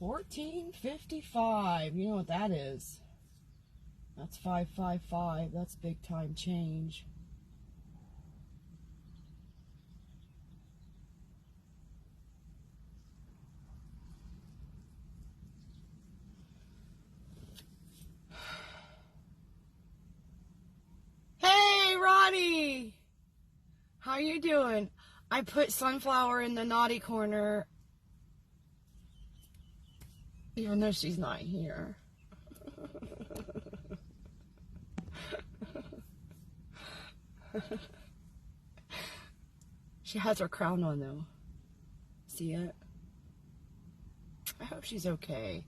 $14.55. You know what that is? That's 555. That's big time change. Hey, Ronnie! How you doing? I put Sunflower in the naughty corner, even though she's not here. She has her crown on, though. See it? I hope she's okay.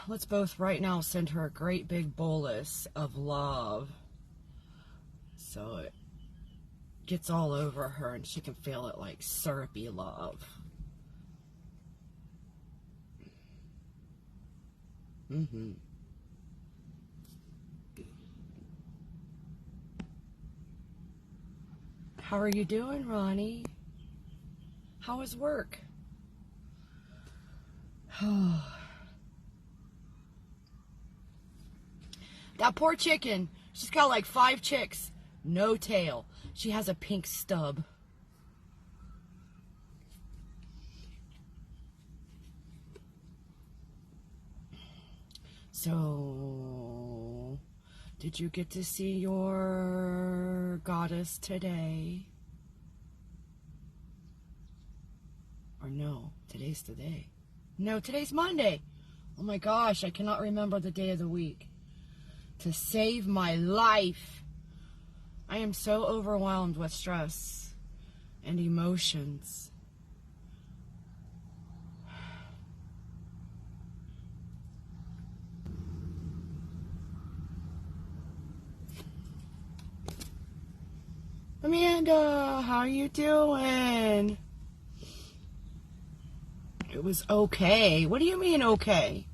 Let's both right now send her a great big bolus of love so it gets all over her and she can feel it like syrupy love. How are you doing, Ronnie? How is work? That poor chicken. She's got like 5 chicks. No tail. She has a pink stub. So, did you get to see your goddess today? Or no, today's the day. No, today's Monday. Oh my gosh, I cannot remember the day of the week. To save my life. I am so overwhelmed with stress and emotions. Amanda, how you doing? It was okay. What do you mean okay?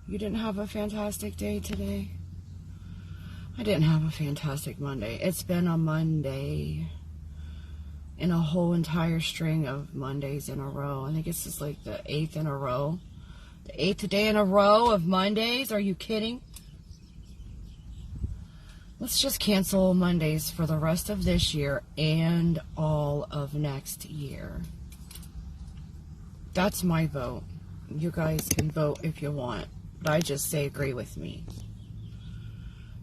You didn't have a fantastic day today? I didn't have a fantastic Monday. It's been a Monday in a whole entire string of Mondays in a row. I think it's just like the 8th in a row. The 8th day in a row of Mondays. Are you kidding? Let's just cancel Mondays for the rest of this year and all of next year. That's my vote. You guys can vote if you want, but I just say agree with me.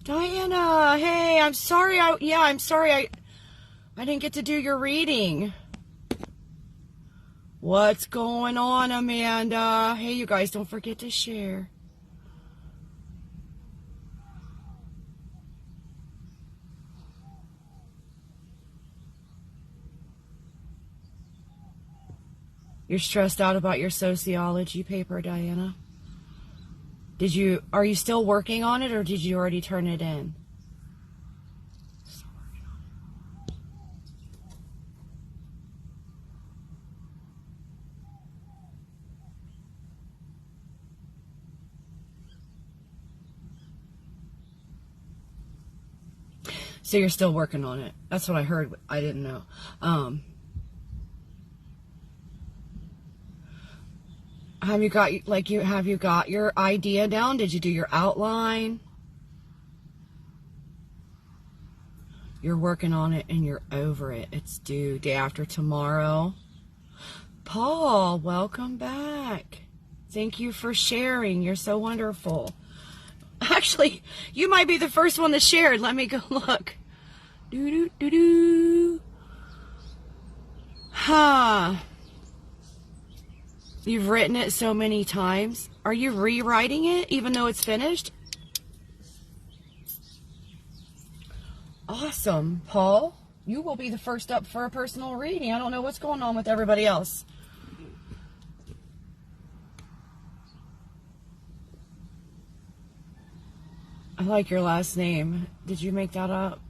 Dianna, hey, I'm sorry. I'm sorry I didn't get to do your reading. What's going on, Amanda? Hey, you guys, don't forget to share. You're stressed out about your sociology paper, Dianna? Are you still working on it, or did you already turn it in? Still working on it. So you're still working on it. That's what I heard. I didn't know. Have you got your idea down? Did you do your outline? You're working on it and you're over it. It's due day after tomorrow. Paul, welcome back. Thank you for sharing. You're so wonderful. Actually, you might be the first one that shared. Let me go look. You've written it so many times. Are you rewriting it even though it's finished? Awesome, Paul. You will be the first up for a personal reading. I don't know what's going on with everybody else. I like your last name. Did you make that up?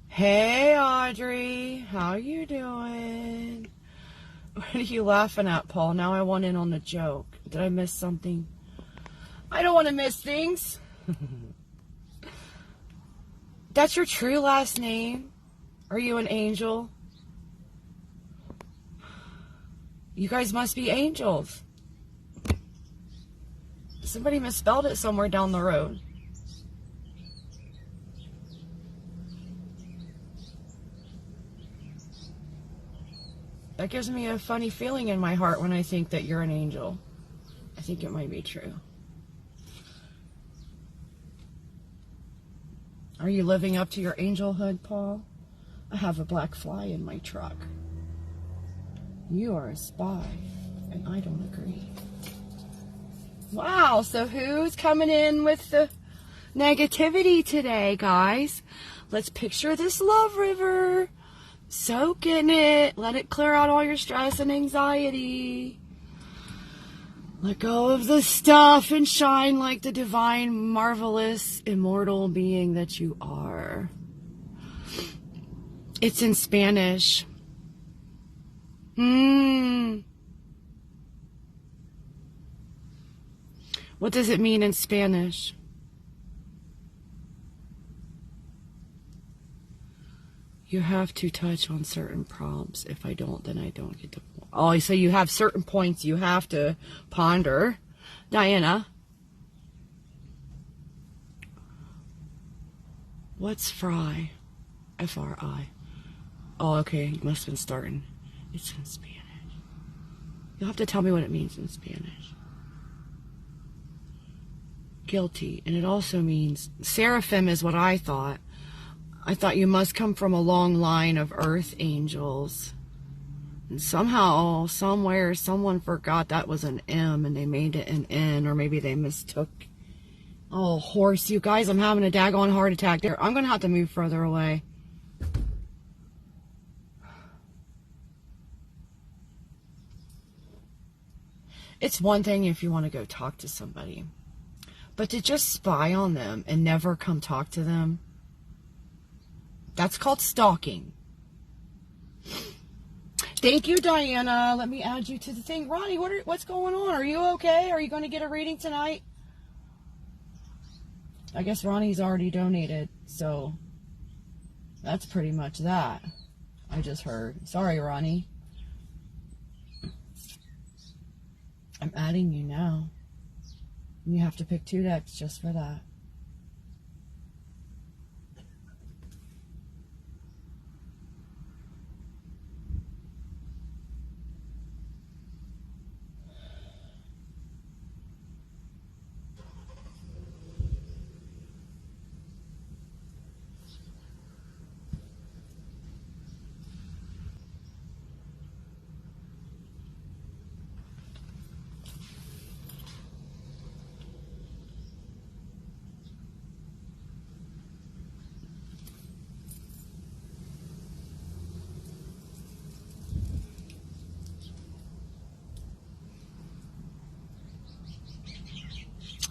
Hey, Audrey. How you doing? What are you laughing at, Paul? Now I want in on the joke. Did I miss something? I don't want to miss things. That's your true last name? Are you an angel? You guys must be angels. Somebody misspelled it somewhere down the road. That gives me a funny feeling in my heart when I think that you're an angel. I think it might be true. Are you living up to your angelhood, Paul? I have a black fly in my truck. You are a spy, and I don't agree. Wow, so who's coming in with the negativity today, guys? Let's picture this love river. Soak in it. Let it clear out all your stress and anxiety. Let go of the stuff and shine like the divine, marvelous, immortal being that you are. It's in Spanish. What does it mean in Spanish? You have to touch on certain prompts. If I don't, then I don't get to. Oh, so you have certain points you have to ponder. Dianna. What's fry? F-R-I. Oh, okay. You must have been starting. It's in Spanish. You'll have to tell me what it means in Spanish. Guilty. And it also means... Seraphim is what I thought. I thought you must come from a long line of earth angels. And somehow, somewhere, someone forgot that was an M and they made it an N, or maybe they mistook. Oh, horse, you guys, I'm having a daggone heart attack there. I'm going to have to move further away. It's one thing if you want to go talk to somebody, but to just spy on them and never come talk to them, that's called stalking. Thank you, Dianna. Let me add you to the thing. Ronnie, what's going on? Are you okay? Are you going to get a reading tonight? I guess Ronnie's already donated, so that's pretty much that. I just heard. Sorry, Ronnie. I'm adding you now. You have to pick 2 decks just for that.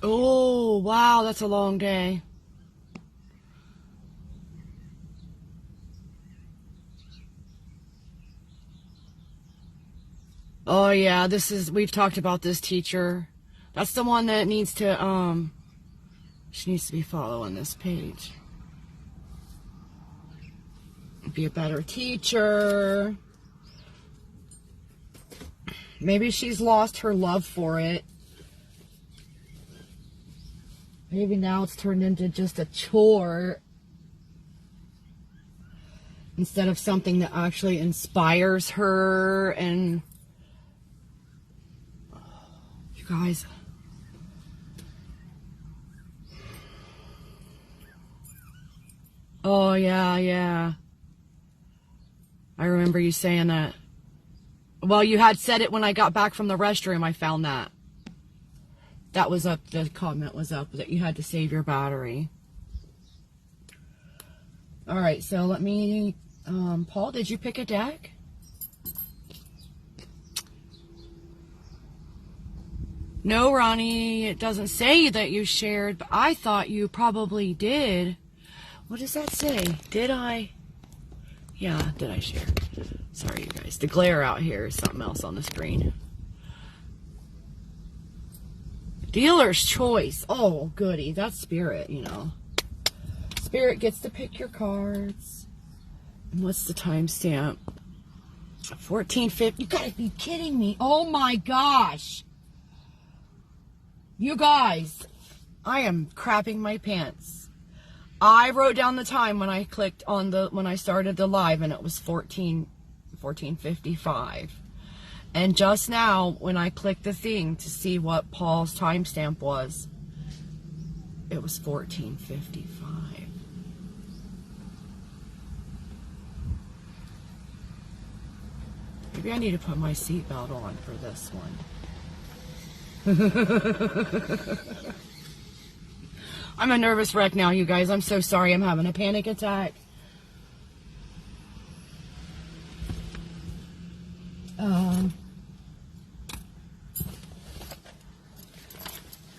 Oh, wow, that's a long day. Oh, yeah, we've talked about this teacher. That's the one that needs to, she needs to be following this page. Be a better teacher. Maybe she's lost her love for it. Maybe now it's turned into just a chore instead of something that actually inspires her. And you guys, oh yeah, I remember you saying that. Well, you had said it when I got back from the restroom. I found that. That was up, the comment was up, that you had to save your battery. All right, so let me, Paul, did you pick a deck? No, Ronnie, it doesn't say that you shared, but I thought you probably did. What does that say? Did I Yeah, did I share? Sorry, you guys. The glare out here is something else on the screen. Dealer's choice. Oh, goody. That's Spirit, you know. Spirit gets to pick your cards. And what's the timestamp? 1450. You gotta be kidding me. Oh my gosh. You guys, I am crapping my pants. I wrote down the time when I clicked on when I started the live, and it was 14:55. And just now, when I clicked the thing to see what Paul's timestamp was, it was 14:55. Maybe I need to put my seatbelt on for this one. I'm a nervous wreck now, you guys. I'm so sorry. I'm having a panic attack.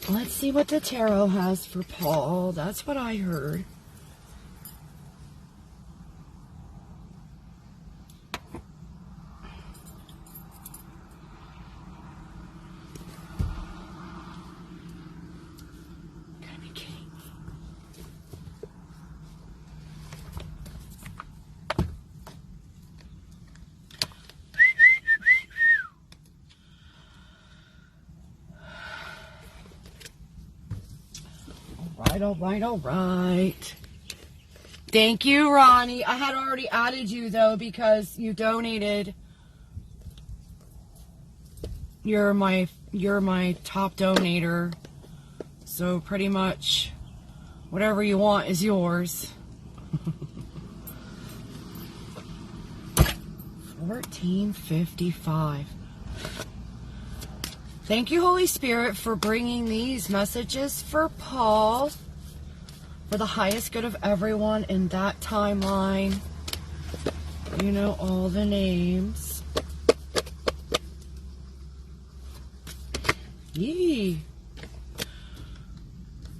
Let's see what the tarot has for Paul. That's what I heard. Gotta be kidding me. All right. Thank you, Ronnie. I had already added you, though, because you donated. You're my top donator. So pretty much whatever you want is yours. 14:55. Thank you, Holy Spirit, for bringing these messages for Paul, for the highest good of everyone in that timeline. You know all the names. Yee.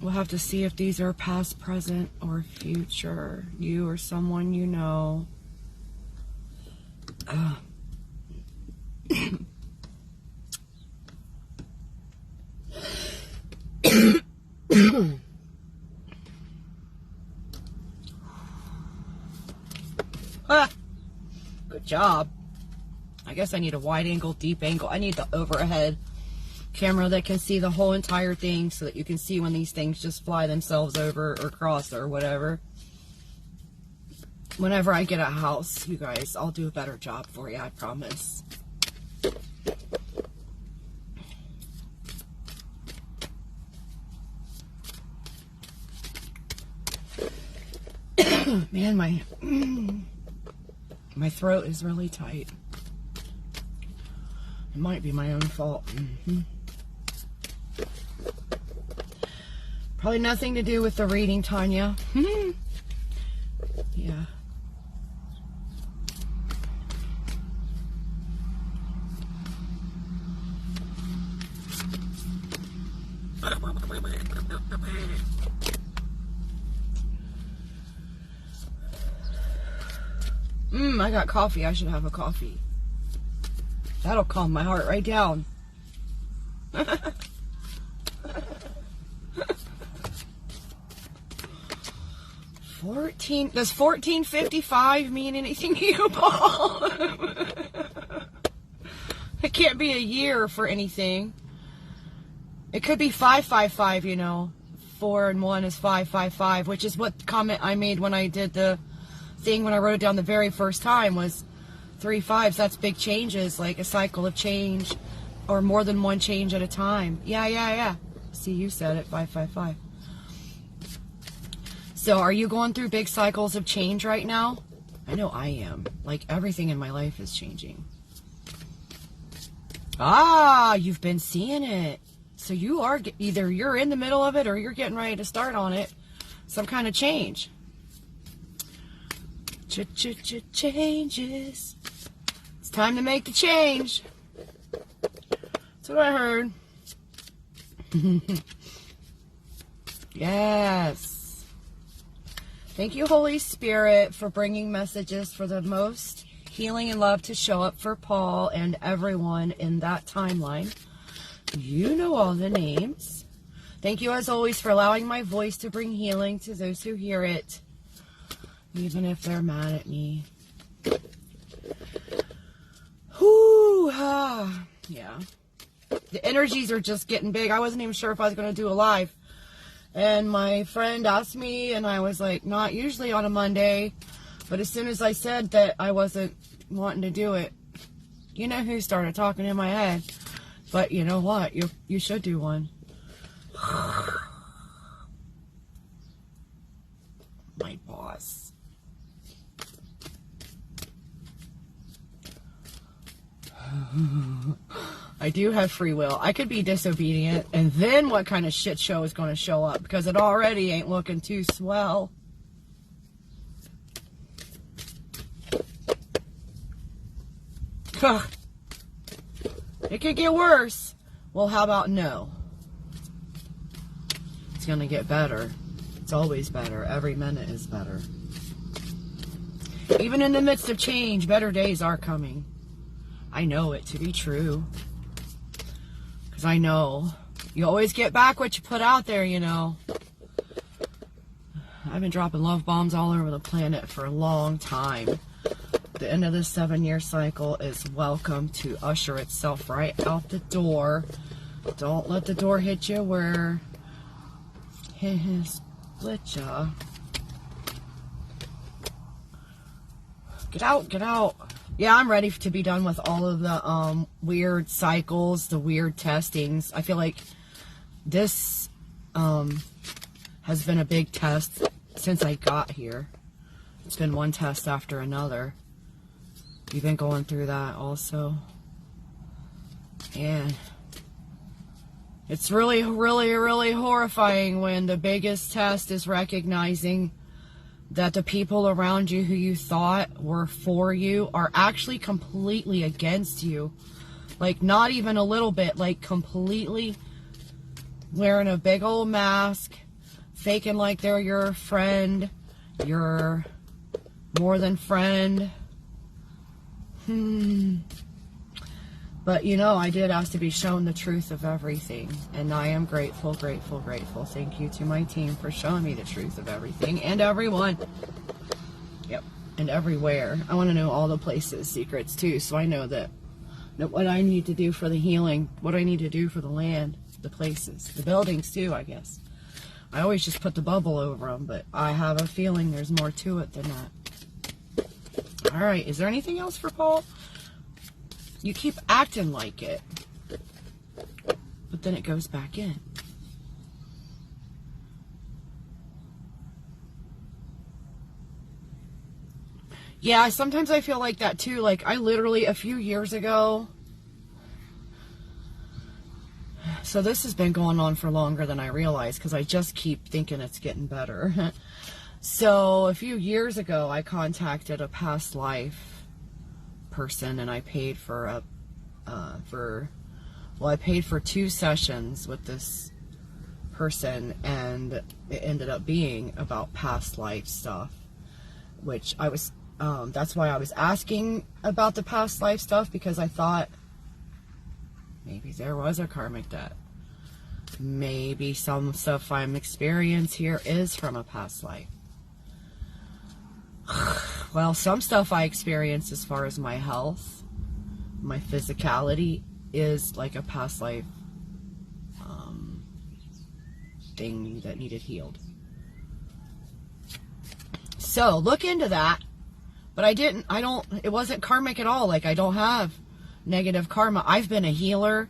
We'll have to see if these are past, present, or future. You or someone you know. Good job. I guess I need a wide angle, deep angle. I need the overhead camera that can see the whole entire thing so that you can see when these things just fly themselves over or cross or whatever. Whenever I get a house, you guys, I'll do a better job for you, I promise. Man, my throat is really tight. It might be my own fault. Probably nothing to do with the reading, Tanya. Yeah. I got coffee. I should have a coffee. That'll calm my heart right down. 14. Does 14:55 mean anything to you, Paul? It can't be a year for anything. It could be 555, you know. 4 and 1 is 555, which is what comment I made when I did the thing when I wrote it down the very first time was 3 5s. That's big changes, like a cycle of change or more than one change at a time. Yeah. See, you said it, 555. So are you going through big cycles of change right now? I know I am. Like everything in my life is changing. Ah, you've been seeing it. So you are, either you're in the middle of it or you're getting ready to start on it. Some kind of change. Changes. It's time to make the change. That's what I heard. Yes. Thank you, Holy Spirit, for bringing messages for the most healing and love to show up for Paul and everyone in that timeline. You know all the names. Thank you, as always, for allowing my voice to bring healing to those who hear it, even if they're mad at me. Whoo, yeah. The energies are just getting big. I wasn't even sure if I was going to do a live. And my friend asked me, and I was like, not usually on a Monday. But as soon as I said that I wasn't wanting to do it, you know who started talking in my head? But you know what? You should do one. My boss. I do have free will. I could be disobedient, and then what kind of shit show is going to show up? Because it already ain't looking too swell. It could get worse. Well, how about no? It's going to get better. It's always better. Every minute is better. Even in the midst of change, better days are coming. I know it to be true. Because I know you always get back what you put out there, you know. I've been dropping love bombs all over the planet for a long time. The end of this 7-year cycle is welcome to usher itself right out the door. Don't let the door hit you where split ya. Get out, get out. Yeah, I'm ready to be done with all of the weird cycles, the weird testings. I feel like this has been a big test since I got here. It's been one test after another. You've been going through that also. And it's really, really, really horrifying when the biggest test is recognizing that the people around you who you thought were for you are actually completely against you. Like, not even a little bit, like completely wearing a big old mask, faking like they're your friend, your more than friend. But you know, I did ask to be shown the truth of everything, and I am grateful, grateful, grateful. Thank you to my team for showing me the truth of everything and everyone. Yep, and everywhere. I want to know all the places, secrets too, so I know that what I need to do for the healing, what I need to do for the land, the places, the buildings too, I guess. I always just put the bubble over them, but I have a feeling there's more to it than that. All right, is there anything else for Paul? You keep acting like it, but then it goes back in. Yeah, sometimes I feel like that too. Like, I literally, a few years ago, so this has been going on for longer than I realized, because I just keep thinking it's getting better. So a few years ago, I contacted a past life person, and I paid for I paid for 2 sessions with this person, and it ended up being about past life stuff, which I was that's why I was asking about the past life stuff, because I thought maybe there was a karmic debt. Maybe some stuff I'm experiencing here is from a past life. Well, some stuff I experienced as far as my health, my physicality, is like a past life thing that needed healed. So look into that. But it wasn't karmic at all. Like, I don't have negative karma. I've been a healer.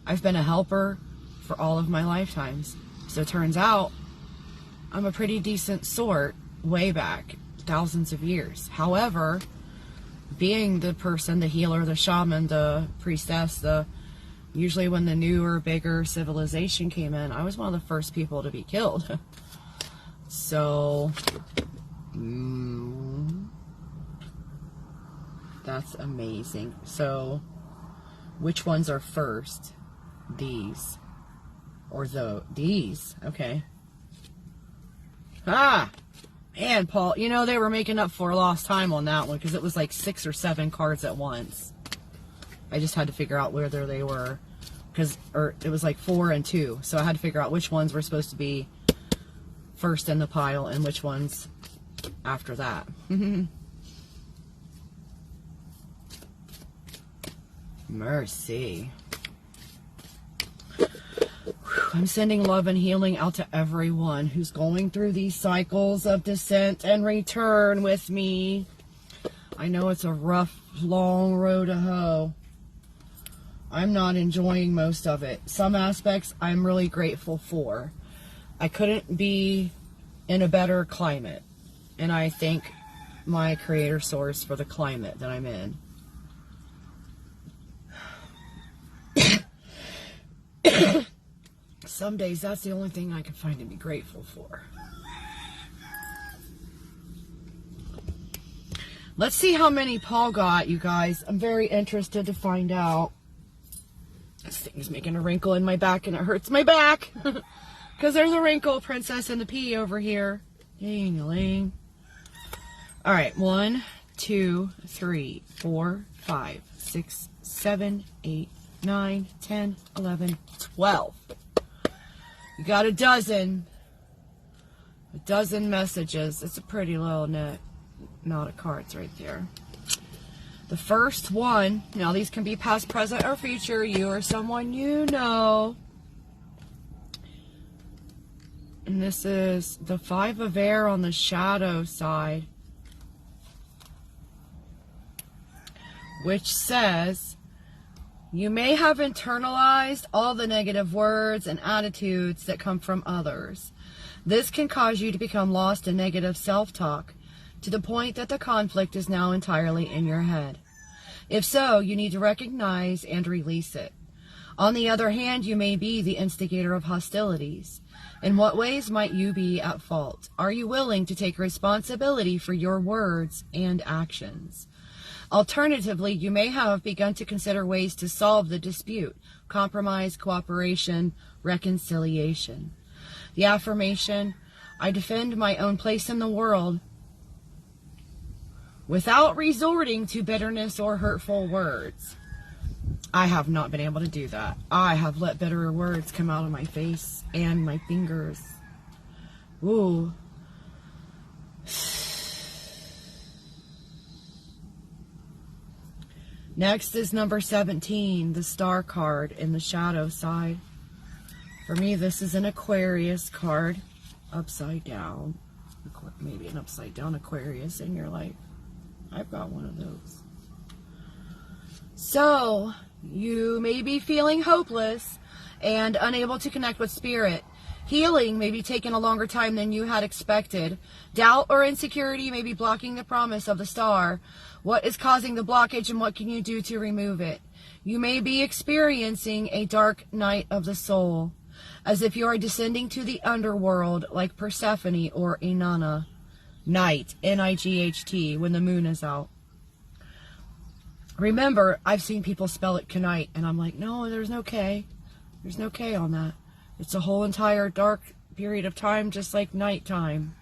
I've been a helper for all of my lifetimes. So it turns out I'm a pretty decent sort way back, thousands of years. However, being the person, the healer, the shaman, the priestess, usually when the newer, bigger civilization came in, I was one of the first people to be killed. So, that's amazing. So, which ones are first? These. Or these. Okay. Ah! And Paul, you know, they were making up for lost time on that one because it was like 6 or 7 cards at once. I just had to figure out whether they were, or it was like 4 and 2. So I had to figure out which ones were supposed to be first in the pile and which ones after that. Mercy. I'm sending love and healing out to everyone who's going through these cycles of descent and return with me. I know it's a rough, long road to hoe. I'm not enjoying most of it. Some aspects I'm really grateful for. I couldn't be in a better climate. And I thank my creator source for the climate that I'm in. Some days that's the only thing I can find to be grateful for. Let's see how many Paul got, you guys. I'm very interested to find out. This thing's making a wrinkle in my back and it hurts my back. Because there's a wrinkle, Princess and the P over here. Ding-a-ling. Alright, 1, 2, 3, 4, 5, 6, 7, 8, 9, 10, 11, 12. You got a dozen messages. It's a pretty little knot of cards right there. The first one, now these can be past, present, or future. You or someone you know. And this is the 5 of air on the shadow side, which says, you may have internalized all the negative words and attitudes that come from others. This can cause you to become lost in negative self-talk to the point that the conflict is now entirely in your head. If so, you need to recognize and release it. On the other hand, you may be the instigator of hostilities. In what ways might you be at fault? Are you willing to take responsibility for your words and actions? Alternatively, you may have begun to consider ways to solve the dispute, compromise, cooperation, reconciliation. The affirmation, I defend my own place in the world without resorting to bitterness or hurtful words. I have not been able to do that. I have let bitter words come out of my face and my fingers. Ooh. Next is number 17, the star card in the shadow side. For me, this is an Aquarius card, upside down. Maybe an upside down Aquarius in your life. I've got one of those. So, you may be feeling hopeless and unable to connect with spirit. Healing may be taking a longer time than you had expected. Doubt or insecurity may be blocking the promise of the star. What is causing the blockage and what can you do to remove it? You may be experiencing a dark night of the soul, as if you are descending to the underworld like Persephone or Inanna. Night, N-I-G-H-T, when the moon is out. Remember, I've seen people spell it Knight, and I'm like, no, there's no K. There's no K on that. It's a whole entire dark period of time, just like nighttime.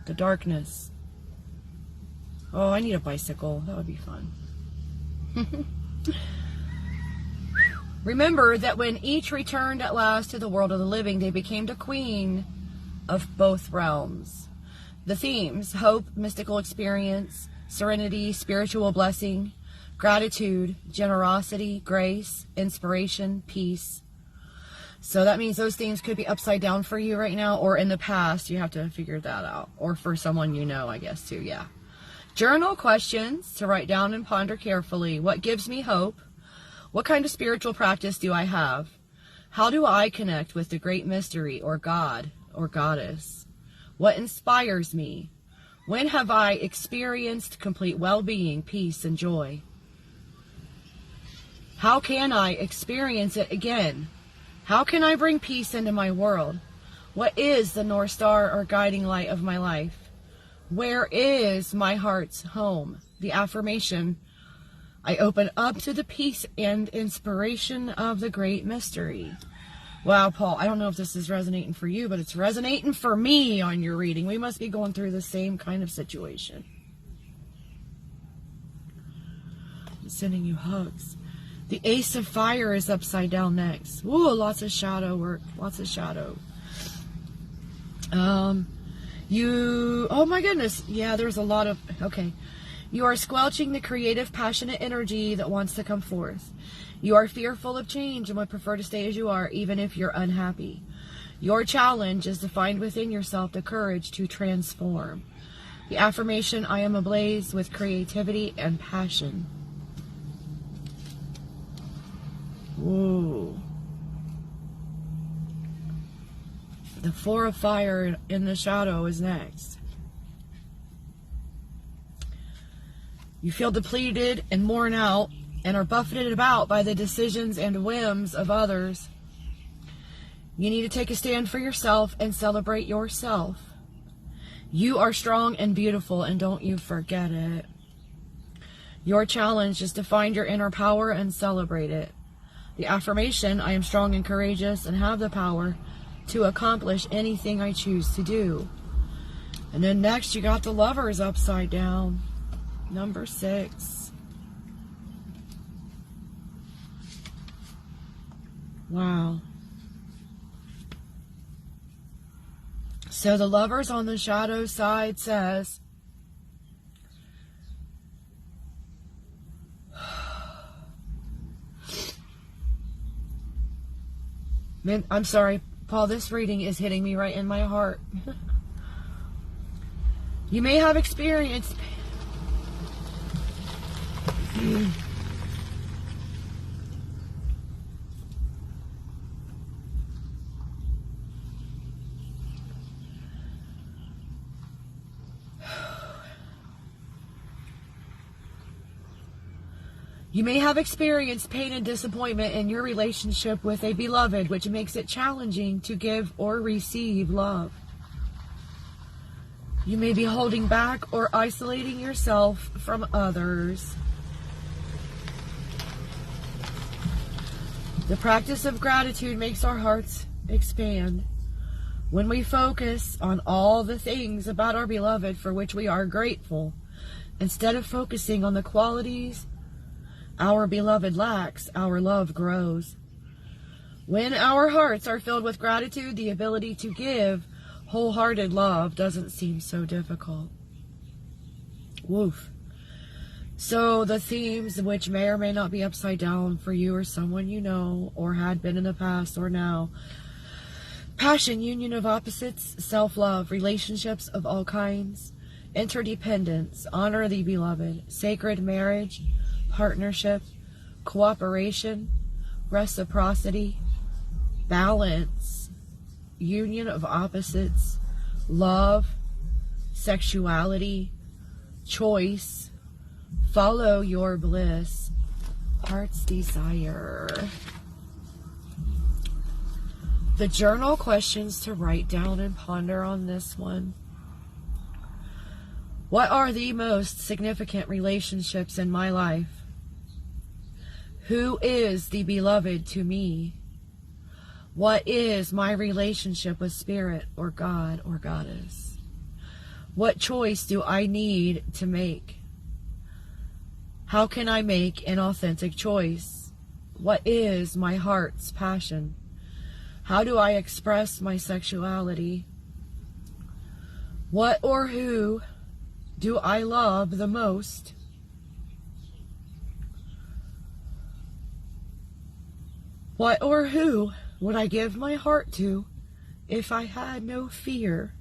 The darkness. Oh, I need a bicycle. That would be fun. Remember that when each returned at last to the world of the living, they became the queen of both realms. The themes: hope, mystical experience, serenity, spiritual blessing, gratitude, generosity, grace, inspiration, peace. So that means those themes could be upside down for you right now, or in the past. You have to figure that out. Or for someone you know, I guess, too. Yeah. Journal questions to write down and ponder carefully. What gives me hope? What kind of spiritual practice do I have? How do I connect with the great mystery, or God, or goddess? What inspires me? When have I experienced complete well-being, peace, and joy? How can I experience it again? How can I bring peace into my world? What is the North Star or guiding light of my life? Where is my heart's home? The affirmation: I open up to the peace and inspiration of the great mystery. Wow, Paul, I don't know if this is resonating for you, but it's resonating for me on your reading. We must be going through the same kind of situation. I'm sending you hugs. The Ace of Fire is upside down next. Ooh, lots of shadow work. Lots of shadow. Oh my goodness. Yeah, there's a lot of, okay. You are squelching the creative, passionate energy that wants to come forth. You are fearful of change and would prefer to stay as you are, even if you're unhappy. Your challenge is to find within yourself the courage to transform. The affirmation, I am ablaze with creativity and passion. Whoa. The Four of Fire in the shadow is next. You feel depleted and worn out and are buffeted about by the decisions and whims of others. You need to take a stand for yourself and celebrate yourself. You are strong and beautiful, and don't you forget it. Your challenge is to find your inner power and celebrate it. The affirmation, I am strong and courageous and have the power to accomplish anything I choose to do. And then next you got the Lovers upside down. Number 6. Wow. So the Lovers on the shadow side says, man, I'm sorry, Paul, this reading is hitting me right in my heart. You may have experienced You may have experienced pain and disappointment in your relationship with a beloved, which makes it challenging to give or receive love. You may be holding back or isolating yourself from others. The practice of gratitude makes our hearts expand. When we focus on all the things about our beloved for which we are grateful, instead of focusing on the qualities our beloved lacks, our love grows. When our hearts are filled with gratitude, the ability to give wholehearted love doesn't seem so difficult. Woof. So the themes, which may or may not be upside down for you or someone you know, or had been in the past or now: passion, union of opposites, self-love, relationships of all kinds, interdependence, honor the beloved, sacred marriage, partnership, cooperation, reciprocity, balance, union of opposites, love, sexuality, choice, follow your bliss, heart's desire. The journal questions to write down and ponder on this one. What are the most significant relationships in my life? Who is the beloved to me? What is my relationship with Spirit or God or Goddess? What choice do I need to make? How can I make an authentic choice? What is my heart's passion? How do I express my sexuality? What or who do I love the most? What or who would I give my heart to if I had no fear?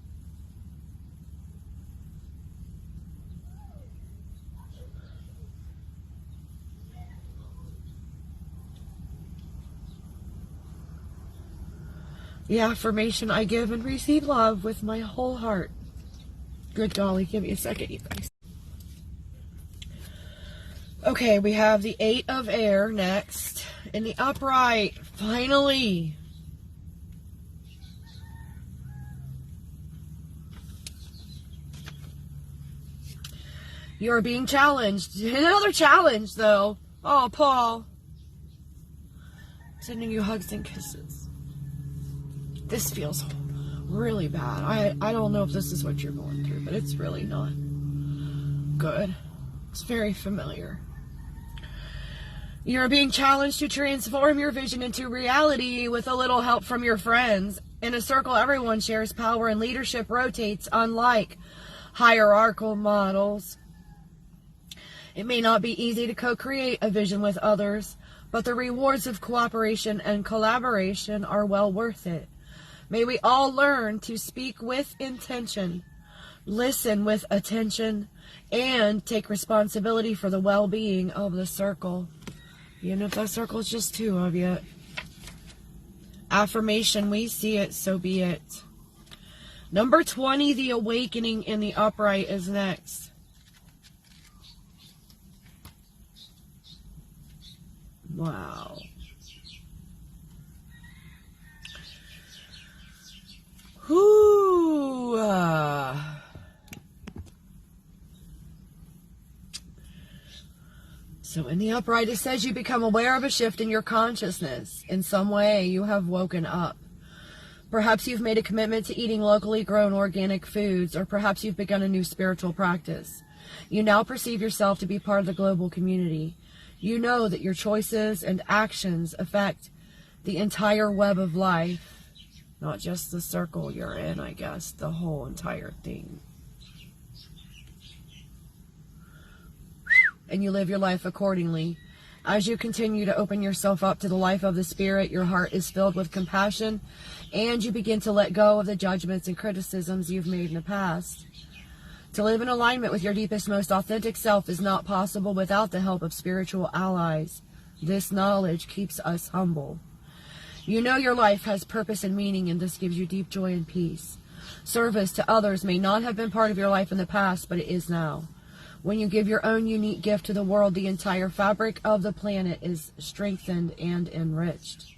The affirmation: I give and receive love with my whole heart. Good golly, give me a second, you guys. Okay, we have the 8 of Air next. In the upright, finally. You're being challenged. Another challenge, though. Oh, Paul. Sending you hugs and kisses. This feels really bad. I don't know if this is what you're going through, but it's really not good. It's very familiar. You're being challenged to transform your vision into reality with a little help from your friends. In a circle, everyone shares power and leadership rotates, unlike hierarchical models. It may not be easy to co-create a vision with others, but the rewards of cooperation and collaboration are well worth it. May we all learn to speak with intention, listen with attention, and take responsibility for the well-being of the circle. Even if that circle is just two of you. Affirmation, we see it, so be it. Number 20, the awakening in the upright is next. Wow. Whoo. So in the upright, it says you become aware of a shift in your consciousness. In some way, you have woken up. Perhaps you've made a commitment to eating locally grown organic foods, or perhaps you've begun a new spiritual practice. You now perceive yourself to be part of the global community. You know that your choices and actions affect the entire web of life, not just the circle you're in, I guess, the whole entire thing. And you live your life accordingly. As you continue to open yourself up to the life of the Spirit, your heart is filled with compassion, and you begin to let go of the judgments and criticisms you've made in the past. To live in alignment with your deepest, most authentic self is not possible without the help of spiritual allies. This knowledge keeps us humble. You know your life has purpose and meaning, and this gives you deep joy and peace. Service to others may not have been part of your life in the past, but it is now. When you give your own unique gift to the world, the entire fabric of the planet is strengthened and enriched.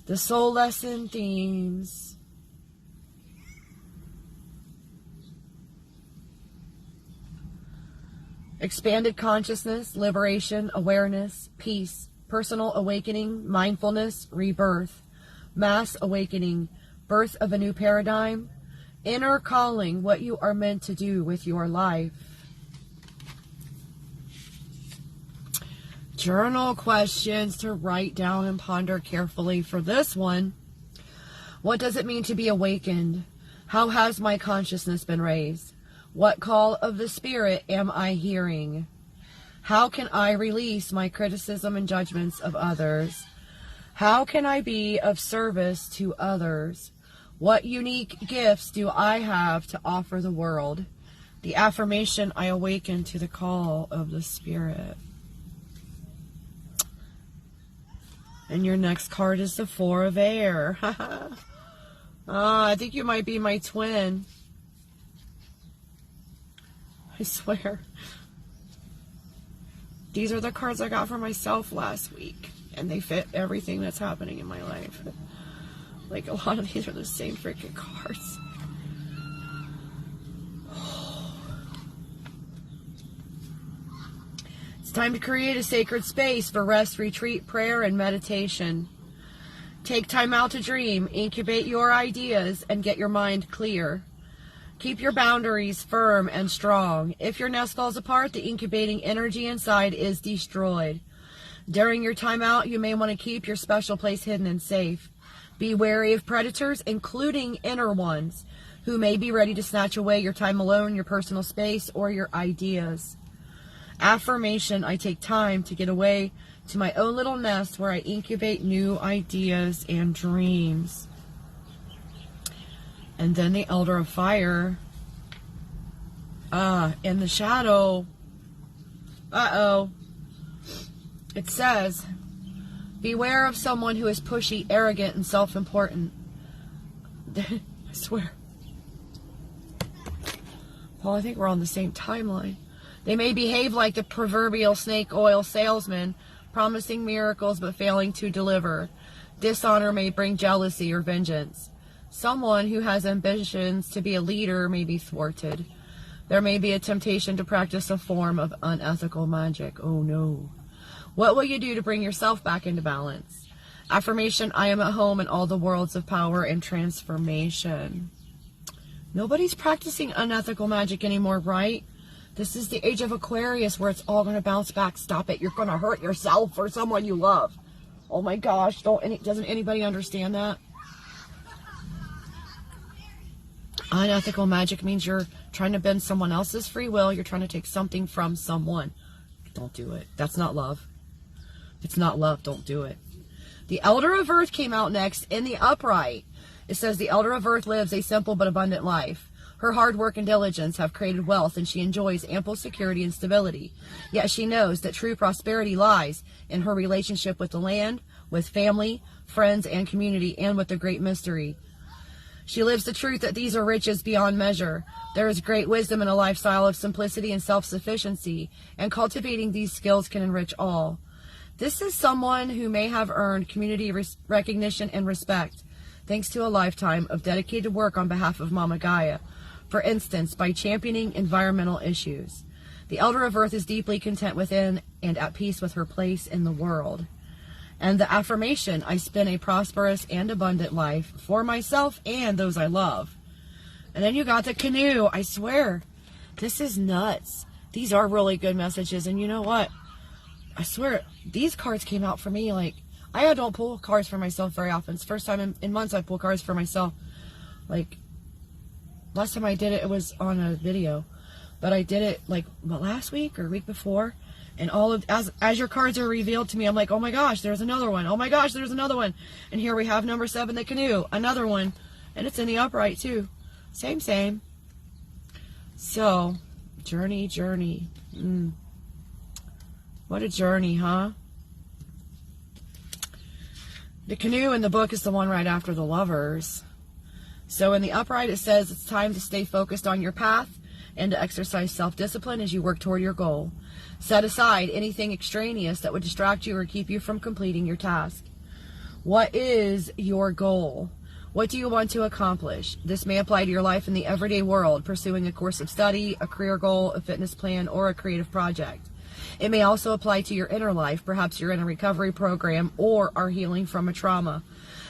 The soul lesson themes. Expanded consciousness, liberation, awareness, peace, personal awakening, mindfulness, rebirth, mass awakening, birth of a new paradigm, inner calling, what you are meant to do with your life. Journal questions to write down and ponder carefully for this one. What does it mean to be awakened? How has my consciousness been raised? What call of the Spirit am I hearing? How can I release my criticism and judgments of others? How can I be of service to others? What unique gifts do I have to offer the world? The affirmation, I awaken to the call of the Spirit. And your next card is the Four of Air. I think you might be my twin. I swear. These are the cards I got for myself last week, and they fit everything that's happening in my life. Like, a lot of these are the same freaking cards. It's time to create a sacred space for rest, retreat, prayer, and meditation. Take time out to dream, incubate your ideas, and get your mind clear. Keep your boundaries firm and strong. If your nest falls apart, the incubating energy inside is destroyed. During your time out, you may want to keep your special place hidden and safe. Be wary of predators, including inner ones, who may be ready to snatch away your time alone, your personal space, or your ideas. Affirmation, I take time to get away to my own little nest where I incubate new ideas and dreams. And then the Elder of Fire. In the shadow. It says, beware of someone who is pushy, arrogant, and self-important. I swear. Well, I think we're on the same timeline. They may behave like the proverbial snake oil salesman, promising miracles but failing to deliver. Dishonor may bring jealousy or vengeance. Someone who has ambitions to be a leader may be thwarted. There may be a temptation to practice a form of unethical magic. Oh no. What will you do to bring yourself back into balance? Affirmation, I am at home in all the worlds of power and transformation. Nobody's practicing unethical magic anymore, right? This is the age of Aquarius where it's all going to bounce back. Stop it. You're going to hurt yourself or someone you love. Oh my gosh. Doesn't anybody understand that? Unethical magic means you're trying to bend someone else's free will. You're trying to take something from someone. Don't do it. That's not love. It's not love. Don't do it. The Elder of Earth came out next in the upright. It says the Elder of Earth lives a simple but abundant life. Her hard work and diligence have created wealth, and she enjoys ample security and stability. Yet she knows that true prosperity lies in her relationship with the land, with family, friends, and community, and with the great mystery. She lives the truth that these are riches beyond measure. There is great wisdom in a lifestyle of simplicity and self-sufficiency, and cultivating these skills can enrich all. This is someone who may have earned community recognition and respect, thanks to a lifetime of dedicated work on behalf of Mama Gaia. For instance, by championing environmental issues. The Elder of Earth is deeply content within and at peace with her place in the world. And the affirmation, I spin a prosperous and abundant life for myself and those I love. And then you got the canoe. I swear, this is nuts. These are really good messages. And you know what? I swear, these cards came out for me like, I don't pull cards for myself very often. It's the first time in months I pull cards for myself. Like, last time I did it, it was on a video. But I did it like last week or week before. And all of, as your cards are revealed to me, I'm like, oh my gosh, there's another one. Oh my gosh, there's another one. And here we have number 7, the canoe, another one. And it's in the upright too. Same. So, journey. What a journey, huh? The canoe in the book is the one right after the lovers. So in the upright, it says it's time to stay focused on your path and to exercise self-discipline as you work toward your goal. Set aside anything extraneous that would distract you or keep you from completing your task. What is your goal? What do you want to accomplish? This may apply to your life in the everyday world, pursuing a course of study, a career goal, a fitness plan, or a creative project. It may also apply to your inner life. Perhaps you're in a recovery program or are healing from a trauma.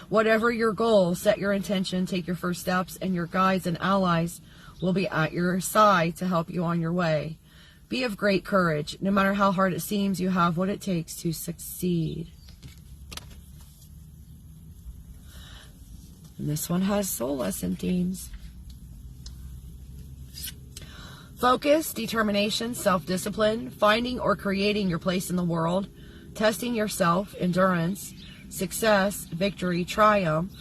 Whatever your goal, set your intention, take your first steps, and your guides and allies will be at your side to help you on your way. Be of great courage. No matter how hard it seems, you have what it takes to succeed. And this one has soul lesson themes. Focus, determination, self-discipline, finding or creating your place in the world, testing yourself, endurance, success, victory, triumph,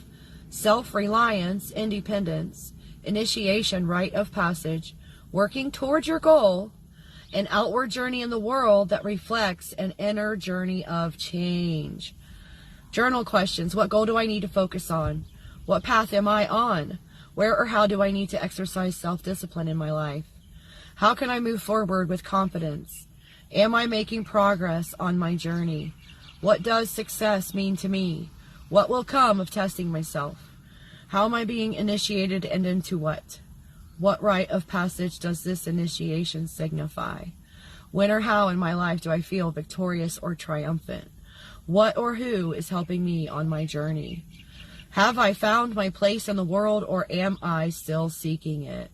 self-reliance, independence, initiation, rite of passage, working towards your goal, an outward journey in the world that reflects an inner journey of change. Journal questions. What goal do I need to focus on? What path am I on? Where or how do I need to exercise self-discipline in my life? How can I move forward with confidence? Am I making progress on my journey? What does success mean to me? What will come of testing myself? How am I being initiated and into what? What rite of passage does this initiation signify? When or how in my life do I feel victorious or triumphant? What or who is helping me on my journey? Have I found my place in the world, or am I still seeking it?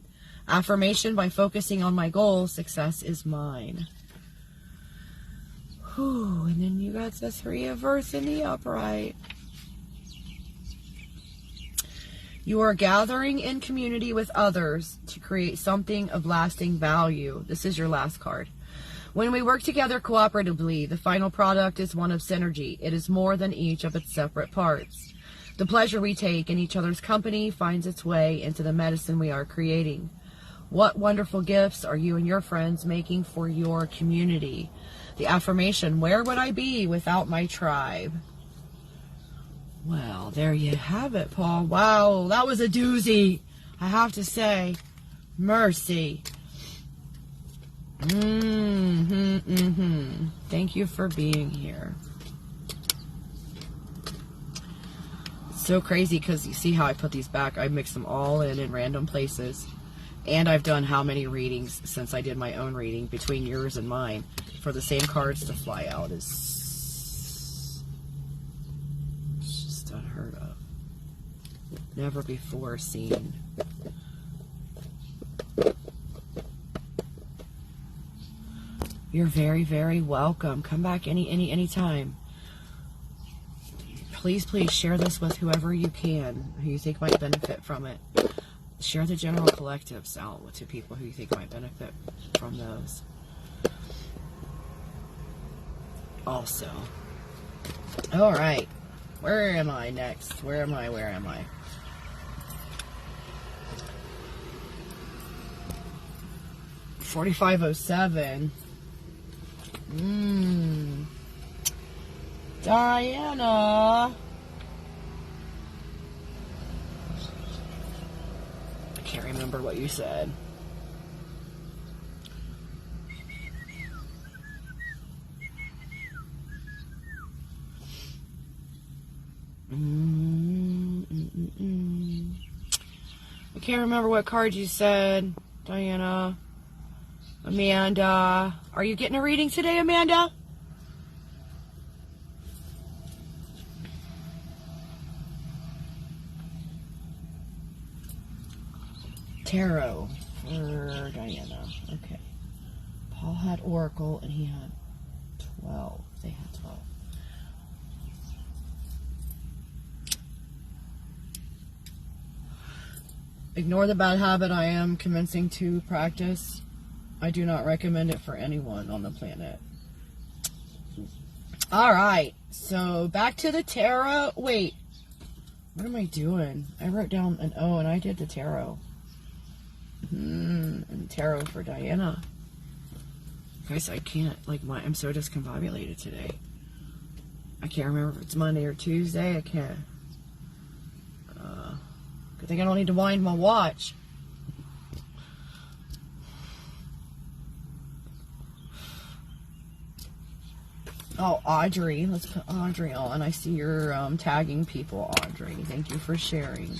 Affirmation, by focusing on my goals, success is mine. Whew, and then you got the 3 of Earth in the upright. You are gathering in community with others to create something of lasting value. This is your last card. When we work together cooperatively, the final product is one of synergy. It is more than each of its separate parts. The pleasure we take in each other's company finds its way into the medicine we are creating. What wonderful gifts are you and your friends making for your community? The affirmation, where would I be without my tribe? Well, there you have it, Paul. Wow, that was a doozy, I have to say. Mercy. Thank you for being here. It's so crazy because you see how I put these back. I mix them all in random places. And I've done how many readings since I did my own reading between yours and mine for the same cards to fly out is never before seen. You're very, very welcome. Come back anytime. Please share this with whoever you can, who you think might benefit from it. Share the general collectives out to people who you think might benefit from those. Also. All right. Where am I next? Where am I? 4507. Dianna. I can't remember what you said. I can't remember what card you said, Dianna. Amanda. Are you getting a reading today, Amanda? Tarot for Dianna. Okay. Paul had Oracle and he had 12. They had 12. Ignore the bad habit I am commencing to practice. I do not recommend it for anyone on the planet. Alright, so back to the tarot. Wait, what am I doing? I wrote down an O and I did the tarot. And tarot for Dianna. Guys, I can't, I'm so discombobulated today. I can't remember if it's Monday or Tuesday. I can't. Good thing I don't need to wind my watch. Oh, Audrey. Let's put Audrey on. I see you're tagging people, Audrey. Thank you for sharing.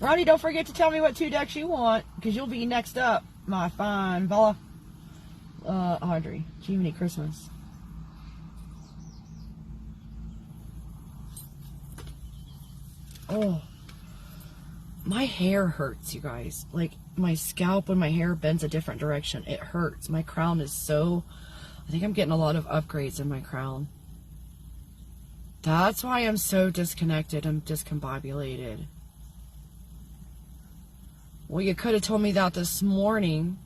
Ronnie, don't forget to tell me what 2 decks you want, because you'll be next up, my fine Bella. Audrey. Jiminy Christmas. Oh, my hair hurts, you guys. My scalp, when my hair bends a different direction, it hurts. My crown is so... I think I'm getting a lot of upgrades in my crown. That's why I'm so disconnected. I'm discombobulated. Well, you could have told me that this morning.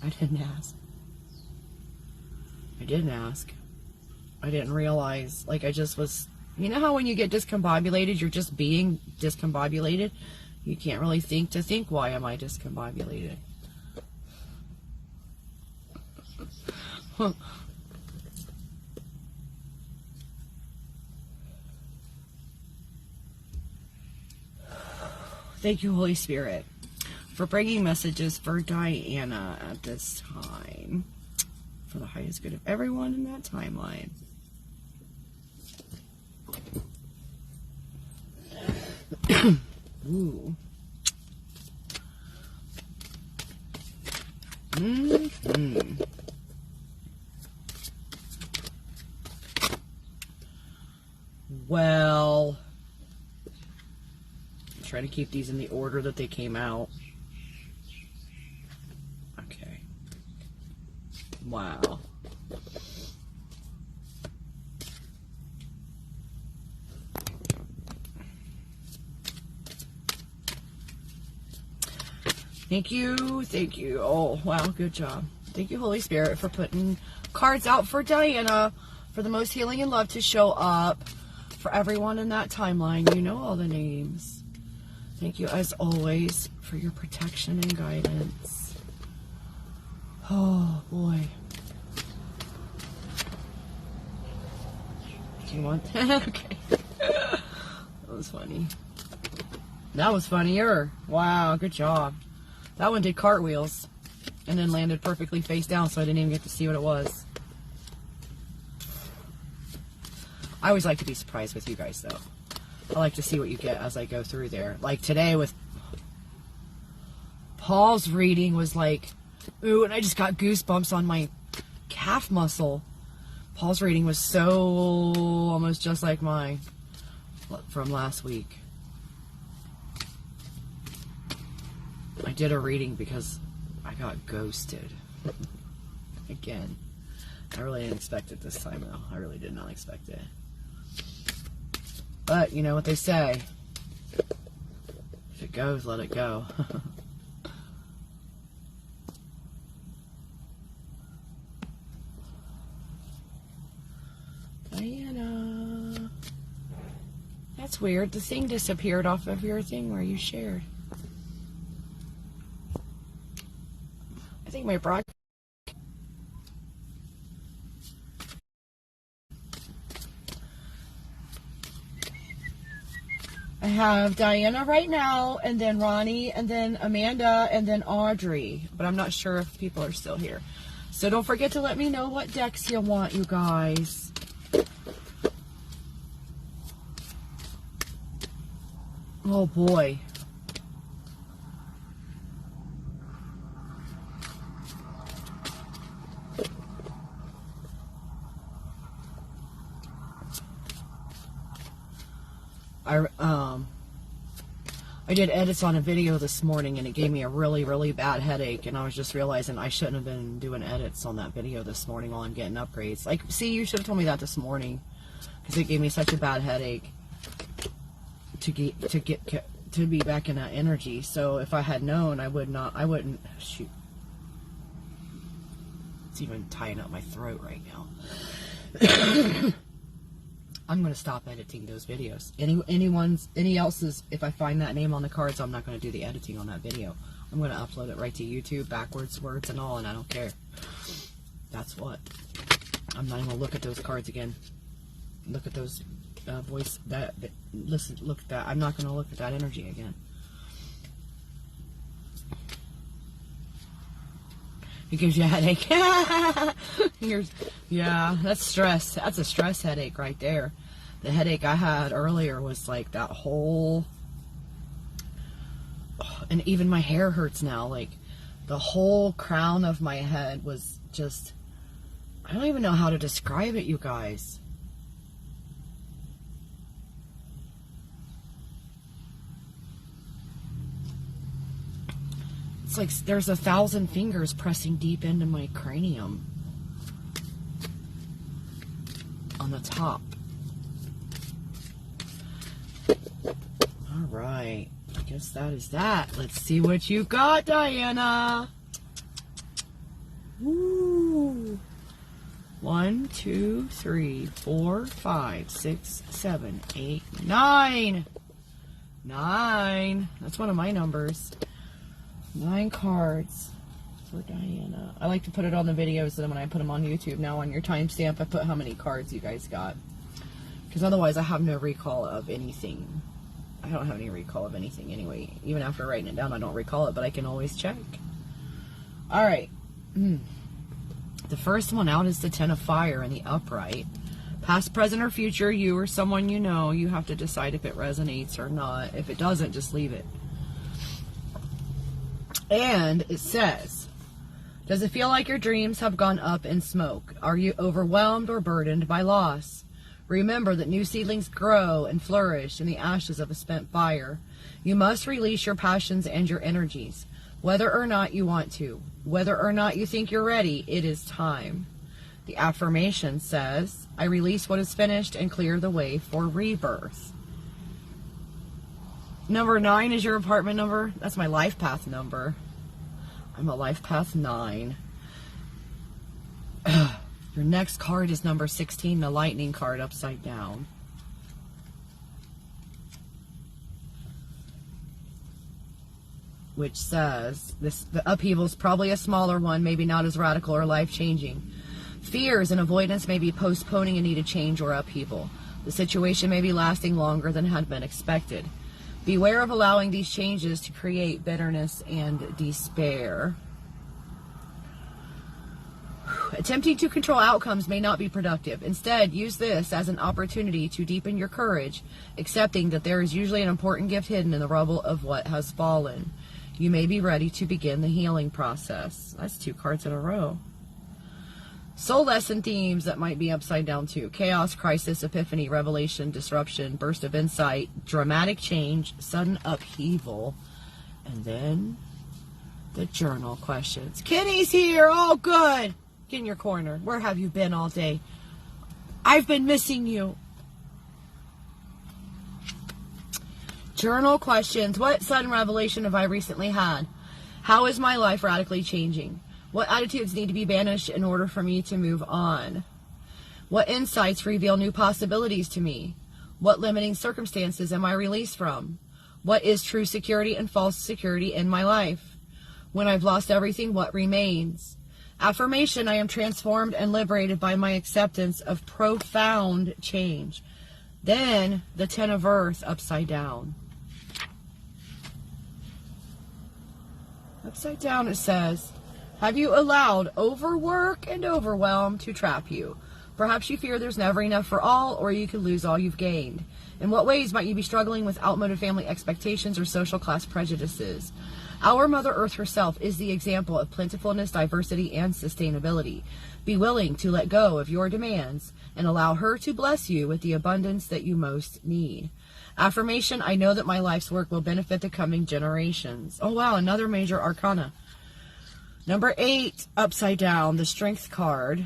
I didn't ask. I didn't ask. I didn't realize, I just was, you know how when you get discombobulated, you're just being discombobulated? You can't really think to think, why am I discombobulated? Thank you, Holy Spirit, for bringing messages for Dianna at this time, for the highest good of everyone in that timeline. Ooh. Well, try to keep these in the order that they came out. Okay. Wow. Thank you, thank you. Oh, wow, good job. Thank you, Holy Spirit, for putting cards out for Dianna, for the most healing and love to show up for everyone in that timeline. You know all the names. Thank you, as always, for your protection and guidance. Oh, boy. Do you want that? Okay. That was funny. That was funnier. Wow, good job. That one did cartwheels and then landed perfectly face down, so I didn't even get to see what it was. I always like to be surprised with you guys, though. I like to see what you get as I go through there. Like today with Paul's reading was like, ooh, and I just got goosebumps on my calf muscle. Paul's reading was so almost just like mine from last week. I did a reading because I got ghosted. Again. I really didn't expect it this time, though. I really did not expect it. But, you know what they say. If it goes, let it go. Diana. That's weird. The thing disappeared off of your thing where you shared. I think my broadcast. I have Diana right now, and then Ronnie, and then Amanda, and then Audrey. But I'm not sure if people are still here. So don't forget to let me know what decks you want, you guys. Oh boy. I did edits on a video this morning and it gave me a really, really bad headache, and I was just realizing I shouldn't have been doing edits on that video this morning while I'm getting upgrades. Like, see, you should have told me that this morning, because it gave me such a bad headache to be back in that energy. So if I had known, I wouldn't, shoot. It's even tying up my throat right now. I'm going to stop editing those videos. Any else's, if I find that name on the cards, I'm not going to do the editing on that video. I'm going to upload it right to YouTube, backwards words and all, and I don't care. That's what. I'm not even going to look at those cards again. Look at those look at that. I'm not going to look at that energy again. It gives you a headache. Yeah, that's stress. That's a stress headache right there. The headache I had earlier was like that whole, and even my hair hurts now. Like the whole crown of my head was just, I don't even know how to describe it, you guys. It's like there's 1,000 fingers pressing deep into my cranium on the top. All right, I guess that is that. Let's see what you got, Diana. Woo. 1, 2, 3, 4, 5, 6, 7, 8, 9. 9. That's one of my numbers. 9 cards for Diana. I like to put it on the videos, and then when I put them on YouTube now on your timestamp, I put how many cards you guys got. Because otherwise I have no recall of anything. I don't have any recall of anything anyway. Even after writing it down, I don't recall it, but I can always check. Alright. The first one out is the 10 of Fire in the upright. Past, present, or future, you or someone you know, you have to decide if it resonates or not. If it doesn't, just leave it. And it says, does it feel like your dreams have gone up in smoke? Are you overwhelmed or burdened by loss? Remember that new seedlings grow and flourish in the ashes of a spent fire. You must release your passions and your energies, whether or not you want to. Whether or not you think you're ready, it is time. The affirmation says, I release what is finished and clear the way for rebirth. Number 9 is your apartment number. That's my life path number. I'm a life path 9. Your next card is number 16, the lightning card upside down. Which says, the upheaval is probably a smaller one, maybe not as radical or life-changing. Fears and avoidance may be postponing a needed change or upheaval. The situation may be lasting longer than had been expected. Beware of allowing these changes to create bitterness and despair. Attempting to control outcomes may not be productive. Instead, use this as an opportunity to deepen your courage, accepting that there is usually an important gift hidden in the rubble of what has fallen. You may be ready to begin the healing process. That's 2 cards in a row. Soul lesson themes that might be upside down too. Chaos, crisis, epiphany, revelation, disruption, burst of insight, dramatic change, sudden upheaval. And then the journal questions. Kitty's here. Oh, good. Get in your corner. Where have you been all day? I've been missing you. Journal questions. What sudden revelation have I recently had? How is my life radically changing? What attitudes need to be banished in order for me to move on? What insights reveal new possibilities to me? What limiting circumstances am I released from? What is true security and false security in my life? When I've lost everything, what remains? Affirmation, I am transformed and liberated by my acceptance of profound change. Then the 10 of Earth upside down. Upside down it says, have you allowed overwork and overwhelm to trap you? Perhaps you fear there's never enough for all, or you could lose all you've gained. In what ways might you be struggling with outmoded family expectations or social class prejudices? Our Mother Earth herself is the example of plentifulness, diversity, and sustainability. Be willing to let go of your demands and allow her to bless you with the abundance that you most need. Affirmation, I know that my life's work will benefit the coming generations. Oh wow, another major arcana. Number 8, upside down, the Strength card,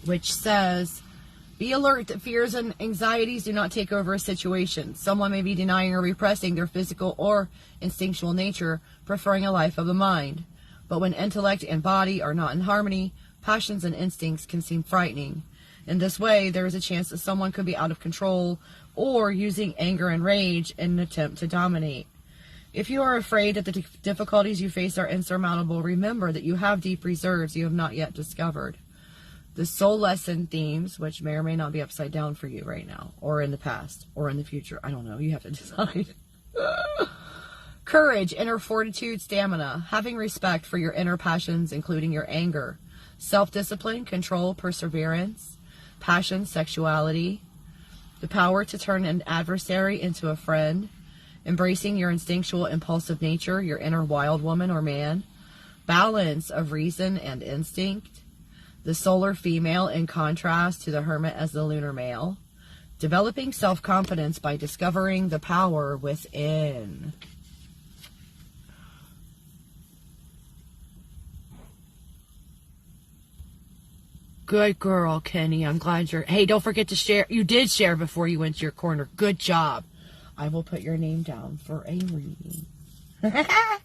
which says, be alert that fears and anxieties do not take over a situation. Someone may be denying or repressing their physical or instinctual nature, preferring a life of the mind. But when intellect and body are not in harmony, passions and instincts can seem frightening. In this way, there is a chance that someone could be out of control or using anger and rage in an attempt to dominate. If you are afraid that the difficulties you face are insurmountable, remember that you have deep reserves you have not yet discovered. The soul lesson themes, which may or may not be upside down for you right now, or in the past, or in the future. I don't know. You have to decide. Courage, inner fortitude, stamina, having respect for your inner passions, including your anger, self-discipline, control, perseverance, passion, sexuality, the power to turn an adversary into a friend, embracing your instinctual, impulsive nature, your inner wild woman or man, balance of reason and instinct, the solar female in contrast to the hermit as the lunar male, developing self-confidence by discovering the power within. Good girl, Kenny. I'm glad you're... Hey, don't forget to share. You did share before you went to your corner. Good job. I will put your name down for a reading. Oh,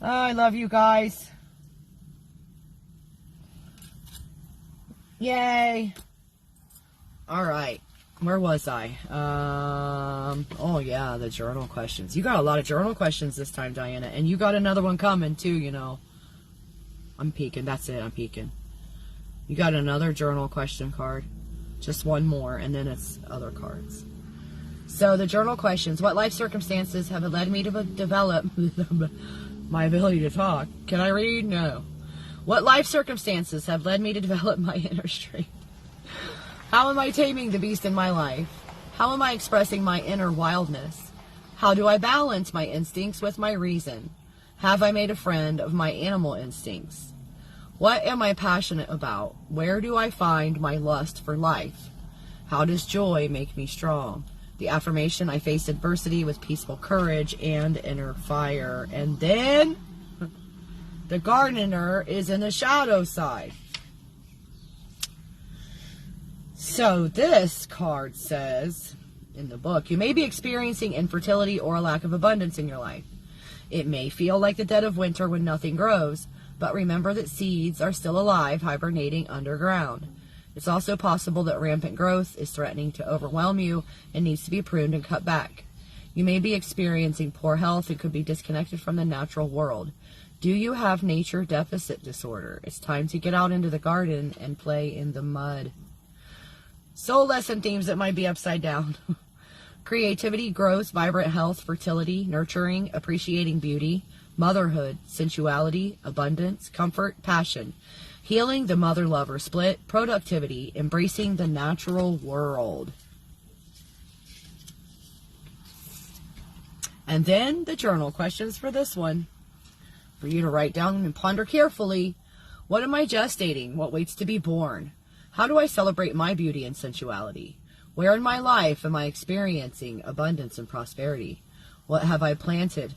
I love you guys. Yay. All right. Where was I? Oh, yeah, the journal questions. You got a lot of journal questions this time, Diana. And you got another one coming, too, you know. I'm peeking. That's it. I'm peeking. You got another journal question card. Just one more, and then it's other cards. So the journal questions. What life circumstances have led me to develop my ability to talk? Can I read? No. What life circumstances have led me to develop my inner strength? How am I taming the beast in my life? How am I expressing my inner wildness? How do I balance my instincts with my reason? Have I made a friend of my animal instincts? What am I passionate about? Where do I find my lust for life? How does joy make me strong? The affirmation, I face adversity with peaceful courage and inner fire. And then the gardener is in the shadow side. So this card says in the book, you may be experiencing infertility or a lack of abundance in your life. It may feel like the dead of winter when nothing grows, but remember that seeds are still alive, hibernating underground. It's also possible that rampant growth is threatening to overwhelm you and needs to be pruned and cut back. You may be experiencing poor health and could be disconnected from the natural world. Do you have nature deficit disorder? It's time to get out into the garden and play in the mud. Soul lesson themes that might be upside down. Creativity, growth, vibrant health, fertility, nurturing, appreciating beauty, motherhood, sensuality, abundance, comfort, passion, healing the mother-lover split, productivity, embracing the natural world. And then the journal questions for this one, for you to write down and ponder carefully. What am I gestating? What waits to be born? How do I celebrate my beauty and sensuality? Where in my life am I experiencing abundance and prosperity? What have I planted?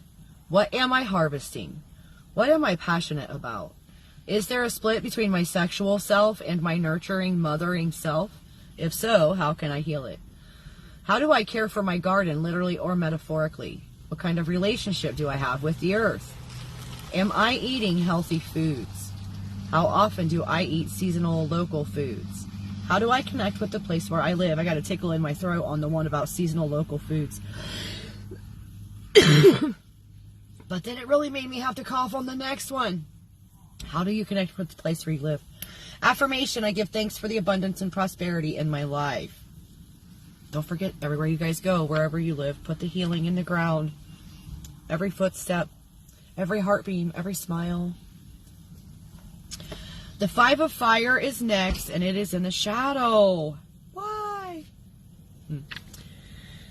What am I harvesting? What am I passionate about? Is there a split between my sexual self and my nurturing, mothering self? If so, how can I heal it? How do I care for my garden, literally or metaphorically? What kind of relationship do I have with the earth? Am I eating healthy foods? How often do I eat seasonal, local foods? How do I connect with the place where I live? I got a tickle in my throat on the one about seasonal, local foods. But then it really made me have to cough on the next one. How do you connect with the place where you live? Affirmation, I give thanks for the abundance and prosperity in my life. Don't forget, everywhere you guys go, wherever you live, put the healing in the ground. Every footstep, every heartbeat, every smile. The 5 of fire is next, and it is in the shadow. Why?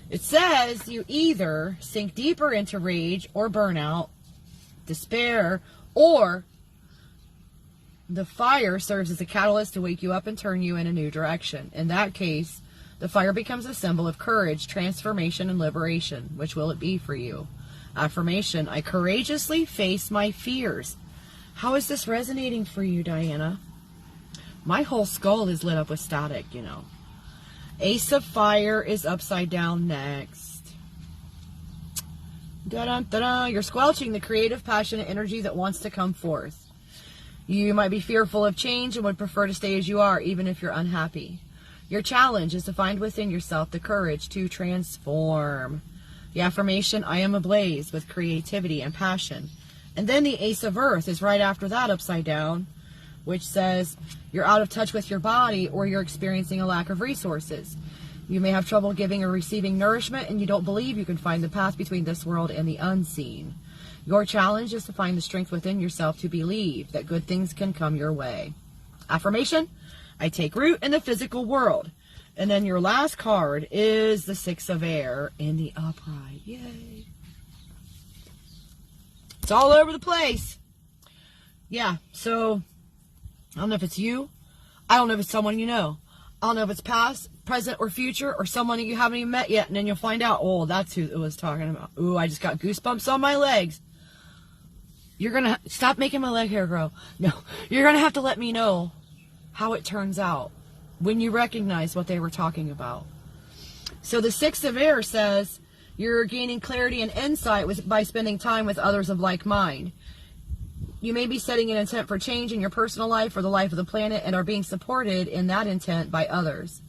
It says you either sink deeper into rage or burnout, despair, or the fire serves as a catalyst to wake you up and turn you in a new direction. In that case, the fire becomes a symbol of courage, transformation, and liberation. Which will it be for you? Affirmation, I courageously face my fears. How is this resonating for you, Dianna? My whole skull is lit up with static, you know. Ace of fire is upside down next. Da-da-da-da. You're squelching the creative, passionate energy that wants to come forth. You might be fearful of change and would prefer to stay as you are, even if you're unhappy. Your challenge is to find within yourself the courage to transform. The affirmation, I am ablaze with creativity and passion. And then the Ace of Earth is right after that upside down, which says you're out of touch with your body or you're experiencing a lack of resources. You may have trouble giving or receiving nourishment, and you don't believe you can find the path between this world and the unseen. Your challenge is to find the strength within yourself to believe that good things can come your way. Affirmation, I take root in the physical world. And then your last card is the 6 of air in the upright. Yay. It's all over the place. Yeah, so I don't know if it's you. I don't know if it's someone you know. I don't know if it's past, present, or future, or someone that you haven't even met yet. And then you'll find out, oh, that's who it was talking about. Ooh, I just got goosebumps on my legs. You're going to stop making my leg hair grow. No, you're going to have to let me know how it turns out when you recognize what they were talking about. So the 6 of air says you're gaining clarity and insight by spending time with others of like mind. You may be setting an intent for change in your personal life or the life of the planet and are being supported in that intent by others.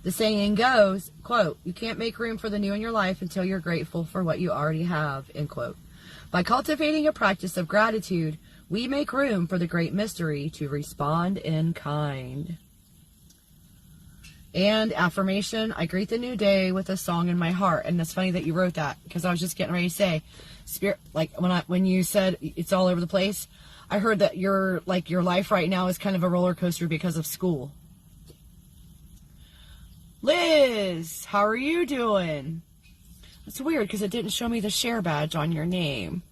The saying goes, quote, you can't make room for the new in your life until you're grateful for what you already have, end quote. By cultivating a practice of gratitude, we make room for the great mystery to respond in kind. And affirmation, I greet the new day with a song in my heart. And it's funny that you wrote that, because I was just getting ready to say, spirit, like when you said it's all over the place, I heard that your life right now is kind of a roller coaster because of school. Liz, how are you doing? It's weird because it didn't show me the share badge on your name.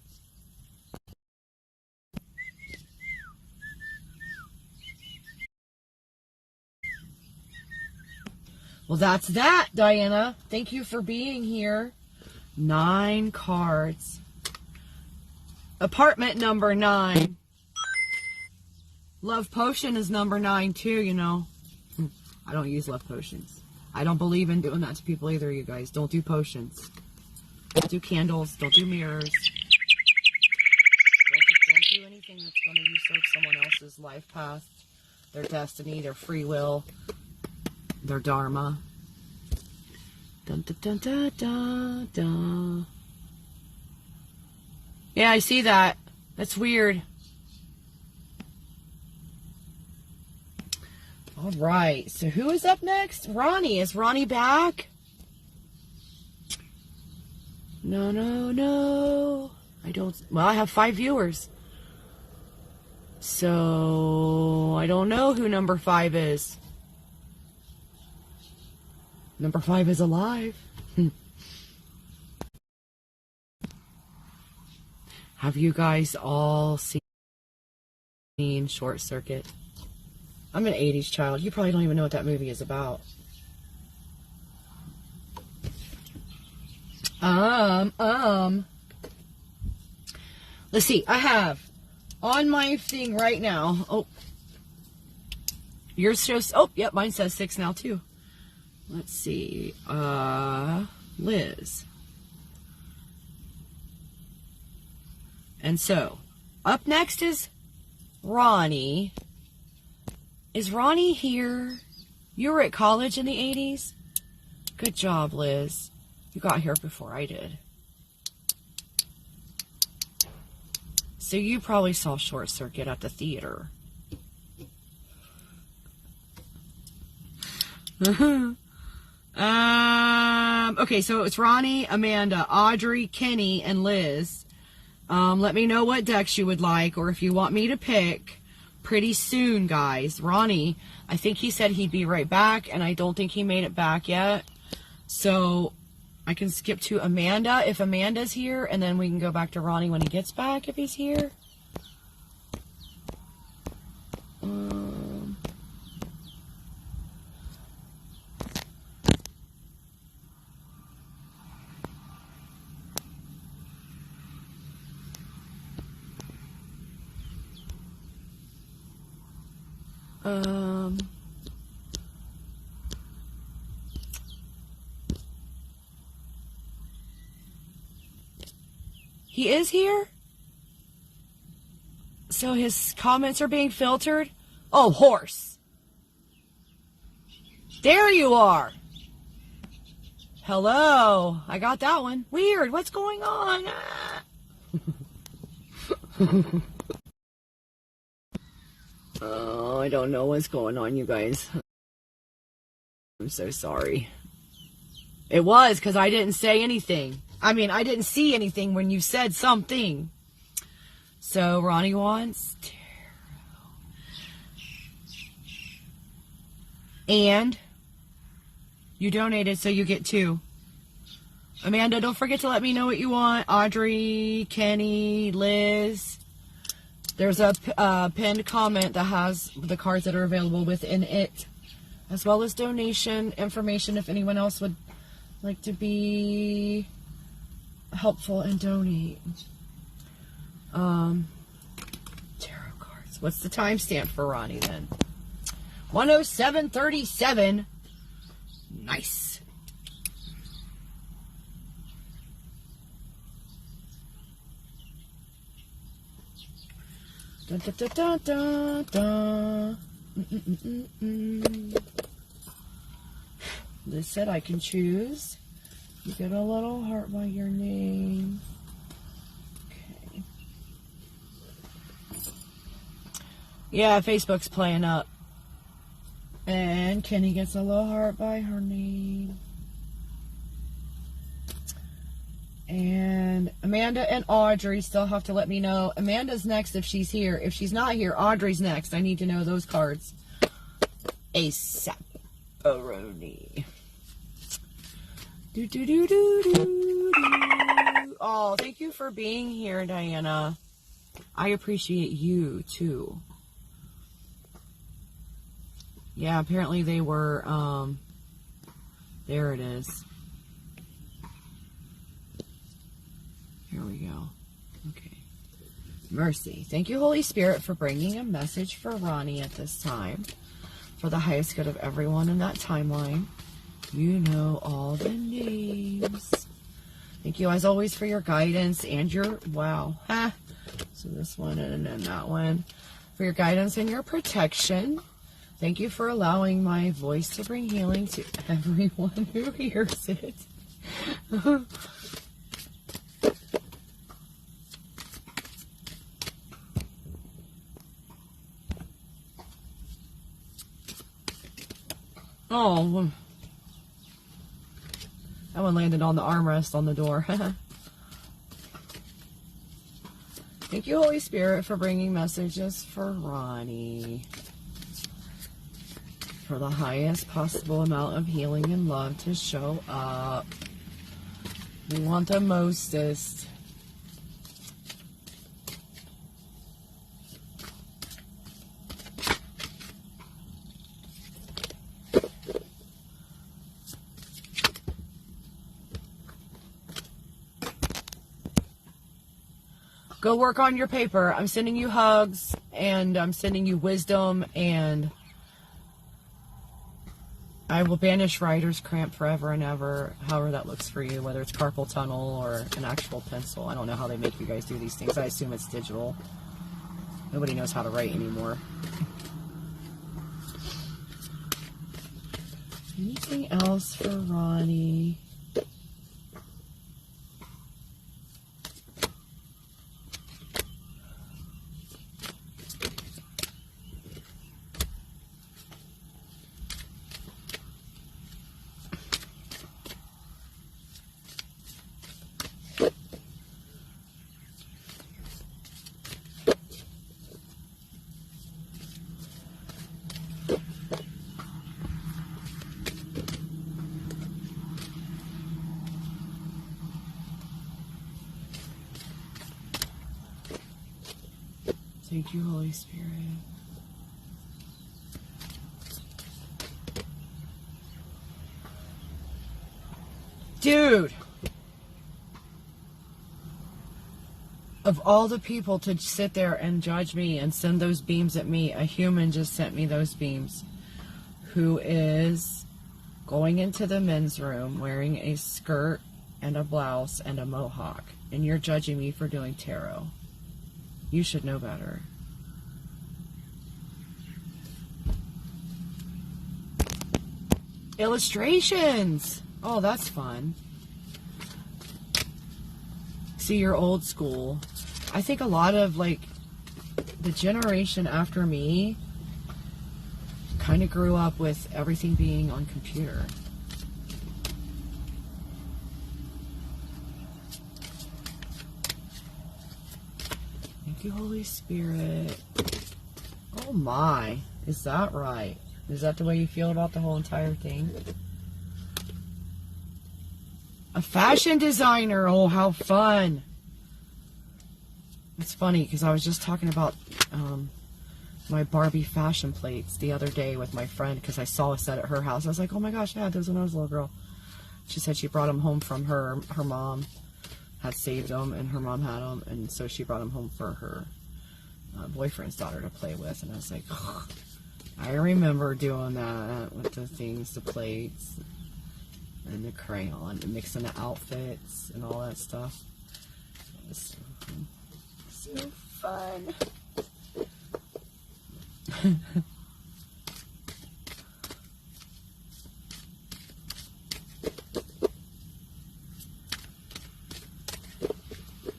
Well, that's that, Dianna. Thank you for being here. 9 cards. Apartment number 9. Love potion is number 9 too, you know. I don't use love potions. I don't believe in doing that to people either, you guys. Don't do potions. Don't do candles. Don't do mirrors. Don't do anything that's going to usurp someone else's life path, their destiny, their free will, their dharma. Dun, dun, dun, dun, dun. Yeah, I see that. That's weird. All right. So who is up next? Ronnie. Is Ronnie back? No, no, no. I don't. Well, I have 5 viewers. So I don't know who number 5 is. Number 5 is alive. Have you guys all seen Short Circuit. I'm an 80s child. You probably don't even know what that movie is about. Let's see. I have on my thing right now. Oh, yours shows. Oh, yep. Mine says 6 now too. Let's see. Liz. And so, up next is Ronnie. Is Ronnie here? You were at college in the 80s? Good job, Liz. You got here before I did. So you probably saw Short Circuit at the theater. Okay, so it's Ronnie, Amanda, Audrey, Kenny, and Liz. Let me know what decks you would like, or if you want me to pick pretty soon, guys. Ronnie, I think he said he'd be right back, and I don't think he made it back yet. So I can skip to Amanda if Amanda's here, and then we can go back to Ronnie when he gets back if he's here. He is here? So his comments are being filtered? Oh, horse. There you are. Hello. I got that one. Weird. What's going on? Oh, I don't know what's going on, you guys. I'm so sorry. It was because I didn't say anything. I mean, I didn't see anything when you said something. So, Ronnie wants tarot. And you donated, so you get 2. Amanda, don't forget to let me know what you want. Audrey, Kenny, Liz. There's a pinned comment that has the cards that are available within it, as well as donation information if anyone else would like to be helpful and donate. Tarot cards. What's the timestamp for Ronnie then? 107:37. Nice. Dun, dun, dun, dun, dun, dun. Liz said I can choose. You get a little heart by your name. Okay. Yeah, Facebook's playing up. And Kenny gets a little heart by her name. And Amanda and Audrey still have to let me know. Amanda's next if she's here. If she's not here, Audrey's next. I need to know those cards ASAP. Ronnie. Oh, thank you for being here, Diana. I appreciate you too. Yeah, apparently they were there it is. Here we go. Okay. Mercy. Thank you, Holy Spirit, for bringing a message for Ronnie at this time, for the highest good of everyone in that timeline. You know all the names. Thank you, as always, for your guidance and your, wow. Ha. So this one and then that one. For your guidance and your protection. Thank you for allowing my voice to bring healing to everyone who hears it. Oh, that one landed on the armrest on the door. Thank you, Holy Spirit, for bringing messages for Ronnie. For the highest possible amount of healing and love to show up. We want the mostest. Go work on your paper. I'm sending you hugs, and I'm sending you wisdom, and I will banish writer's cramp forever and ever, however that looks for you, whether it's carpal tunnel or an actual pencil. I don't know how they make you guys do these things. I assume it's digital. Nobody knows how to write anymore. Anything else for Ronnie? Thank you, Holy Spirit. Dude! Of all the people to sit there and judge me and send those beams at me, a human just sent me those beams. Who is going into the men's room wearing a skirt and a blouse and a mohawk. And you're judging me for doing tarot. You should know better. Illustrations! Oh, that's fun. See, you're old school. I think a lot of, like, the generation after me kind of grew up with everything being on computer. Thank you, Holy Spirit. Oh my, is that right? Is that the way you feel about the whole entire thing? A fashion designer, oh how fun. It's funny because I was just talking about my Barbie fashion plates the other day with my friend because I saw a set at her house. I was like, oh my gosh, I had those when I was a little girl. She said she brought them home from her mom. Had saved them, and her mom had them, and so she brought them home for her boyfriend's daughter to play with. And I was like, oh, I remember doing that with the things, the plates, and the crayon, and mixing the outfits and all that stuff. It was so fun.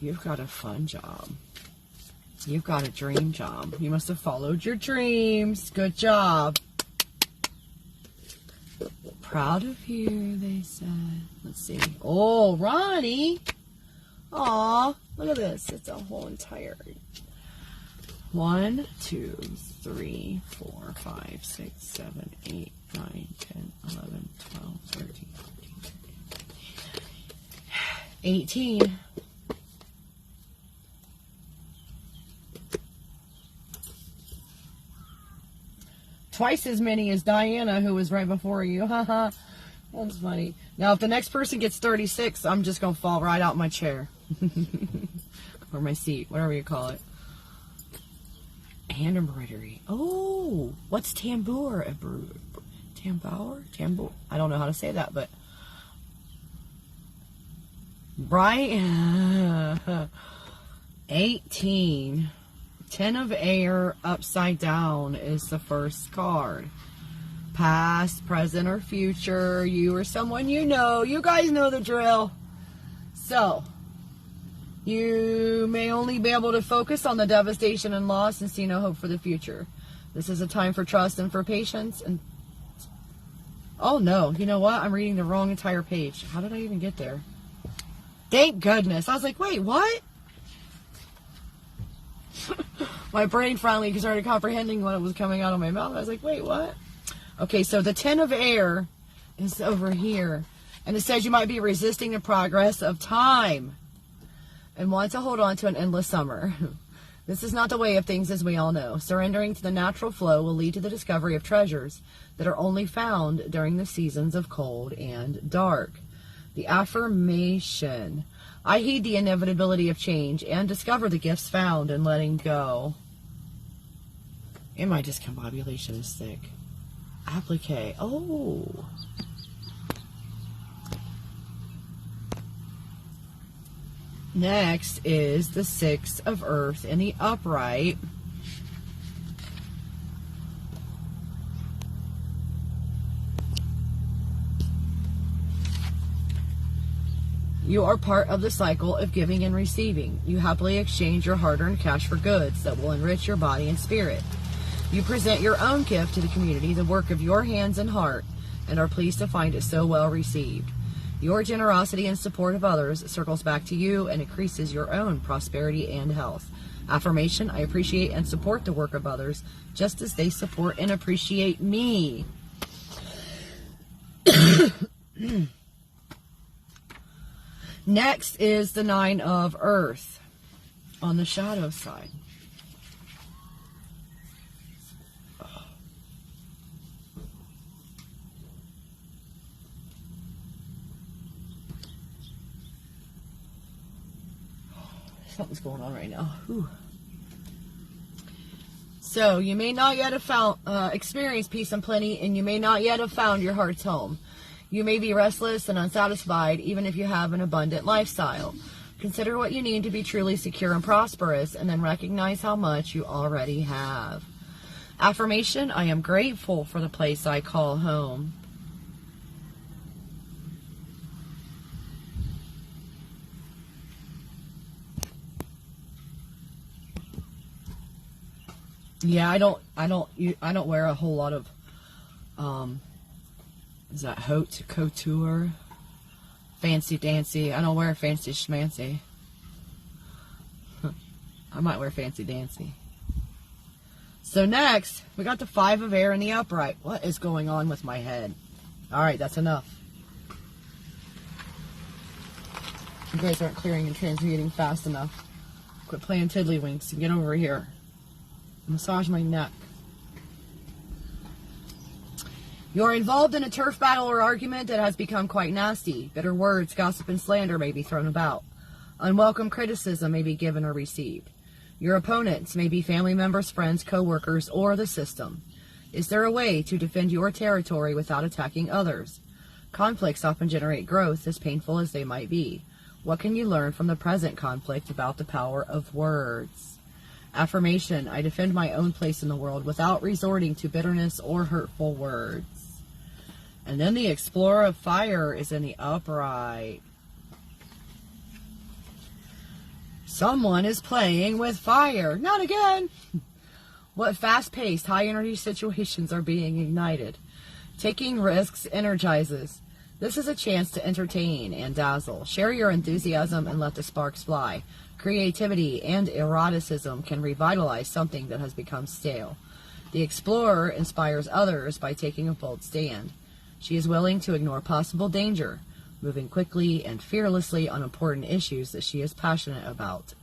You've got a fun job. You've got a dream job. You must have followed your dreams. Good job. Proud of you, they said. Let's see. Oh, Ronnie. Aw, look at this. It's a whole entire 1, 2, 3, 4, 5, 6, 7, 8, 9, 10, 11, 12, 13, 14, 18. Twice as many as Dianna, who was right before you. Haha. That's funny. Now, if the next person gets 36, I'm just going to fall right out my chair. Or my seat, whatever you call it. Hand embroidery. Oh, what's tambour? Tambour? Tambour? I don't know how to say that, but... Right? 18. 10 of air upside down is the first card. Past, present, or future. You or someone you know. You guys know the drill. So, you may only be able to focus on the devastation and loss and see no hope for the future. This is a time for trust and for patience. And oh no, you know what? I'm reading the wrong entire page. How did I even get there? Thank goodness. I was like, wait, what? My brain finally started comprehending what was coming out of my mouth. I was like, wait, what? Okay, so the 10 of air is over here. And it says you might be resisting the progress of time and want to hold on to an endless summer. This is not the way of things, as we all know. Surrendering to the natural flow will lead to the discovery of treasures that are only found during the seasons of cold and dark. The affirmation: I heed the inevitability of change and discover the gifts found in letting go. And my discombobulation is thick. Applique. Oh. Next is the Six of Earth in the upright. You are part of the cycle of giving and receiving. You happily exchange your hard-earned cash for goods that will enrich your body and spirit. You present your own gift to the community, the work of your hands and heart, and are pleased to find it so well received. Your generosity and support of others circles back to you and increases your own prosperity and health. Affirmation: I appreciate and support the work of others just as they support and appreciate me. Next is the Nine of Earth on the shadow side. Something's going on right now. Whew. So, you may not yet have found, experienced peace and plenty, and you may not yet have found your heart's home. You may be restless and unsatisfied, even if you have an abundant lifestyle. Consider what you need to be truly secure and prosperous, and then recognize how much you already have. Affirmation: I am grateful for the place I call home. Yeah, I don't wear a whole lot of is that haute couture, fancy dancy. I don't wear fancy schmancy. I might wear fancy dancy. So next, we got the Five of Air in the upright. What is going on with my head? All right, that's enough. You guys aren't clearing and transmuting fast enough. Quit playing tiddlywinks and get over here. Massage my neck. You're involved in a turf battle or argument that has become quite nasty. Bitter words, gossip, and slander may be thrown about. Unwelcome criticism may be given or received. Your opponents may be family members, friends, co-workers, or the system. Is there a way to defend your territory without attacking others? Conflicts often generate growth, as painful as they might be. What can you learn from the present conflict about the power of words? Affirmation: I defend my own place in the world without resorting to bitterness or hurtful words. And then the Explorer of Fire is in the upright. Someone is playing with fire. Not again. What fast-paced, high-energy situations are being ignited? Taking risks energizes. This is a chance to entertain and dazzle. Share your enthusiasm and let the sparks fly. Creativity and eroticism can revitalize something that has become stale. The Explorer inspires others by taking a bold stand. She is willing to ignore possible danger, moving quickly and fearlessly on important issues that she is passionate about.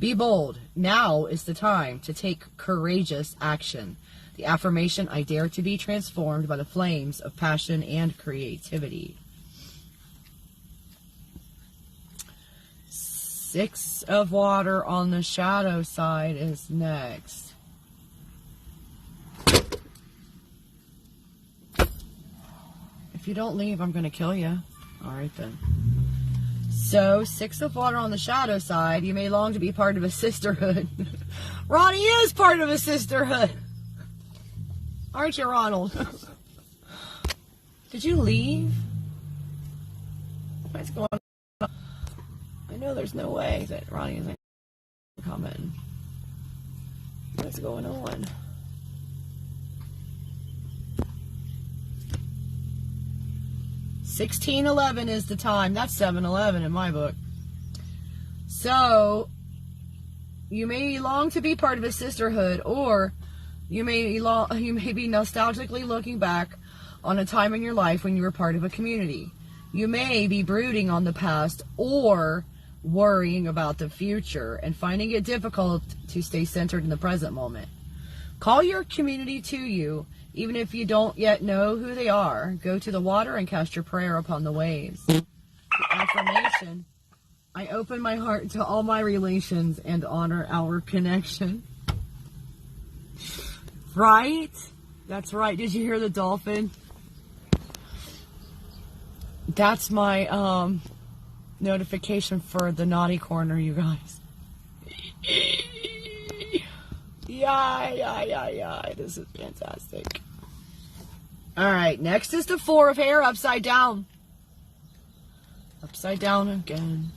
Be bold. Now is the time to take courageous action. The affirmation: I dare to be transformed by the flames of passion and creativity. Six of Water on the shadow side is next. If you don't leave, I'm going to kill you. All right, then. So, Six of Water on the shadow side. You may long to be part of a sisterhood. Ronnie is part of a sisterhood. Aren't you, Ronald? Did you leave? What's going on? I know there's no way that Ronnie isn't coming. What's going on? $16:11 is the time. That's 7:11 in my book. So, you may long to be part of a sisterhood, or you may be nostalgically looking back on a time in your life when you were part of a community. You may be brooding on the past or worrying about the future and finding it difficult to stay centered in the present moment. Call your community to you, even if you don't yet know who they are. Go to the water and cast your prayer upon the waves. The affirmation: I open my heart to all my relations and honor our connection. Right? That's right. Did you hear the dolphin? That's my notification for the naughty corner, you guys. Yeah. This is fantastic. All right, next is the 4 of hair upside down. Upside down again.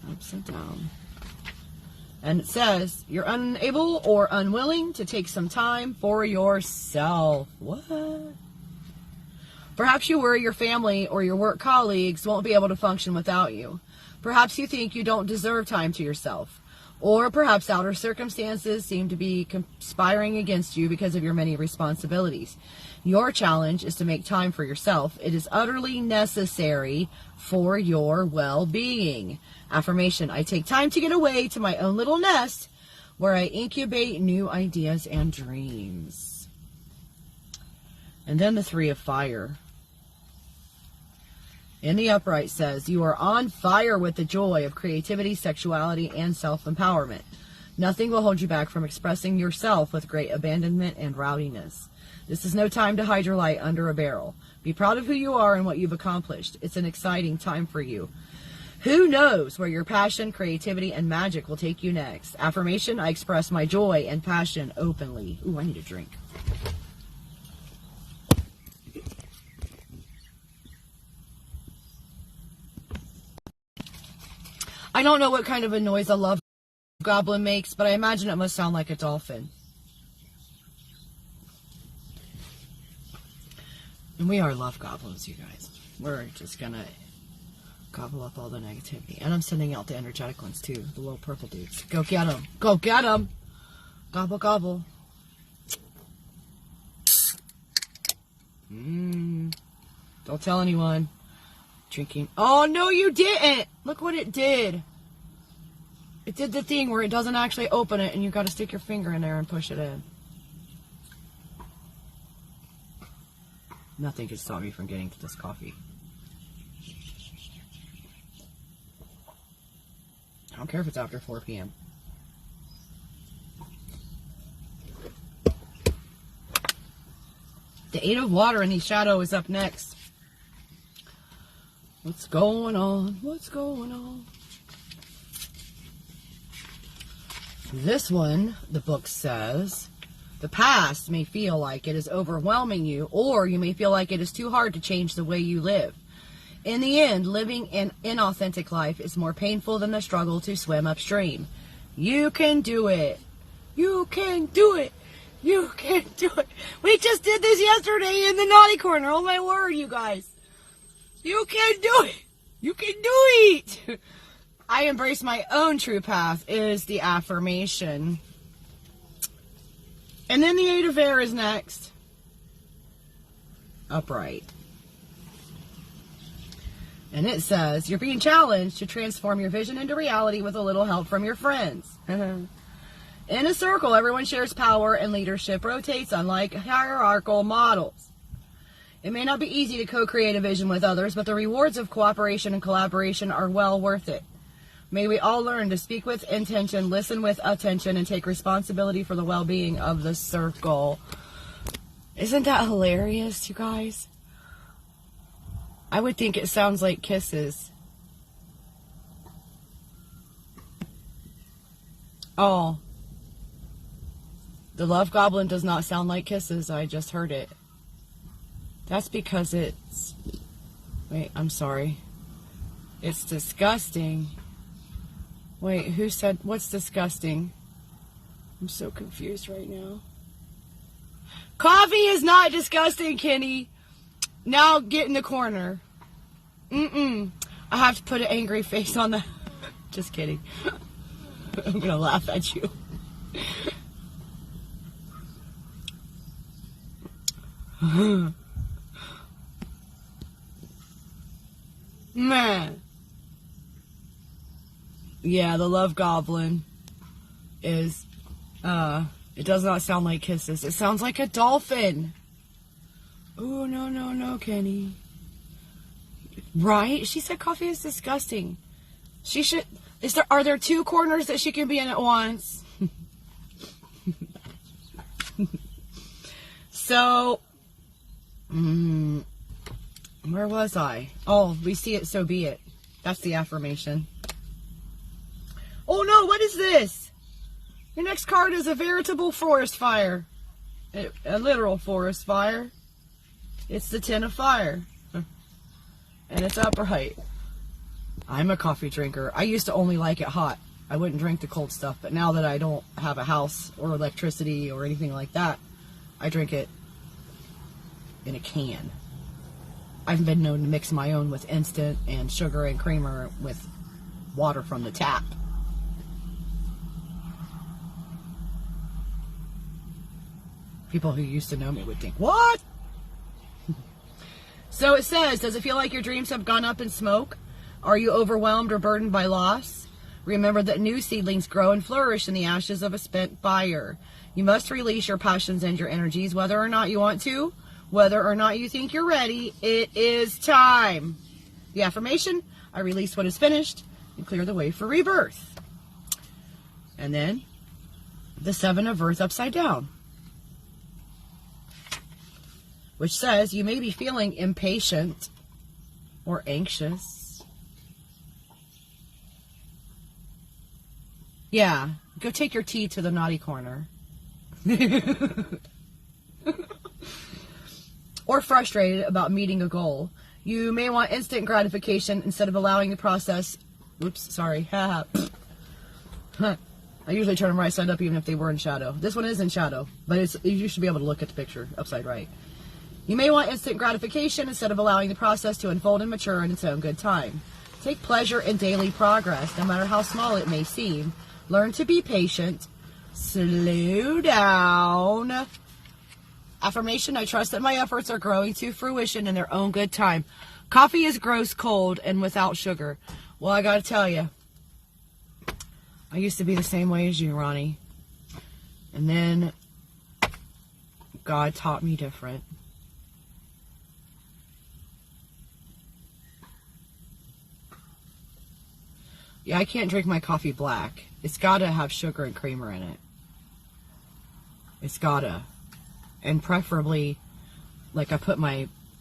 Upside down. And it says, you're unable or unwilling to take some time for yourself. What? Perhaps you worry your family or your work colleagues won't be able to function without you. Perhaps you think you don't deserve time to yourself. Or perhaps outer circumstances seem to be conspiring against you because of your many responsibilities. Your challenge is to make time for yourself. It is utterly necessary for your well-being. Affirmation, I take time to get away to my own little nest where I incubate new ideas and dreams. And then the 3 of fire. In the upright says, you are on fire with the joy of creativity, sexuality, and self-empowerment. Nothing will hold you back from expressing yourself with great abandonment and rowdiness. This is no time to hide your light under a barrel. Be proud of who you are and what you've accomplished. It's an exciting time for you. Who knows where your passion, creativity, and magic will take you next? Affirmation, I express my joy and passion openly. Ooh, I need a drink. I don't know what kind of a noise a love goblin makes, but I imagine it must sound like a dolphin. And we are love goblins, you guys. We're just gonna gobble up all the negativity. And I'm sending out the energetic ones too, the little purple dudes. Go get them. Go get them. Gobble, gobble. Don't tell anyone. Drinking. Oh, no, you didn't. Look what it did. It did the thing where it doesn't actually open it and you got to stick your finger in there and push it in. Nothing could stop me from getting to this coffee. I don't care if it's after 4 p.m. The 8 of water in the shadow is up next. What's going on? What's going on? This one, the book says, the past may feel like it is overwhelming you, or you may feel like it is too hard to change the way you live. In the end, living an inauthentic life is more painful than the struggle to swim upstream. You can do it. You can do it. You can do it. We just did this yesterday in the naughty corner. Oh my word, you guys. You can do it. You can do it. I embrace my own true path is the affirmation. And then the 8 of air is next. Upright. And it says, you're being challenged to transform your vision into reality with a little help from your friends. In a circle, everyone shares power and leadership rotates unlike hierarchical models. It may not be easy to co-create a vision with others, but the rewards of cooperation and collaboration are well worth it. May we all learn to speak with intention, listen with attention, and take responsibility for the well-being of the circle. Isn't that hilarious, you guys? I would think it sounds like kisses. Oh. The love goblin does not sound like kisses. I just heard it. That's because it's... Wait, I'm sorry. It's disgusting. Wait, who said... What's disgusting? I'm so confused right now. Coffee is not disgusting, Kenny. Now get in the corner. I have to put an angry face on that. Just kidding. I'm going to laugh at you. Man. Yeah, the love goblin is, it does not sound like kisses. It sounds like a dolphin. Oh, no, Kenny. Right? She said coffee is disgusting. She should... Are there 2 corners that she can be in at once? So, where was I? Oh, we see it, so be it. That's the affirmation. Oh no, what is this? Your next card is a veritable forest fire. A literal forest fire. It's the 10 of fire. And it's upright. I'm a coffee drinker. I used to only like it hot. I wouldn't drink the cold stuff. But now that I don't have a house or electricity or anything like that, I drink it in a can. I've been known to mix my own with instant and sugar and creamer with water from the tap. People who used to know me would think, what? So it says, does it feel like your dreams have gone up in smoke? Are you overwhelmed or burdened by loss? Remember that new seedlings grow and flourish in the ashes of a spent fire. You must release your passions and your energies, whether or not you want to, whether or not you think you're ready. It is time. The affirmation, I release what is finished and clear the way for rebirth. And then the 7 of Earth upside down, which says you may be feeling impatient or anxious. Yeah, go take your tea to the naughty corner. Or frustrated about meeting a goal. You may want instant gratification instead of allowing the process. Oops, sorry. I usually turn them right side up even if they were in shadow. This one is in shadow, but you should be able to look at the picture upside right. You may want instant gratification instead of allowing the process to unfold and mature in its own good time. Take pleasure in daily progress, no matter how small it may seem. Learn to be patient. Slow down. Affirmation, I trust that my efforts are growing to fruition in their own good time. Coffee is gross cold and without sugar. Well, I gotta tell you, I used to be the same way as you, Ronnie. And then God taught me different. Yeah, I can't drink my coffee black. It's gotta have sugar and creamer in it. It's gotta. And preferably, like I put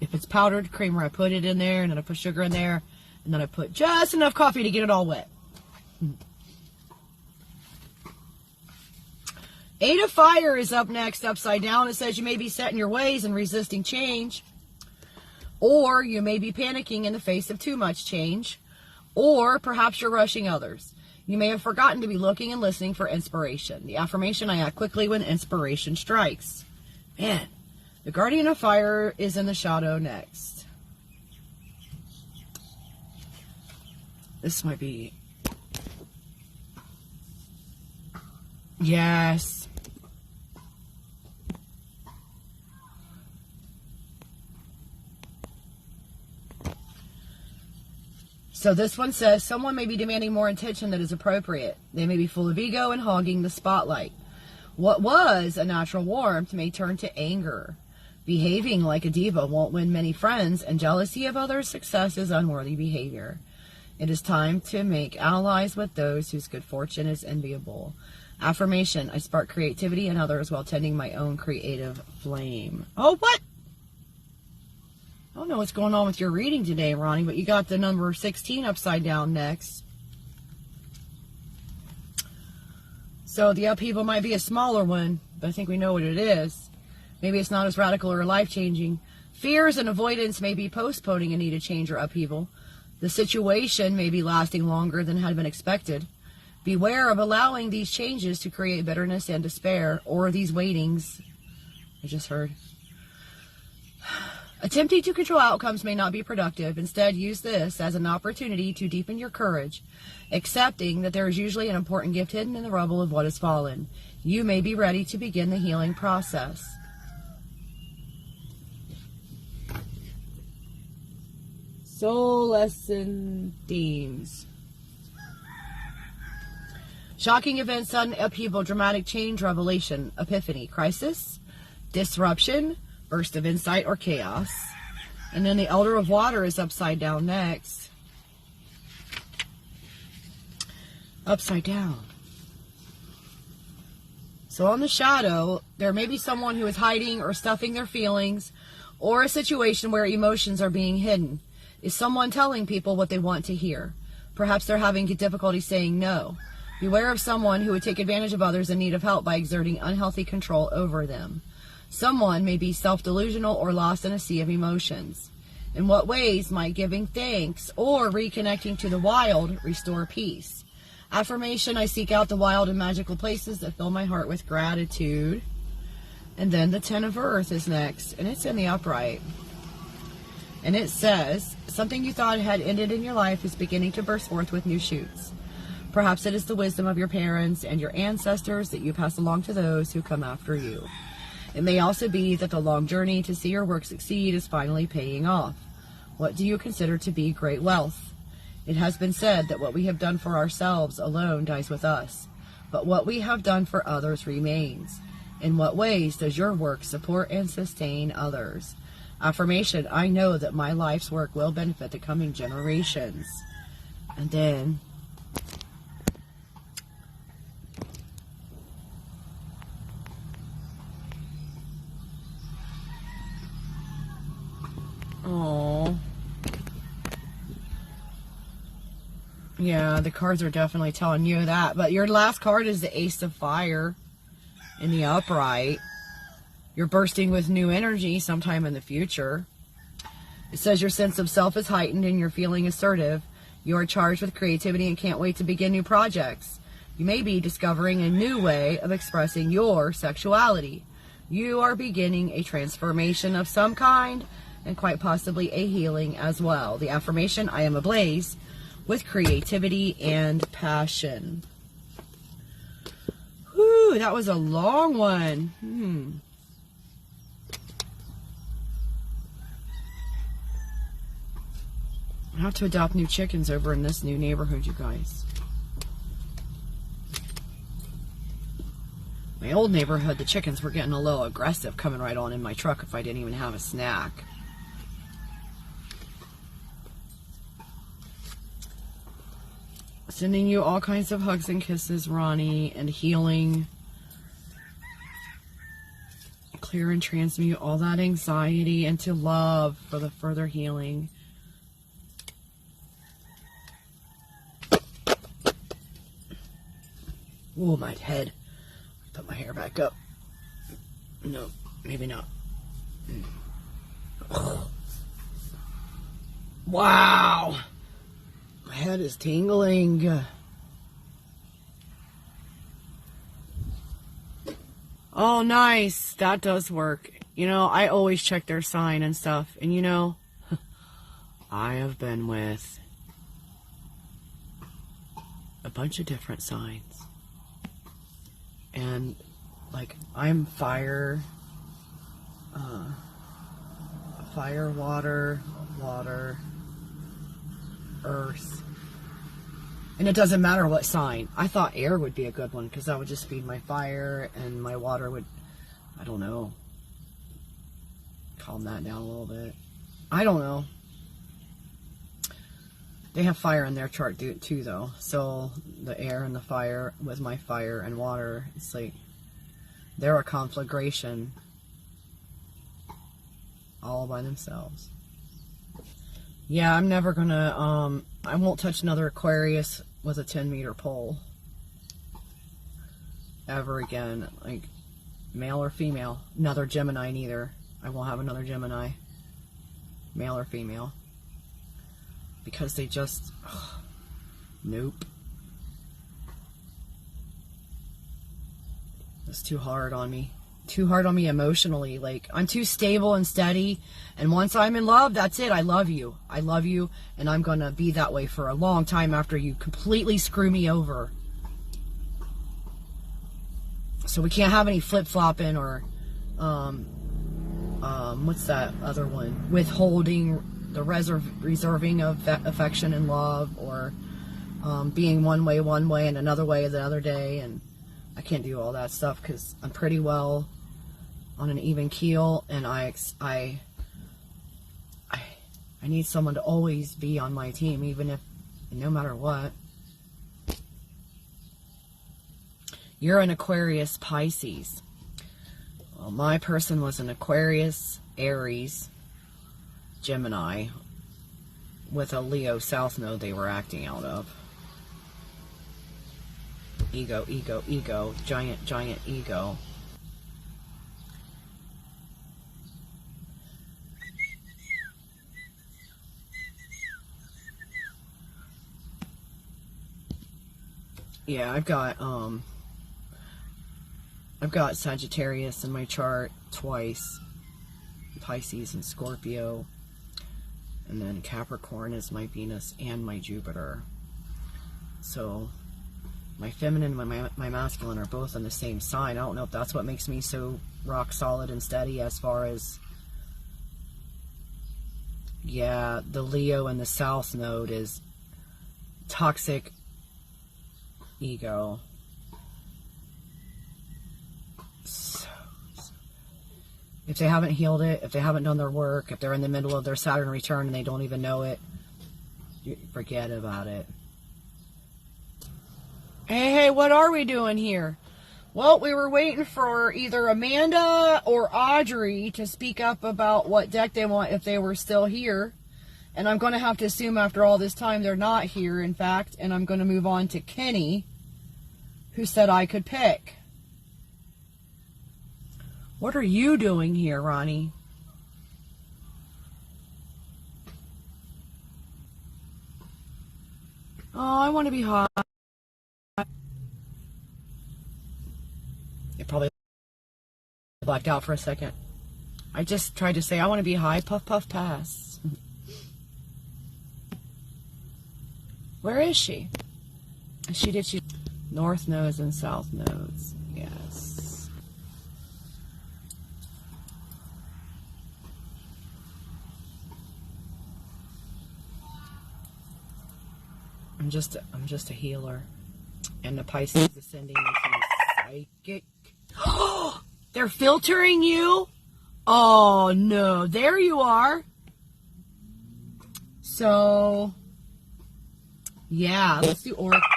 if it's powdered creamer, I put it in there, and then I put sugar in there, and then I put just enough coffee to get it all wet. 8 of Fire is up next, upside down. It says you may be set in your ways and resisting change. Or you may be panicking in the face of too much change. Or perhaps you're rushing others. You may have forgotten to be looking and listening for inspiration. The affirmation, I act quickly when inspiration strikes. Man, the Guardian of Fire is in the shadow next. This might be... Yes. So this one says, someone may be demanding more attention than is appropriate. They may be full of ego and hogging the spotlight. What was a natural warmth may turn to anger. Behaving like a diva won't win many friends, and jealousy of others' success is unworthy behavior. It is time to make allies with those whose good fortune is enviable. Affirmation, I spark creativity in others while tending my own creative flame. Oh, what? I don't know what's going on with your reading today, Ronnie, but you got the number 16 upside down next. So the upheaval might be a smaller one, but I think we know what it is. Maybe it's not as radical or life-changing. Fears and avoidance may be postponing a needed change or upheaval. The situation may be lasting longer than had been expected. Beware of allowing these changes to create bitterness and despair, or these waitings. I just heard. Attempting to control outcomes may not be productive. Instead, use this as an opportunity to deepen your courage, accepting that there is usually an important gift hidden in the rubble of what has fallen. You may be ready to begin the healing process. Soul lesson themes. Shocking events, sudden upheaval, dramatic change, revelation, epiphany, crisis, disruption, burst of insight or chaos. And then the Elder of Water is upside down next. upside down. So on the shadow, there may be someone who is hiding or stuffing their feelings, or a situation where emotions are being hidden. Is someone telling people what they want to hear? Perhaps they're having difficulty saying no. Beware of someone who would take advantage of others in need of help by exerting unhealthy control over them. Someone may be self-delusional or lost in a sea of emotions. In what ways might giving thanks or reconnecting to the wild restore peace? Affirmation: I seek out the wild and magical places that fill my heart with gratitude. And then the 10 of Earth is next, and it's in the upright. And it says, something you thought had ended in your life is beginning to burst forth with new shoots. Perhaps it is the wisdom of your parents and your ancestors that you pass along to those who come after you. It may also be that the long journey to see your work succeed is finally paying off. What do you consider to be great wealth? It has been said that what we have done for ourselves alone dies with us, but what we have done for others remains. In what ways does your work support and sustain others? Affirmation: I know that my life's work will benefit the coming generations. And then oh, yeah, the cards are definitely telling you that. But your last card is the Ace of Fire in the upright. You're bursting with new energy sometime in the future. It says your sense of self is heightened and you're feeling assertive. You are charged with creativity and can't wait to begin new projects. You may be discovering a new way of expressing your sexuality. You are beginning a transformation of some kind, and quite possibly a healing as well. The affirmation: I am ablaze with creativity and passion. Whew, that was a long one. I have to adopt new chickens over in this new neighborhood, you guys. My old neighborhood, the chickens were getting a little aggressive, coming right on in my truck if I didn't even have a snack. Sending you all kinds of hugs and kisses, Ronnie, and healing. Clear and transmute all that anxiety into love for the further healing. Oh, my head. Put my hair back up. No, maybe not. Wow. My head is tingling. Oh, nice. That does work. You know, I always check their sign and stuff. And you know, I have been with a bunch of different signs. And, like, I'm fire, water, earth. And it doesn't matter what sign. I thought air would be a good one because that would just feed my fire, and my water would, I don't know, calm that down a little bit. I don't know. They have fire in their chart too, though. So the air and the fire with my fire and water, it's like they're a conflagration all by themselves. Yeah, I'm never gonna, I won't touch another Aquarius with a 10-meter pole ever again. Like, male or female. Another Gemini neither. I won't have another Gemini, male or female. Because they just, nope. It's too hard on me. Too hard on me emotionally. Like, I'm too stable and steady. And once I'm in love, that's it. I love you. I love you. And I'm going to be that way for a long time after you completely screw me over. So we can't have any flip-flopping or, what's that other one? Withholding, the reserving of affection and love, or being one way and another way the other day. And I can't do all that stuff because I'm pretty well on an even keel, and I need someone to always be on my team, even if, no matter what. You're an Aquarius Pisces. Well, my person was an Aquarius, Aries, Gemini, with a Leo South Node they were acting out of. Ego, ego, ego, giant, giant ego. Yeah, I've got Sagittarius in my chart twice, Pisces and Scorpio, and then Capricorn is my Venus and my Jupiter. So my feminine and my masculine are both in the same sign. I don't know if that's what makes me so rock solid and steady as far as, yeah, the Leo in the South Node is toxic ego. If they haven't healed it, if they haven't done their work, if they're in the middle of their Saturn return and they don't even know it, forget about it. Hey, what are we doing here? Well, we were waiting for either Amanda or Audrey to speak up about what deck they want if they were still here. And I'm going to have to assume after all this time they're not here, in fact. And I'm going to move on to Kenny, who said I could pick. What are you doing here, Ronnie? Oh, I want to be hot. It probably blacked out for a second. I just tried to say I want to be high, puff, puff, pass. Where is she? She North nodes and South nodes. Yes. I'm just a healer. And the Pisces ascending is psychic. They're filtering you? Oh no, there you are. So yeah, let's do Oracle.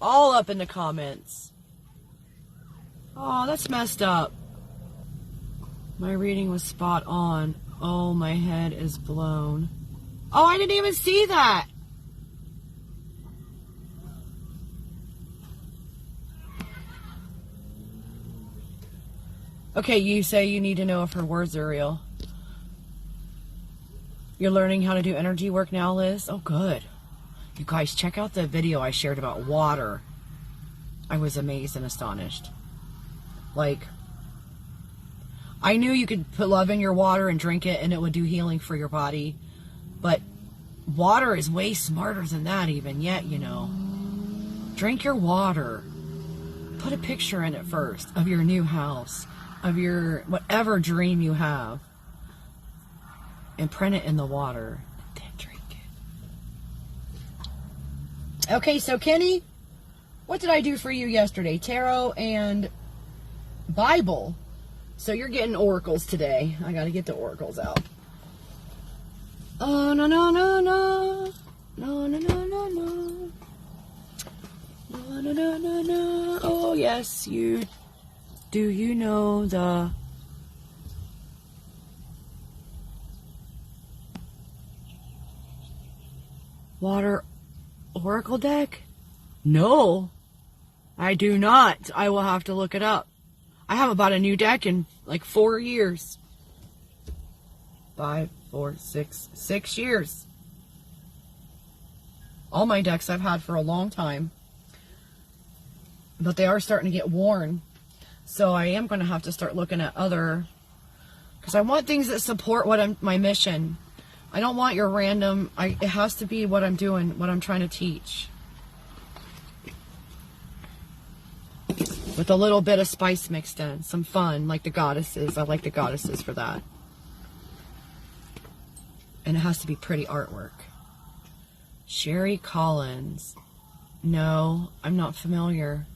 All up in the comments. Oh, that's messed up. My reading was spot on. Oh, my head is blown. Oh, I didn't even see that. Okay, you say you need to know if her words are real. You're learning how to do energy work now, Liz? Oh, good. You guys, check out the video I shared about water. I was amazed and astonished. Like, I knew you could put love in your water and drink it and it would do healing for your body. But water is way smarter than that even yet, you know. Drink your water. Put a picture in it first of your new house, of your whatever dream you have, and print it in the water. Then drink it. Okay, so Kenny, what did I do for you yesterday? Tarot and Bible. So you're getting oracles today. I got to get the oracles out. Oh, no, no, no, no. No, no, no, no, no. No, no, no, no, no. Oh, yes, you. Do you know the water oracle deck? No, I do not. I will have to look it up. I haven't bought a new deck in like 4 years. 5, 4, 6 years. All my decks I've had for a long time, but they are starting to get worn. So I am going to have to start looking at other, because I want things that support what my mission. I don't want your random, it has to be what I'm doing, what I'm trying to teach. With a little bit of spice mixed in, some fun, like the goddesses. I like the goddesses for that. And it has to be pretty artwork. Sherry Collins. No, I'm not familiar.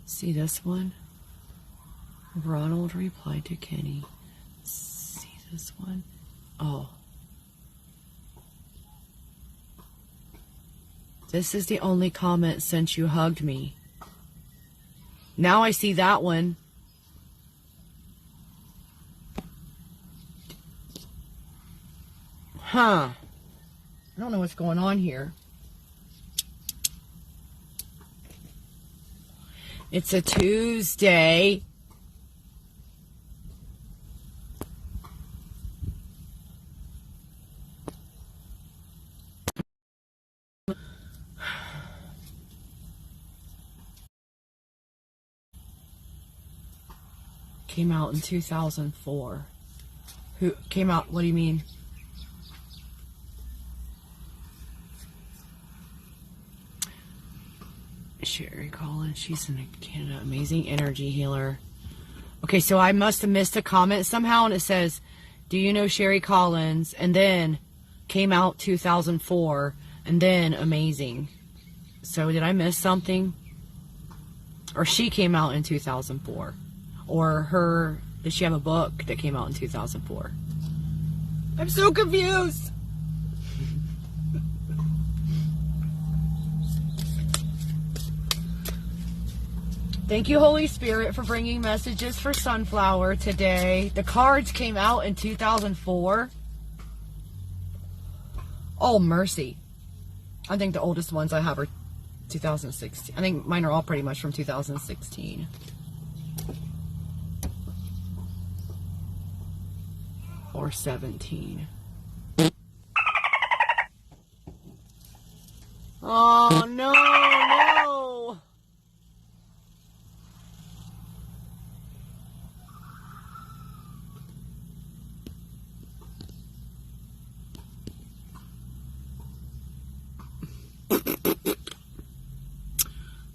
See this one? Ronald replied to Kenny. See. This one. Oh. This is the only comment since you hugged me. Now I see that one. Huh. I don't know what's going on here. It's a Tuesday. Came out in 2004. Who came out? What do you mean? Sherry Collins, she's in Canada. Amazing energy healer. Okay, so I must have missed a comment somehow, and it says, do you know Sherry Collins? And then came out 2004, and then amazing. So did I miss something? Or she came out in 2004? Or her, did she have a book that came out in 2004? I'm so confused. Thank you, Holy Spirit, for bringing messages for Sunflower today. The cards came out in 2004. Oh, mercy. I think the oldest ones I have are 2016. I think mine are all pretty much from 2016. Or 17. Oh, no, no.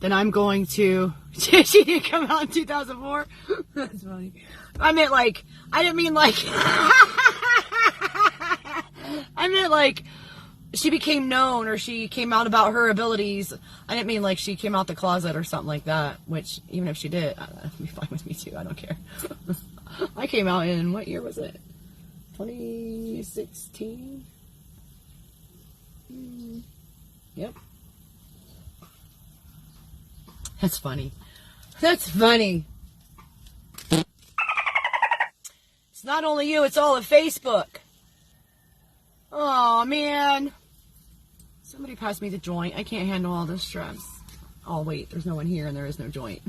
Then I'm going to... She didn't come out in 2004? That's funny. I meant like... I didn't mean like... I meant like... She became known, or she came out about her abilities. I didn't mean like she came out the closet or something like that. Which, even if she did, that'd be fine with me too. I don't care. I came out in... What year was it? 2016? Yep. That's funny. That's funny. It's not only you, it's all of Facebook. Oh, man. Somebody pass me the joint. I can't handle all this stress. Oh, wait. There's no one here and there is no joint.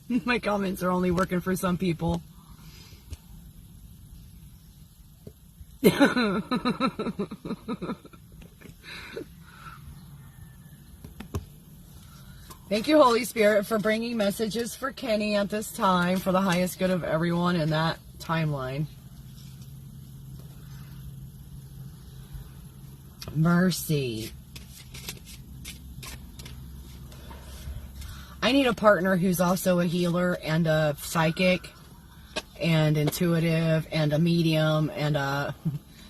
My comments are only working for some people. Thank you, Holy Spirit, for bringing messages for Kenny at this time for the highest good of everyone in that timeline. Mercy. I need a partner who's also a healer and a psychic and intuitive and a medium and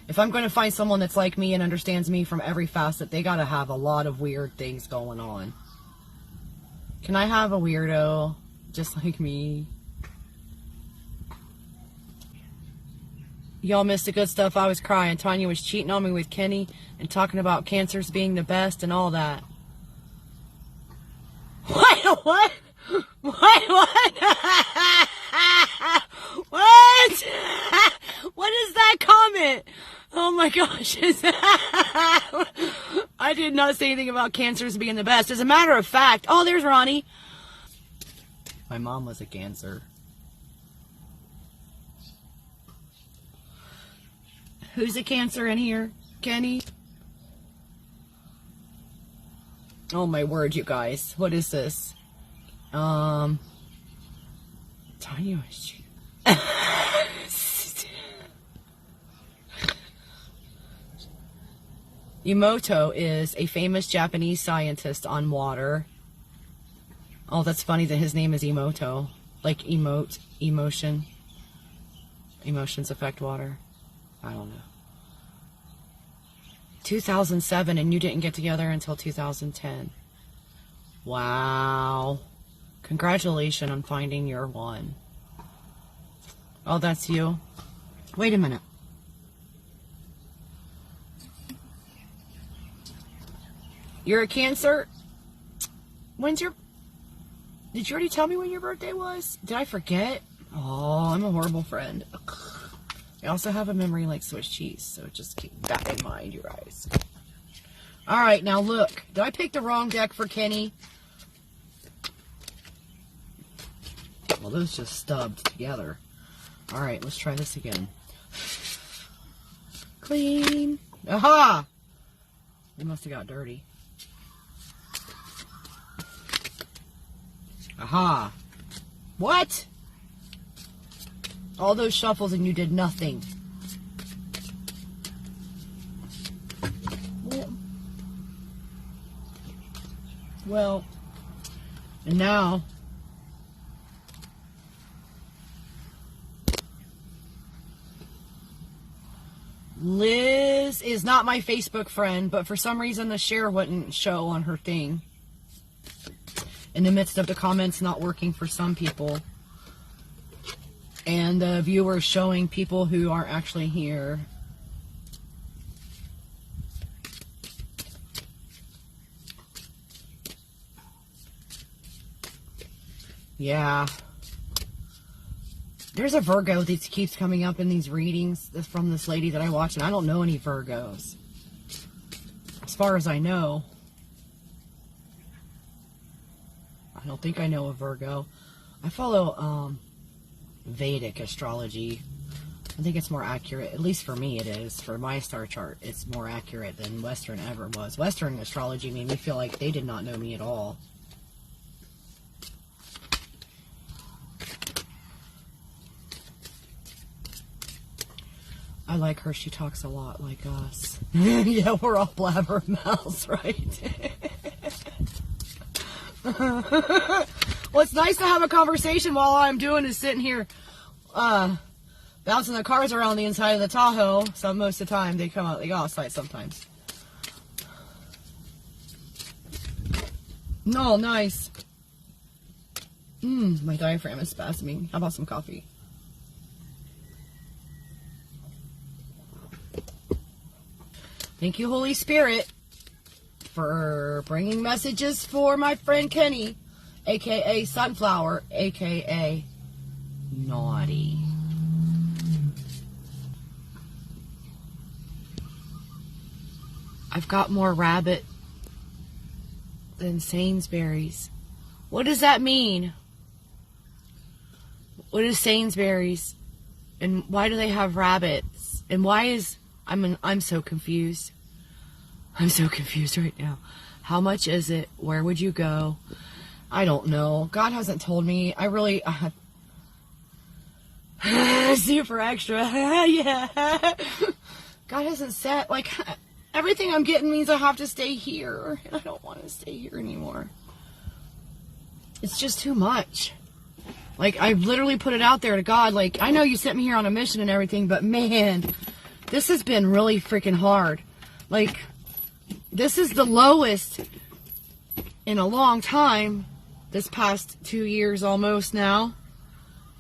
if I'm going to find someone that's like me and understands me from every facet, they got to have a lot of weird things going on. Can I have a weirdo just like me? Y'all missed the good stuff. I was crying. Tanya was cheating on me with Kenny and talking about cancers being the best and all that. What? What? What? What? What is that comment? Oh my gosh. I did not say anything about cancers being the best. As a matter of fact, oh, there's Ronnie. My mom was a Cancer. Who's a Cancer in here? Kenny? Oh my word, you guys. What is this? Tanya was Emoto is a famous Japanese scientist on water. Oh, that's funny that his name is Emoto. Like emote, emotion. Emotions affect water. I don't know. 2007, and you didn't get together until 2010. Wow. Congratulations on finding your one. Oh, that's you. Wait a minute. You're a Cancer? When's your... Did you already tell me when your birthday was? Did I forget? Oh, I'm a horrible friend. Ugh. I also have a memory like Swiss cheese, so just keep that in mind, you guys. All right, now look. Did I pick the wrong deck for Kenny? Well, those just stubbed together. All right, let's try this again. Clean. Aha! They must have got dirty. Aha. What? All those shuffles and you did nothing. Well, and now Liz is not my Facebook friend, but for some reason the share wouldn't show on her thing. In the midst of the comments not working for some people. And the viewers showing people who aren't actually here. Yeah. There's a Virgo that keeps coming up in these readings from this lady that I watch, and I don't know any Virgos. As far as I know. I don't think I know a Virgo. I follow Vedic astrology. I think it's more accurate, at least for me it is. For my star chart, it's more accurate than Western ever was. Western astrology made me feel like they did not know me at all. I like her. She talks a lot like us. Yeah, we're all blabbermouths, right? Well, it's nice to have a conversation while all I'm doing is sitting here bouncing the cars around the inside of the Tahoe. So most of the time they come out, they go outside sometimes. No, nice. My diaphragm is spasming. How about some coffee? Thank you, Holy Spirit, for bringing messages for my friend Kenny, a.k.a. Sunflower, a.k.a. Naughty. I've got more rabbit than Sainsbury's. What does that mean? What is Sainsbury's? And why do they have rabbits? And why is... I'm so confused. I'm so confused right now. How much is it? Where would you go? I don't know. God hasn't told me. I really... super extra. Yeah. God hasn't said... Like, everything I'm getting means I have to stay here. And I don't want to stay here anymore. It's just too much. Like, I literally put it out there to God. Like, I know you sent me here on a mission and everything, but man... This has been really freaking hard. Like, this is the lowest in a long time. This past 2 years almost now.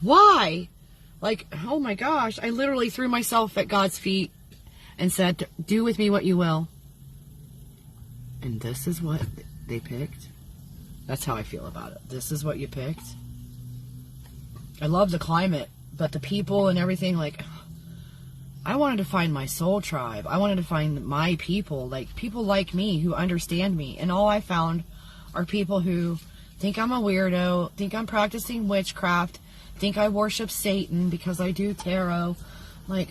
Why? Like, oh my gosh. I literally threw myself at God's feet and said, do with me what you will. And this is what they picked. That's how I feel about it. This is what you picked. I love the climate, but the people and everything, like... I wanted to find my soul tribe. I wanted to find my people, like people like me who understand me. And all I found are people who think I'm a weirdo, think I'm practicing witchcraft, think I worship Satan because I do tarot. Like,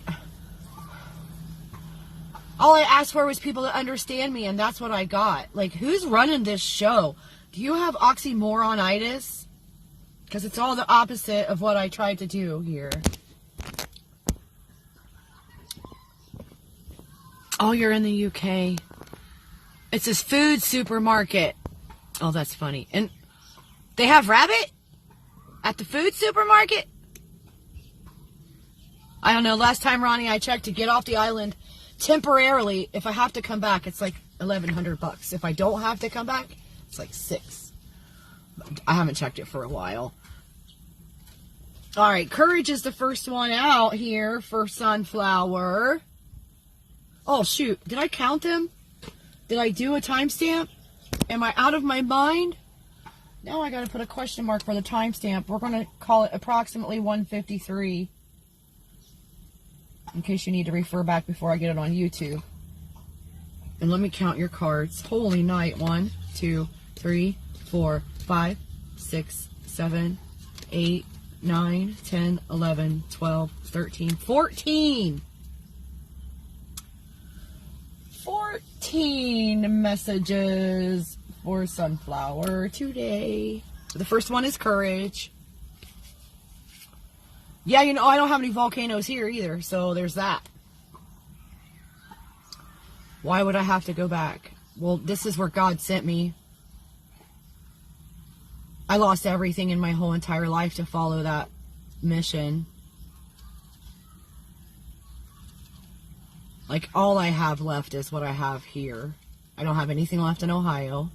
all I asked for was people to understand me, and that's what I got. Like, who's running this show? Do you have oxymoronitis? Because it's all the opposite of what I tried to do here. Oh, you're in the UK. It's this food supermarket. Oh, that's funny. And they have rabbit at the food supermarket? I don't know. Last time, Ronnie, I checked to get off the island temporarily. If I have to come back, it's like $1,100. If I don't have to come back, it's like $6. I haven't checked it for a while. All right, courage is the first one out here for Sunflower. Oh, shoot. Did I count them? Did I do a timestamp? Am I out of my mind? Now I got to put a question mark for the timestamp. We're going to call it approximately 1:53. In case you need to refer back before I get it on YouTube. And let me count your cards. Holy night. 1, 2, 3, 4, 5, 6, 7, 8, 9, 10, 11, 12, 13, 14. 14 messages for Sunflower today. The first one is courage. Yeah, you know, I don't have any volcanoes here either, so there's that. Why would I have to go back? Well, this is where God sent me. I lost everything in my whole entire life to follow that mission. Like, all I have left is what I have here. I don't have anything left in Ohio.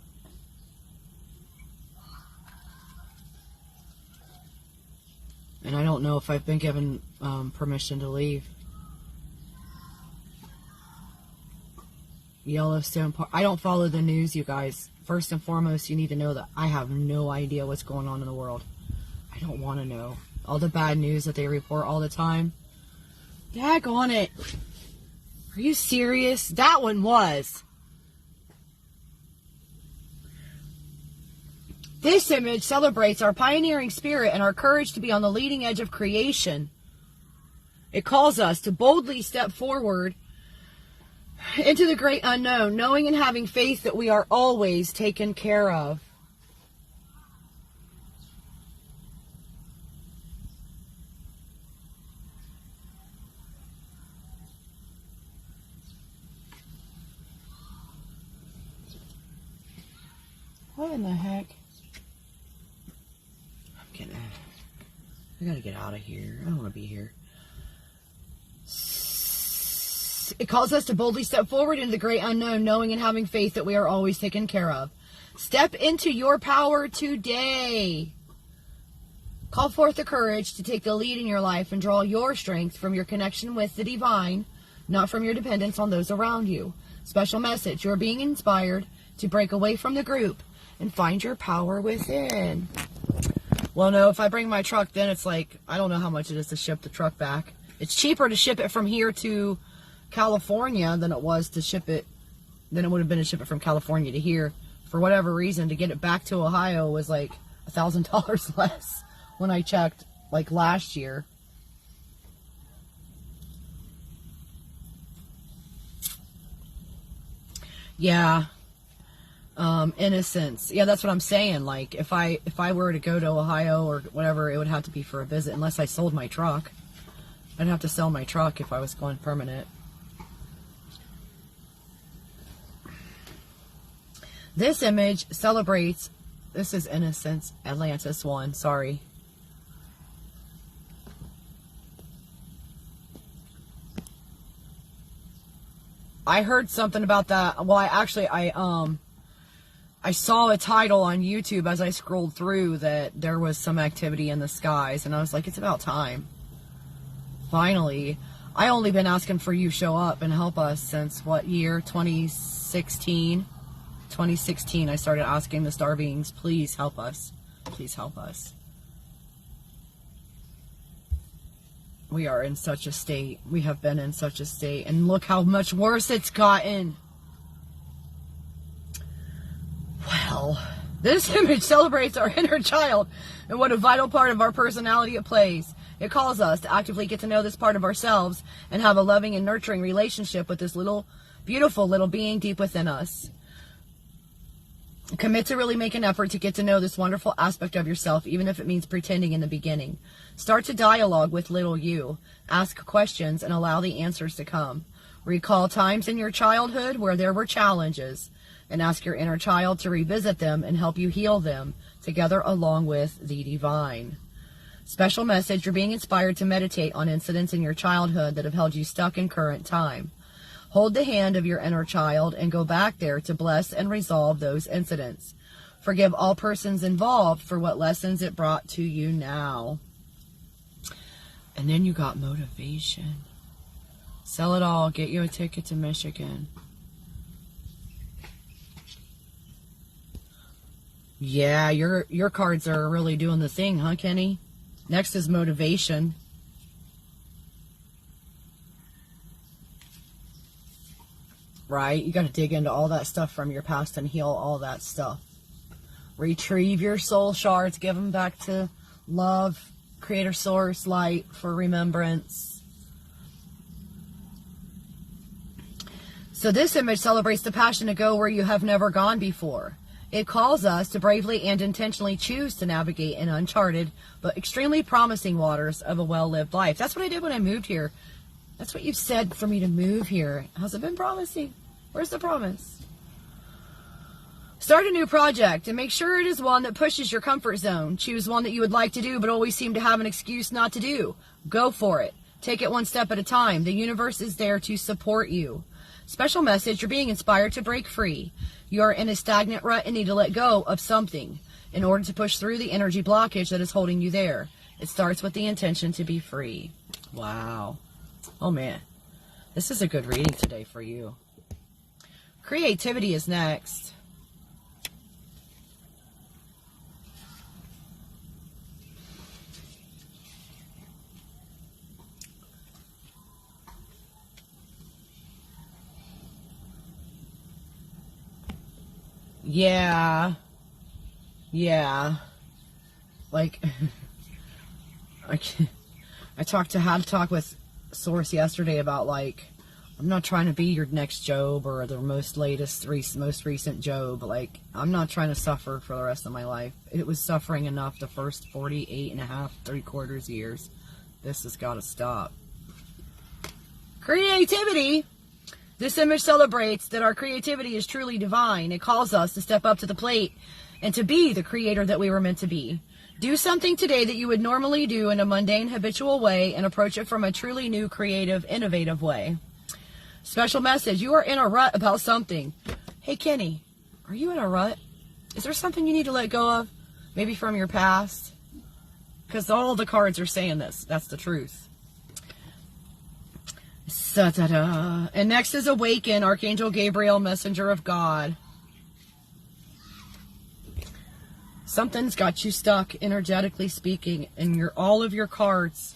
And I don't know if I've been given permission to leave. Yellowstone Park. I don't follow the news, you guys. First and foremost, you need to know that I have no idea what's going on in the world. I don't want to know. All the bad news that they report all the time. Daggone it. Are you serious? That one was. This image celebrates our pioneering spirit and our courage to be on the leading edge of creation. It calls us to boldly step forward into the great unknown, knowing and having faith that we are always taken care of. What in the heck? I gotta get out of here. I don't want to be here. It calls us to boldly step forward into the great unknown, knowing and having faith that we are always taken care of. Step into your power today. Call forth the courage to take the lead in your life and draw your strength from your connection with the divine, not from your dependence on those around you. Special message. You're being inspired to break away from the group and find your power within. Well, no, if I bring my truck, then it's like, I don't know how much it is to ship the truck back. It's cheaper to ship it from here to California than it was to ship it, than it would have been to ship it from California to here. For whatever reason, to get it back to Ohio was like $1,000 less when I checked, like last year. Yeah. Innocence. Yeah, that's what I'm saying. Like, if I were to go to Ohio or whatever, it would have to be for a visit unless I sold my truck. I'd have to sell my truck if I was going permanent. This image celebrates, this is Innocence, Atlantis one, sorry. I heard something about that. Well, I saw a title on YouTube as I scrolled through that there was some activity in the skies, and I was like, it's about time. Finally. I only been asking for you show up and help us since what year? 2016. 2016 I started asking the star beings, please help us. Please help us. We are in such a state. We have been in such a state, and look how much worse it's gotten. Well, this image celebrates our inner child and what a vital part of our personality it plays. It calls us to actively get to know this part of ourselves and have a loving and nurturing relationship with this little, beautiful little being deep within us. Commit to really make an effort to get to know this wonderful aspect of yourself, even if it means pretending in the beginning. Start to dialogue with little you. Ask questions and allow the answers to come. Recall times in your childhood where there were challenges, and ask your inner child to revisit them and help you heal them together along with the divine. Special message, you're being inspired to meditate on incidents in your childhood that have held you stuck in current time. Hold the hand of your inner child and go back there to bless and resolve those incidents. Forgive all persons involved for what lessons it brought to you now. And then you got motivation. Sell it all. Get you a ticket to Michigan. Yeah, your cards are really doing the thing, huh, Kenny? Next is motivation. Right? You got to dig into all that stuff from your past and heal all that stuff. Retrieve your soul shards. Give them back to love, creator, source, light for remembrance. So this image celebrates the passion to go where you have never gone before. It calls us to bravely and intentionally choose to navigate in uncharted but extremely promising waters of a well-lived life. That's what I did when I moved here. That's what you said for me to move here. How's it been promising? Where's the promise? Start a new project and make sure it is one that pushes your comfort zone. Choose one that you would like to do but always seem to have an excuse not to do. Go for it. Take it one step at a time. The universe is there to support you. Special message, you're being inspired to break free. You are in a stagnant rut and need to let go of something in order to push through the energy blockage that is holding you there. It starts with the intention to be free. Wow. Oh man, this is a good reading today for you. Creativity is next. Yeah. Like, I had to talk with Source yesterday about, like, I'm not trying to be your next Job or the most recent Job. Like, I'm not trying to suffer for the rest of my life. It was suffering enough the first 48 and a half, 3/4 years. This has got to stop. Creativity. This image celebrates that our creativity is truly divine. It calls us to step up to the plate and to be the creator that we were meant to be. Do something today that you would normally do in a mundane, habitual way and approach it from a truly new, creative, innovative way. Special message, you are in a rut about something. Hey, Kenny, are you in a rut? Is there something you need to let go of? Maybe from your past? Because all the cards are saying this. That's the truth. And next is Awaken, Archangel Gabriel, Messenger of God. Something's got you stuck, energetically speaking, and all of your cards,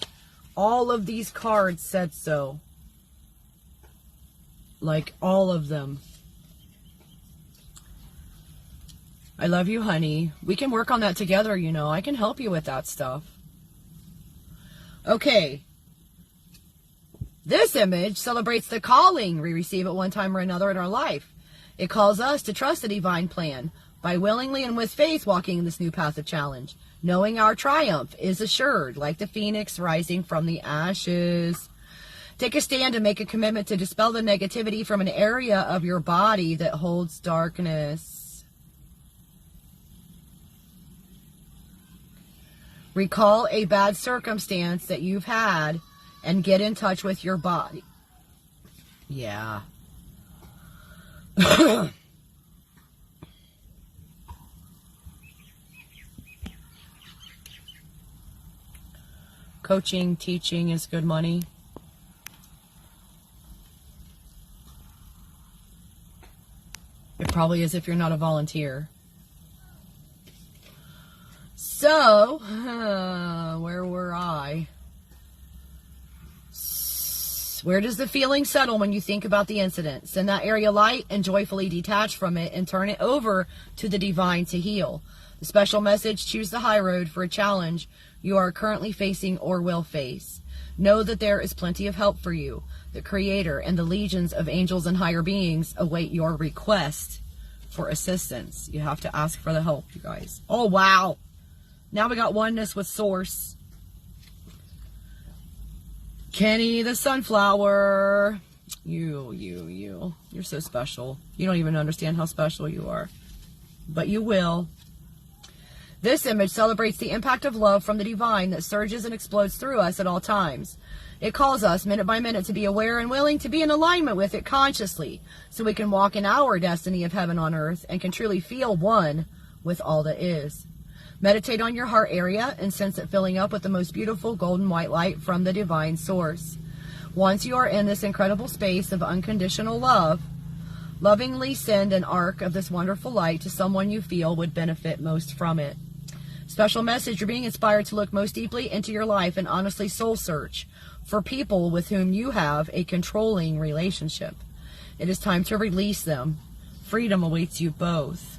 all of these cards said so. Like, all of them. I love you, honey. We can work on that together, you know. I can help you with that stuff. Okay. This image celebrates the calling we receive at one time or another in our life. It calls us to trust the divine plan by willingly and with faith walking in this new path of challenge, knowing our triumph is assured, like the phoenix rising from the ashes. Take a stand and make a commitment to dispel the negativity from an area of your body that holds darkness. Recall a bad circumstance that you've had and get in touch with your body. Yeah. Coaching, teaching is good money. It probably is if you're not a volunteer. So, where were I? Where does the feeling settle when you think about the incident? Send that area light and joyfully detach from it and turn it over to the divine to heal. The special message, choose the high road for a challenge you are currently facing or will face. Know that there is plenty of help for you. The Creator and the legions of angels and higher beings await your request for assistance. You have to ask for the help, you guys. Oh, wow. Now we got oneness with Source. Kenny the Sunflower. You're so special. You don't even understand how special you are. But you will. This image celebrates the impact of love from the divine that surges and explodes through us at all times. It calls us minute by minute to be aware and willing to be in alignment with it consciously, so we can walk in our destiny of heaven on earth and can truly feel one with all that is. Meditate on your heart area and sense it filling up with the most beautiful golden white light from the divine source. Once you are in this incredible space of unconditional love, lovingly send an arc of this wonderful light to someone you feel would benefit most from it. Special message, you're being inspired to look most deeply into your life and honestly soul search for people with whom you have a controlling relationship. It is time to release them. Freedom awaits you both.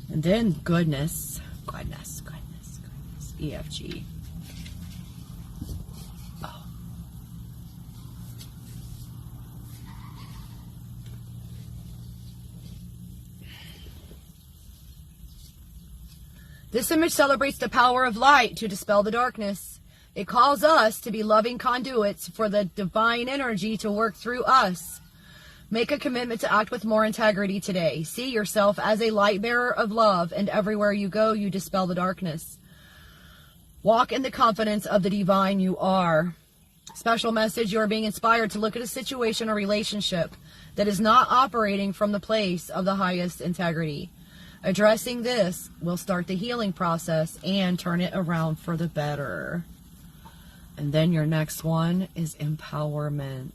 And then goodness, EFG. Oh. This image celebrates the power of light to dispel the darkness. It calls us to be loving conduits for the divine energy to work through us. Make a commitment to act with more integrity today. See yourself as a light bearer of love, and everywhere you go, you dispel the darkness. Walk in the confidence of the divine you are. Special message, you are being inspired to look at a situation or relationship that is not operating from the place of the highest integrity. Addressing this will start the healing process and turn it around for the better. And then your next one is empowerment.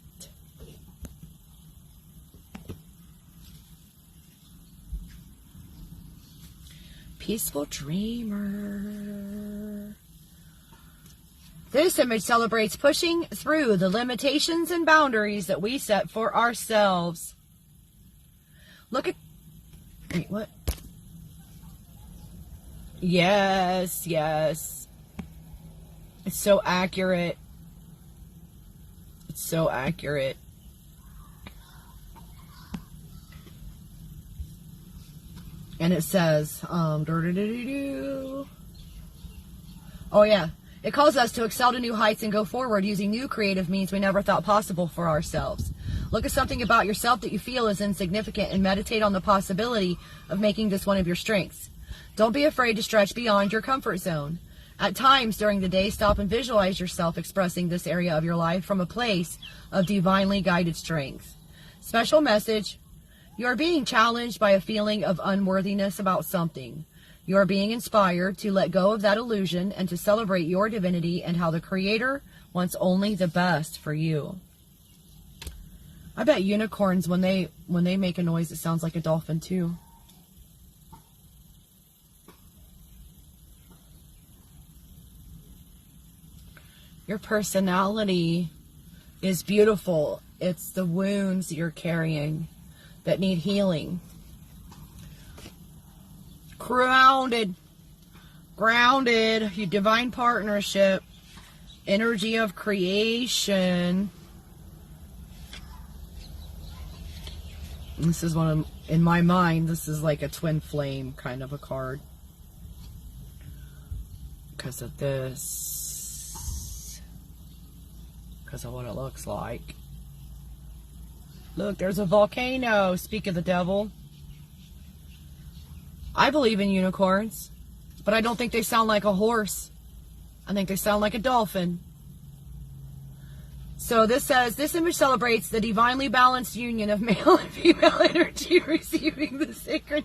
Peaceful dreamer. This image celebrates pushing through the limitations and boundaries that we set for ourselves. Look at... Wait, what? Yes, yes. It's so accurate. It's so accurate. And it says, oh yeah, it calls us to excel to new heights and go forward using new creative means we never thought possible for ourselves. Look at something about yourself that you feel is insignificant and meditate on the possibility of making this one of your strengths. Don't be afraid to stretch beyond your comfort zone. At times during the day, stop and visualize yourself expressing this area of your life from a place of divinely guided strength. Special message, you are being challenged by a feeling of unworthiness about something. You are being inspired to let go of that illusion and to celebrate your divinity and how the Creator wants only the best for you. I bet unicorns, when they make a noise, it sounds like a dolphin too. Your personality is beautiful. It's the wounds you're carrying that need healing. Grounded, your divine partnership, energy of creation. This is one of, in my mind, this is like a twin flame kind of a card. Because of this. Because of what it looks like. Look, there's a volcano. Speak of the devil. I believe in unicorns, but I don't think they sound like a horse. I think they sound like a dolphin. So this says, this image celebrates the divinely balanced union of male and female energy receiving the sacred...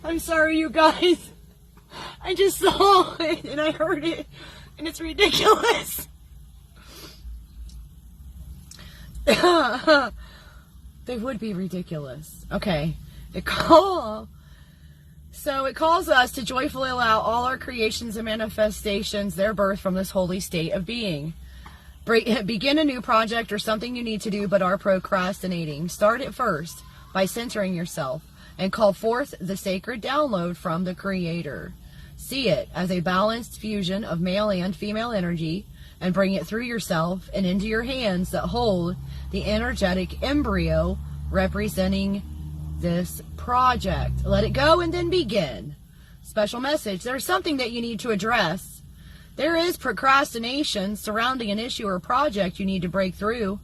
I'm sorry, you guys. I just saw it and I heard it and it's ridiculous. They would be ridiculous. Okay. So it calls us to joyfully allow all our creations and manifestations their birth from this holy state of being. Begin a new project or something you need to do but are procrastinating. Start it first by centering yourself and call forth the sacred download from the Creator. See it as a balanced fusion of male and female energy and bring it through yourself and into your hands that hold the energetic embryo representing this project. Let it go and then begin. Special message. There's something that you need to address. There is procrastination surrounding an issue or project you need to break through.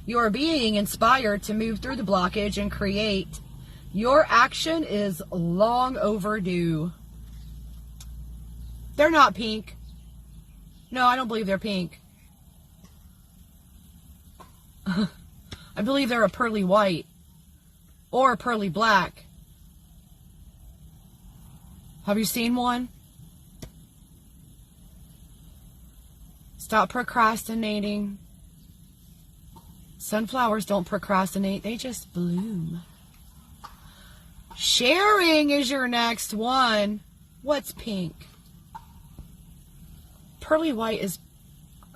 You are being inspired to move through the blockage and create. Your action is long overdue. They're not pink. No, I don't believe they're pink. I believe they're a pearly white or a pearly black. Have you seen one? Stop procrastinating. Sunflowers don't procrastinate. They just bloom. Sharing is your next one. What's pink? Pearly white is...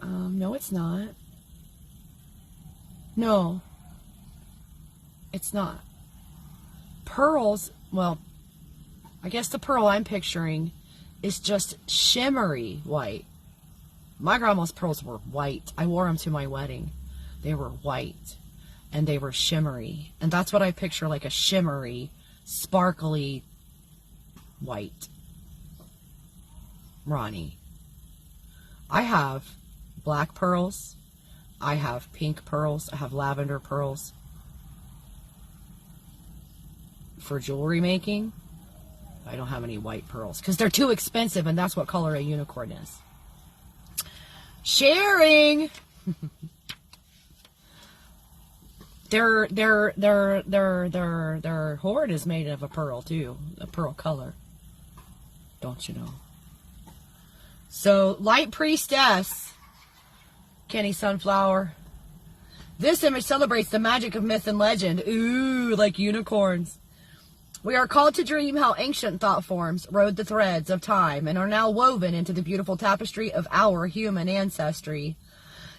no, it's not. No. It's not. Pearls, well, I guess the pearl I'm picturing is just shimmery white. My grandma's pearls were white. I wore them to my wedding. They were white. And they were shimmery. And that's what I picture, like a shimmery, sparkly white. Ronnie. I have black pearls. I have pink pearls. I have lavender pearls. For jewelry making, I don't have any white pearls because they're too expensive, and that's what color a unicorn is. Sharing. Their hoard is made of a pearl too, a pearl color. Don't you know? So, Light Priestess, Kenny Sunflower. This image celebrates the magic of myth and legend. Ooh, like unicorns. We are called to dream how ancient thought forms rode the threads of time and are now woven into the beautiful tapestry of our human ancestry.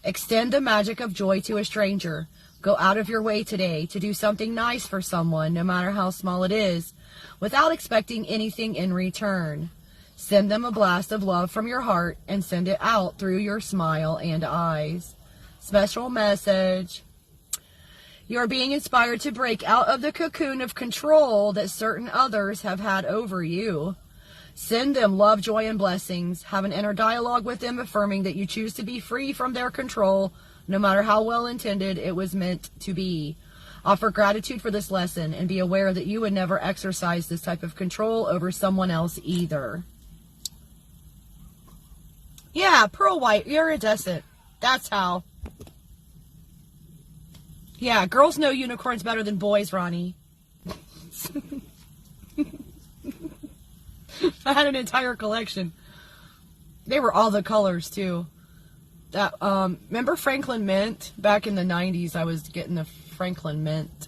Extend the magic of joy to a stranger. Go out of your way today to do something nice for someone, no matter how small it is, without expecting anything in return. Send them a blast of love from your heart and send it out through your smile and eyes. Special message. You are being inspired to break out of the cocoon of control that certain others have had over you. Send them love, joy, and blessings. Have an inner dialogue with them affirming that you choose to be free from their control, no matter how well intended it was meant to be. Offer gratitude for this lesson and be aware that you would never exercise this type of control over someone else either. Yeah, pearl white, iridescent. That's how. Yeah, girls know unicorns better than boys, Ronnie. I had an entire collection. They were all the colors, too. That remember Franklin Mint? Back in the 90s, I was getting the Franklin Mint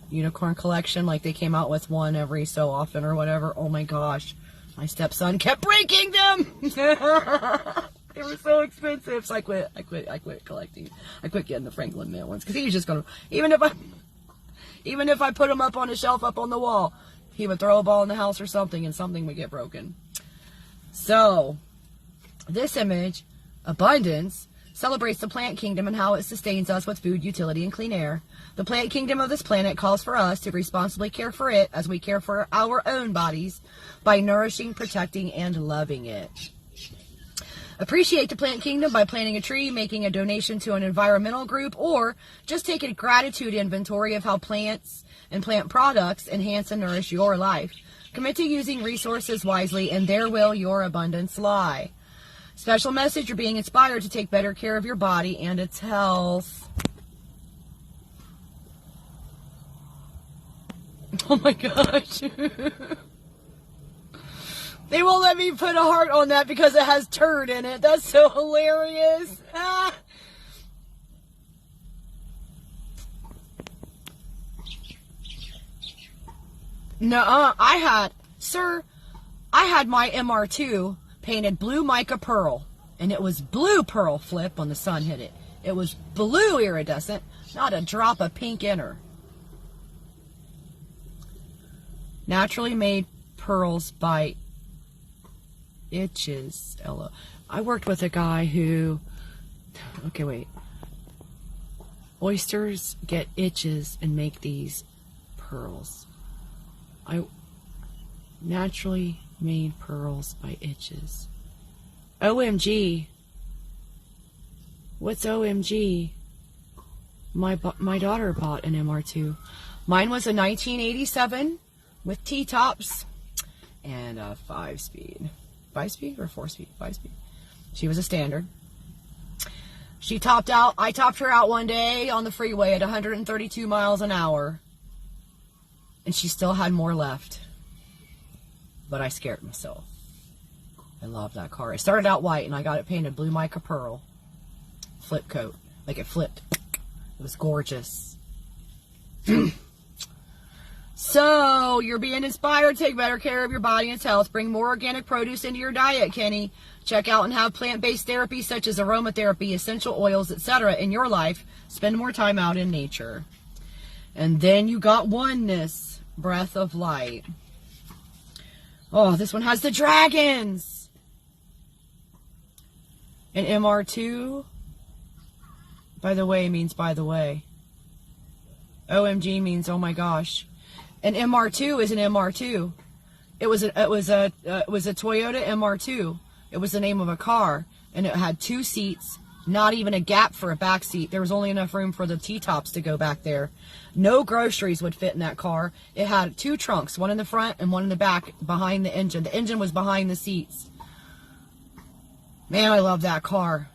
unicorn collection. Like, they came out with one every so often or whatever. Oh, my gosh. My stepson kept breaking them! They were so expensive, so I quit collecting. I quit getting the Franklin Mint ones because he was just gonna, even if I put them up on a shelf up on the wall, he would throw a ball in the house or something, and something would get broken. So, this image, abundance, celebrates the plant kingdom and how it sustains us with food, utility, and clean air. The plant kingdom of this planet calls for us to responsibly care for it as we care for our own bodies by nourishing, protecting, and loving it. Appreciate the plant kingdom by planting a tree, making a donation to an environmental group, or just take a gratitude inventory of how plants and plant products enhance and nourish your life. Commit to using resources wisely, and there will your abundance lie. Special message, you're being inspired to take better care of your body and its health. Oh my gosh. They won't let me put a heart on that because it has turd in it. That's so hilarious. Ah. Nuh-uh. I had my MR2 painted blue mica pearl. And it was blue pearl flip when the sun hit it. It was blue iridescent, not a drop of pink in her. Naturally made pearls by itches. Ella. I worked with a guy who, okay, wait. Oysters get itches and make these pearls. Naturally made pearls by itches. OMG. What's OMG? My daughter bought an MR2. Mine was a 1987 with T-tops and a 5-speed. 5-speed or 4-speed? 5-speed. She was a standard. She topped out. I topped her out one day on the freeway at 132 miles an hour. And she still had more left. But I scared myself. I love that car. It started out white and I got it painted blue mica pearl. Flip coat. Like it flipped. It was gorgeous. So, you're being inspired. Take better care of your body and health. Bring more organic produce into your diet, Kenny. Check out and have plant-based therapies such as aromatherapy, essential oils, etc. in your life. Spend more time out in nature. And then you got oneness. Breath of light. Oh, this one has the dragons. And MR2, by the way, means by the way. OMG means oh my gosh. And MR2 is an MR2. It was a Toyota MR2. It was the name of a car, and it had 2 seats, not even a gap for a back seat. There was only enough room for the T-tops to go back there. No groceries would fit in that car. It had 2 trunks, one in the front and one in the back behind the engine. The engine was behind the seats. Man, I love that car.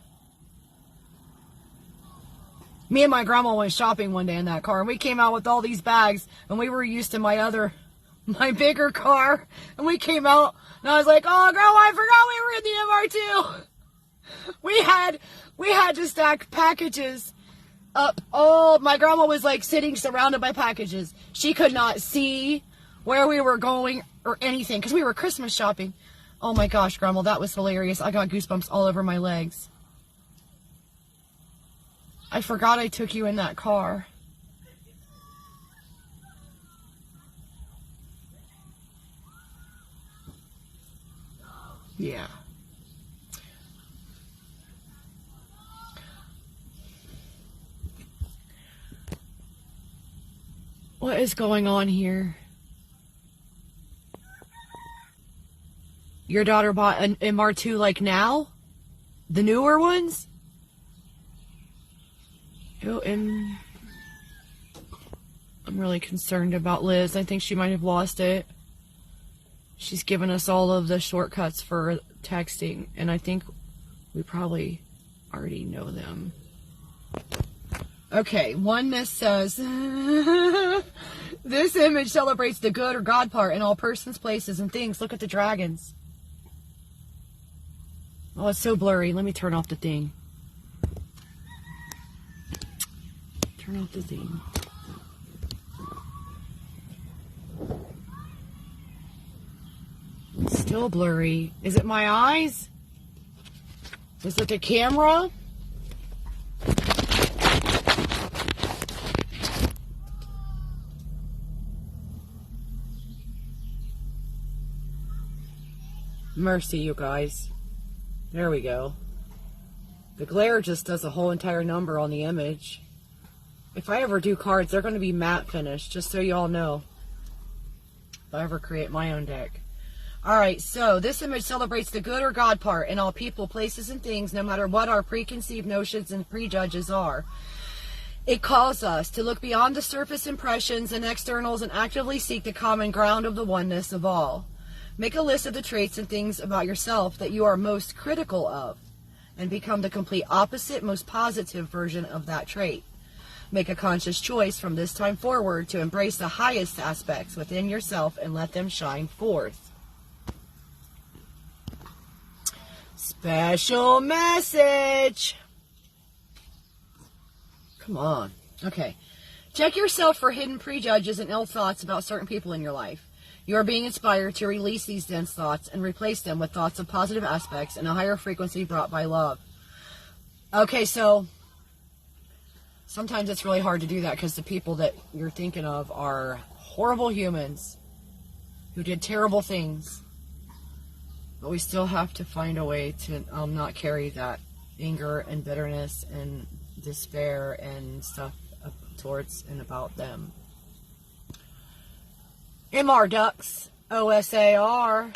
Me and my grandma went shopping one day in that car, and we came out with all these bags, and we were used to my bigger car, and we came out, and I was like, oh, Grandma, I forgot we were in the MR2. We had to stack packages up. Oh, my grandma was like sitting surrounded by packages. She could not see where we were going or anything, because we were Christmas shopping. Oh my gosh, Grandma, that was hilarious. I got goosebumps all over my legs. I forgot I took you in that car. Yeah. What is going on here? Your daughter bought an MR2 like now? The newer ones? Oh, and I'm really concerned about Liz. I think she might have lost it. She's given us all of the shortcuts for texting, and I think we probably already know them. Okay, oneness says, this image celebrates the good or God part in all persons, places, and things. Look at the dragons. Oh, it's so blurry. Let me turn off the thing. Turn off the thing. It's still blurry. Is it my eyes? Is it the camera? Mercy, you guys. There we go. The glare just does a whole entire number on the image. If I ever do cards, they're going to be matte finish, just so you all know. If I ever create my own deck. Alright, so this image celebrates the good or God part in all people, places, and things, no matter what our preconceived notions and prejudges are. It calls us to look beyond the surface impressions and externals and actively seek the common ground of the oneness of all. Make a list of the traits and things about yourself that you are most critical of, and become the complete opposite, most positive version of that trait. Make a conscious choice from this time forward to embrace the highest aspects within yourself and let them shine forth. Special message. Come on. Okay. Check yourself for hidden prejudges and ill thoughts about certain people in your life. You are being inspired to release these dense thoughts and replace them with thoughts of positive aspects and a higher frequency brought by love. Okay, so sometimes it's really hard to do that because the people that you're thinking of are horrible humans who did terrible things. But we still have to find a way to not carry that anger and bitterness and despair and stuff towards and about them. MR ducks, OSAR.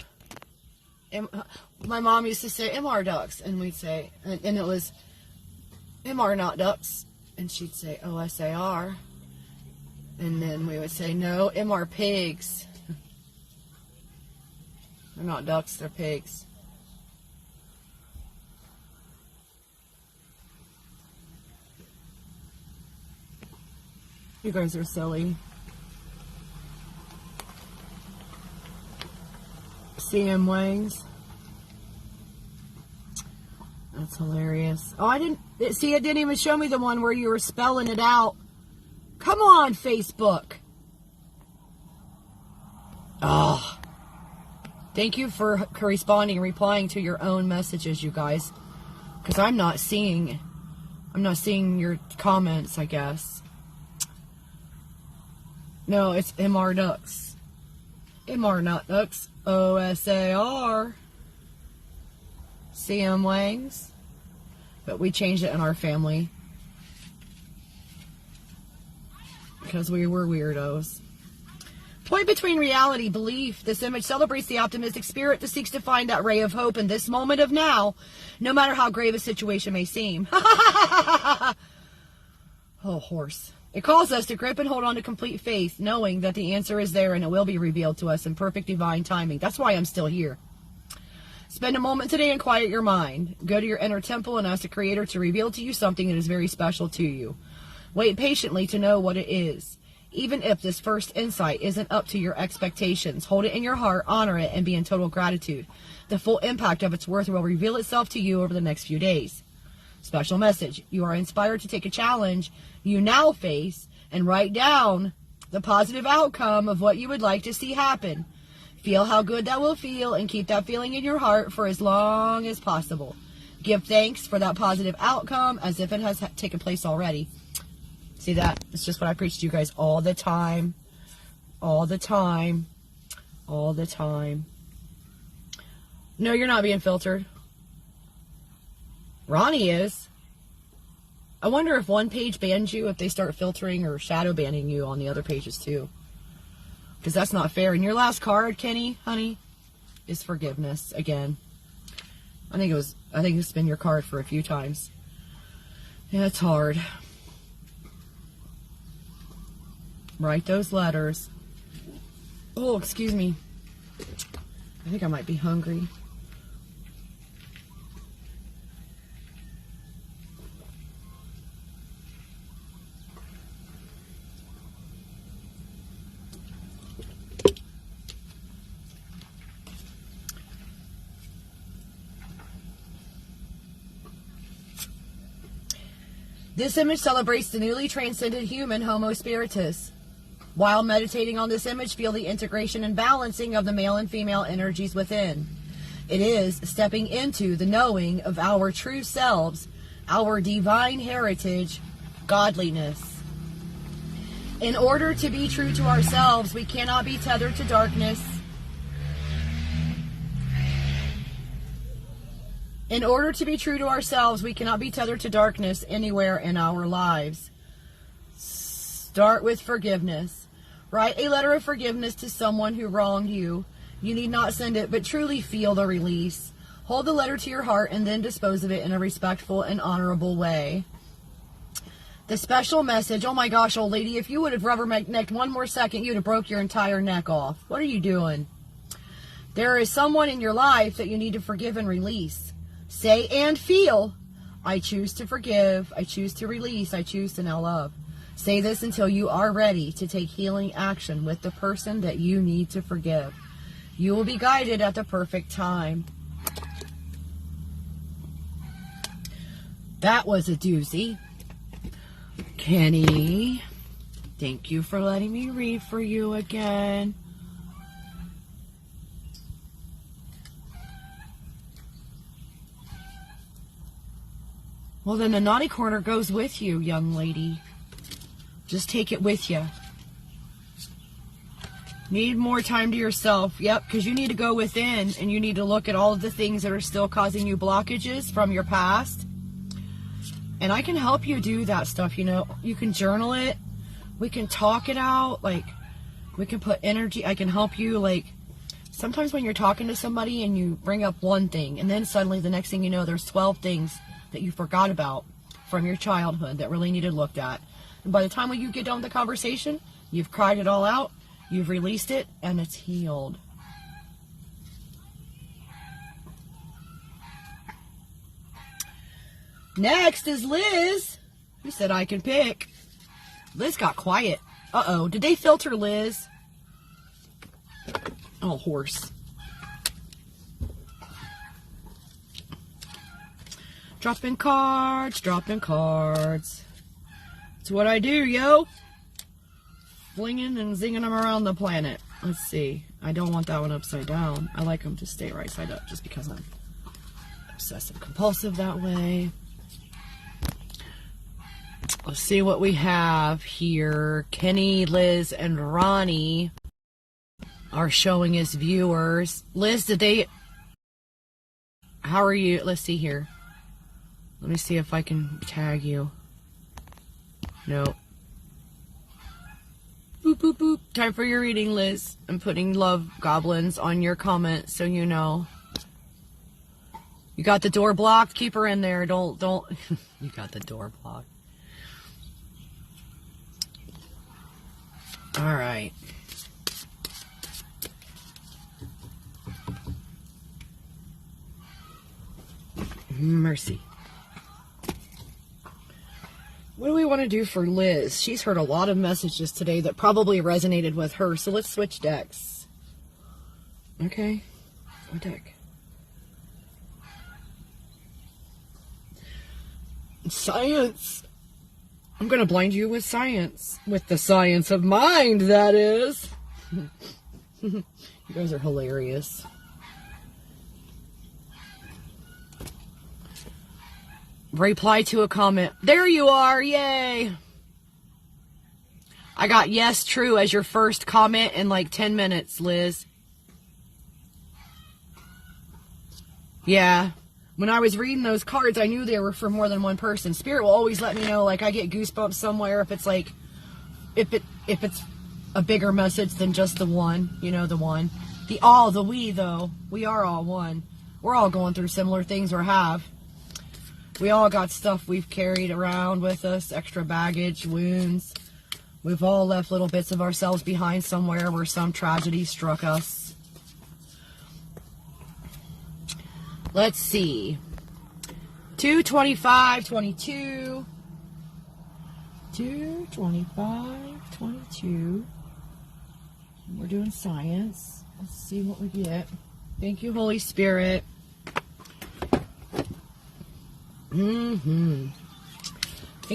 My mom used to say MR ducks, and we'd say, and it was MR not ducks, and she'd say OSAR, and then we would say no, MR pigs. They're not ducks, they're pigs. You guys are silly. CM Wangs. That's hilarious. Oh, I didn't see. It didn't even show me the one where you were spelling it out. Come on, Facebook. Oh. Thank you for corresponding and replying to your own messages, you guys. Because I'm not seeing your comments, I guess. No, it's MR Nux. MR not Nux. OSAR. CM Wangs. But we changed it in our family. Because we were weirdos. Point between reality, belief. This image celebrates the optimistic spirit that seeks to find that ray of hope in this moment of now, no matter how grave a situation may seem. Oh, horse. It calls us to grip and hold on to complete faith, knowing that the answer is there and it will be revealed to us in perfect divine timing. That's why I'm still here. Spend a moment today and quiet your mind. Go to your inner temple and ask the Creator to reveal to you something that is very special to you. Wait patiently to know what it is. Even if this first insight isn't up to your expectations, hold it in your heart, honor it, and be in total gratitude. The full impact of its worth will reveal itself to you over the next few days. Special message. You are inspired to take a challenge you now face and write down the positive outcome of what you would like to see happen. Feel how good that will feel and keep that feeling in your heart for as long as possible. Give thanks for that positive outcome as if it has taken place already. See that? It's just what I preach to you guys all the time. All the time. All the time. No, you're not being filtered. Ronnie is. I wonder if one page bans you if they start filtering or shadow banning you on the other pages too. Because that's not fair. And your last card, Kenny, honey, is forgiveness again. I think it's been your card for a few times. Yeah, it's hard. Write those letters. Oh, excuse me. I think I might be hungry. This image celebrates the newly transcended human Homo Spiritus. While meditating on this image, feel the integration and balancing of the male and female energies within. It is stepping into the knowing of our true selves, our divine heritage, godliness. In order to be true to ourselves, we cannot be tethered to darkness. In order to be true to ourselves, we cannot be tethered to darkness anywhere in our lives. Start with forgiveness. Write a letter of forgiveness to someone who wronged you. You need not send it, but truly feel the release. Hold the letter to your heart and then dispose of it in a respectful and honorable way. The special message, oh my gosh, old lady, if you would have rubbernecked one more second, you'd have broke your entire neck off. What are you doing? There is someone in your life that you need to forgive and release. Say and feel, I choose to forgive, I choose to release, I choose to now love. Say this until you are ready to take healing action with the person that you need to forgive. You will be guided at the perfect time. That was a doozy. Kenny, thank you for letting me read for you again. Well, then the naughty corner goes with you, young lady. Just take it with you. Need more time to yourself. Yep, because you need to go within and you need to look at all of the things that are still causing you blockages from your past. And I can help you do that stuff, you know. You can journal it. We can talk it out. Like, we can put energy. I can help you. Like, sometimes when you're talking to somebody and you bring up one thing and then suddenly the next thing you know, there's 12 things that you forgot about from your childhood that really needed looked at. And by the time when you get done with the conversation, you've cried it all out, you've released it, and it's healed. Next is Liz, who said I can pick. Liz got quiet. Uh-oh. Did they filter Liz? Oh, horse. Dropping cards, dropping cards. It's what I do, yo. Flinging and zinging them around the planet. Let's see. I don't want that one upside down. I like them to stay right side up just because I'm obsessive compulsive that way. Let's see what we have here. Kenny, Liz, and Ronnie are showing his viewers. Liz, did they... How are you? Let's see here. Let me see if I can tag you. No. Boop, boop, boop. Time for your reading, Liz. I'm putting love goblins on your comment so you know. You got the door blocked? Keep her in there. Don't. You got the door blocked. All right. Mercy. What do we want to do for Liz? She's heard a lot of messages today that probably resonated with her. So let's switch decks. Okay. What deck? Science. I'm going to blind you with science. With the science of mind, that is. You guys are hilarious. Reply to a comment. There you are. Yay. I got yes, true as your first comment in like 10 minutes, Liz. Yeah. When I was reading those cards, I knew they were for more than one person. Spirit will always let me know, like I get goosebumps somewhere if it's like, if it's a bigger message than just the one, you know, the one. The we though. We are all one. We're all going through similar things or have. We all got stuff we've carried around with us, extra baggage, wounds. We've all left little bits of ourselves behind somewhere where some tragedy struck us. Let's see. 225-22. 225-22. We're doing science. Let's see what we get. Thank you, Holy Spirit. Thank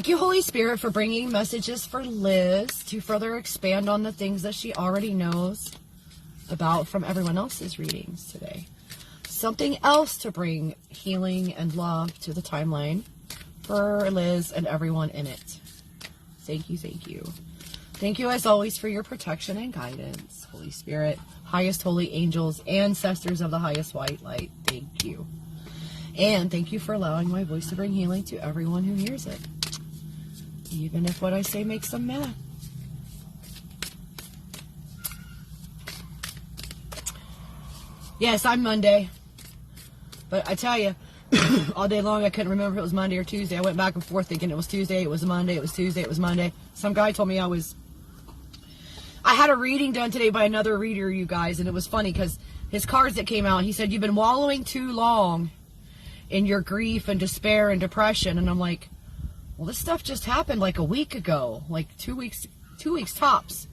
you, Holy Spirit, for bringing messages for Liz to further expand on the things that she already knows about from everyone else's readings today. Something else to bring healing and love to the timeline for Liz and everyone in it. Thank you, thank you. Thank you, as always, for your protection and guidance, Holy Spirit, highest holy angels, ancestors of the highest white light. Thank you. And thank you for allowing my voice to bring healing to everyone who hears it. Even if what I say makes them mad. Yes, I'm Monday. But I tell you, all day long I couldn't remember if it was Monday or Tuesday. I went back and forth thinking it was Tuesday, it was Monday, it was Tuesday, it was Monday. Some guy told me I had a reading done today by another reader, you guys, and it was funny because his cards that came out, he said, you've been wallowing too long in your grief and despair and depression. And I'm like, well, this stuff just happened like a week ago, like 2 weeks tops.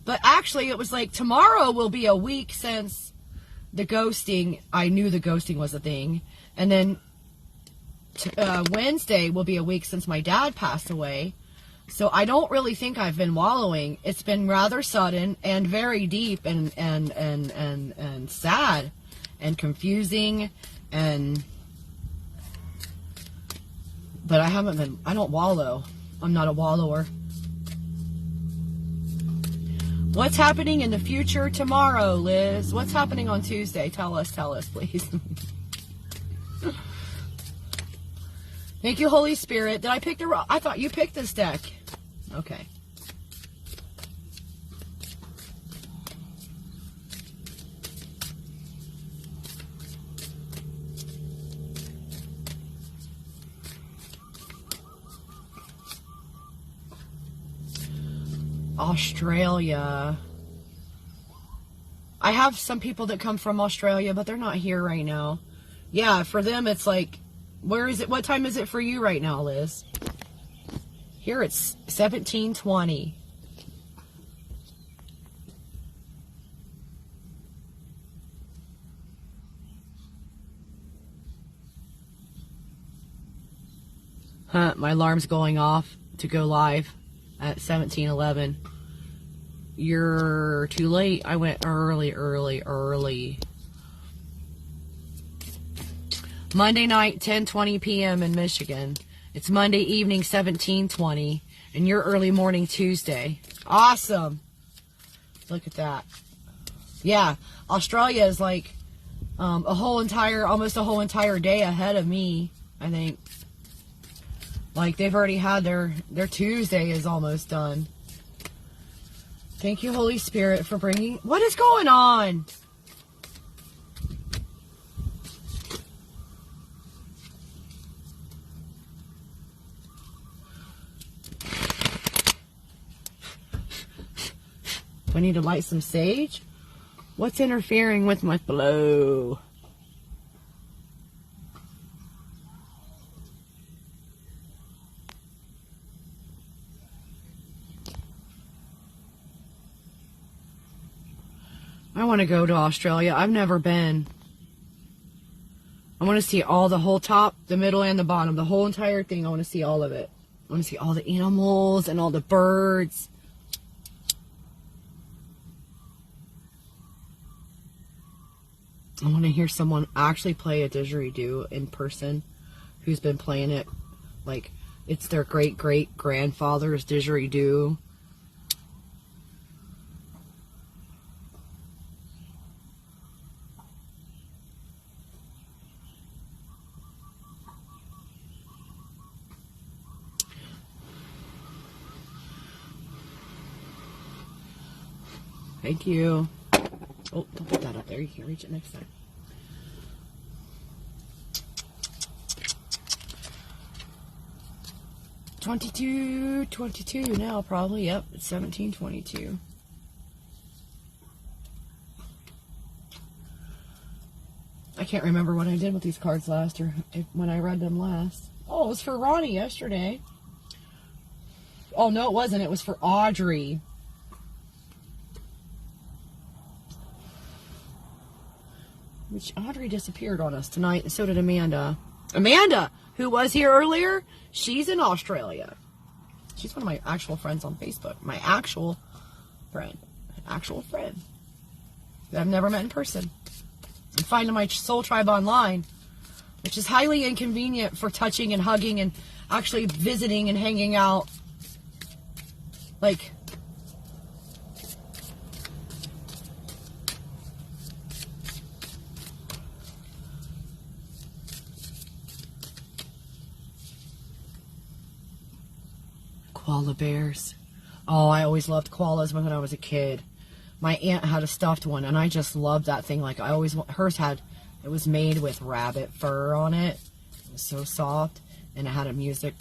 But actually it was like tomorrow will be a week since the ghosting. I knew the ghosting was a thing. And then Wednesday will be a week since my dad passed away. So I don't really think I've been wallowing. It's been rather sudden and very deep and sad and confusing but I don't wallow. I'm not a wallower. What's happening in the future tomorrow, Liz? What's happening on Tuesday? Tell us, please. Thank you, Holy Spirit. Did I pick I thought you picked this deck. Okay. Australia. I have some people that come from Australia, but they're not here right now. Yeah, for them it's like, where is it? What time is it for you right now, Liz? Here it's 17:20. Huh, my alarm's going off to go live at 17:11. You're too late. I went early. Monday night, 10:20 p.m. in Michigan. It's Monday evening, 17:20, and you're early morning Tuesday. Awesome. Look at that. Yeah, Australia is like almost a whole entire day ahead of me, I think. Like, they've already had their Tuesday is almost done. Thank you, Holy Spirit, for bringing... What is going on? Do I need to light some sage? What's interfering with my flow? I want to go to Australia. I've never been. I want to see all the whole top, the middle, and the bottom. The whole entire thing. I want to see all of it. I want to see all the animals and all the birds. I want to hear someone actually play a didgeridoo in person who's been playing it like it's their great-great-grandfather's didgeridoo. Thank you. Oh, don't put that up there. You can reach it next time. $22 now, probably. Yep, it's $17.22. I can't remember what I did with these cards last, or when I read them last. Oh, it was for Ronnie yesterday. Oh, no, it wasn't. It was for Audrey. Which Audrey disappeared on us tonight, and so did Amanda. Amanda, who was here earlier, she's in Australia. She's one of my actual friends on Facebook. My actual friend. Actual friend. That I've never met in person. I'm finding my soul tribe online, which is highly inconvenient for touching and hugging and actually visiting and hanging out. Like... koala bears. Oh, I always loved koalas when I was a kid. My aunt had a stuffed one, and I just loved that thing. Like, hers had, it was made with rabbit fur on it. It was so soft, and it had a music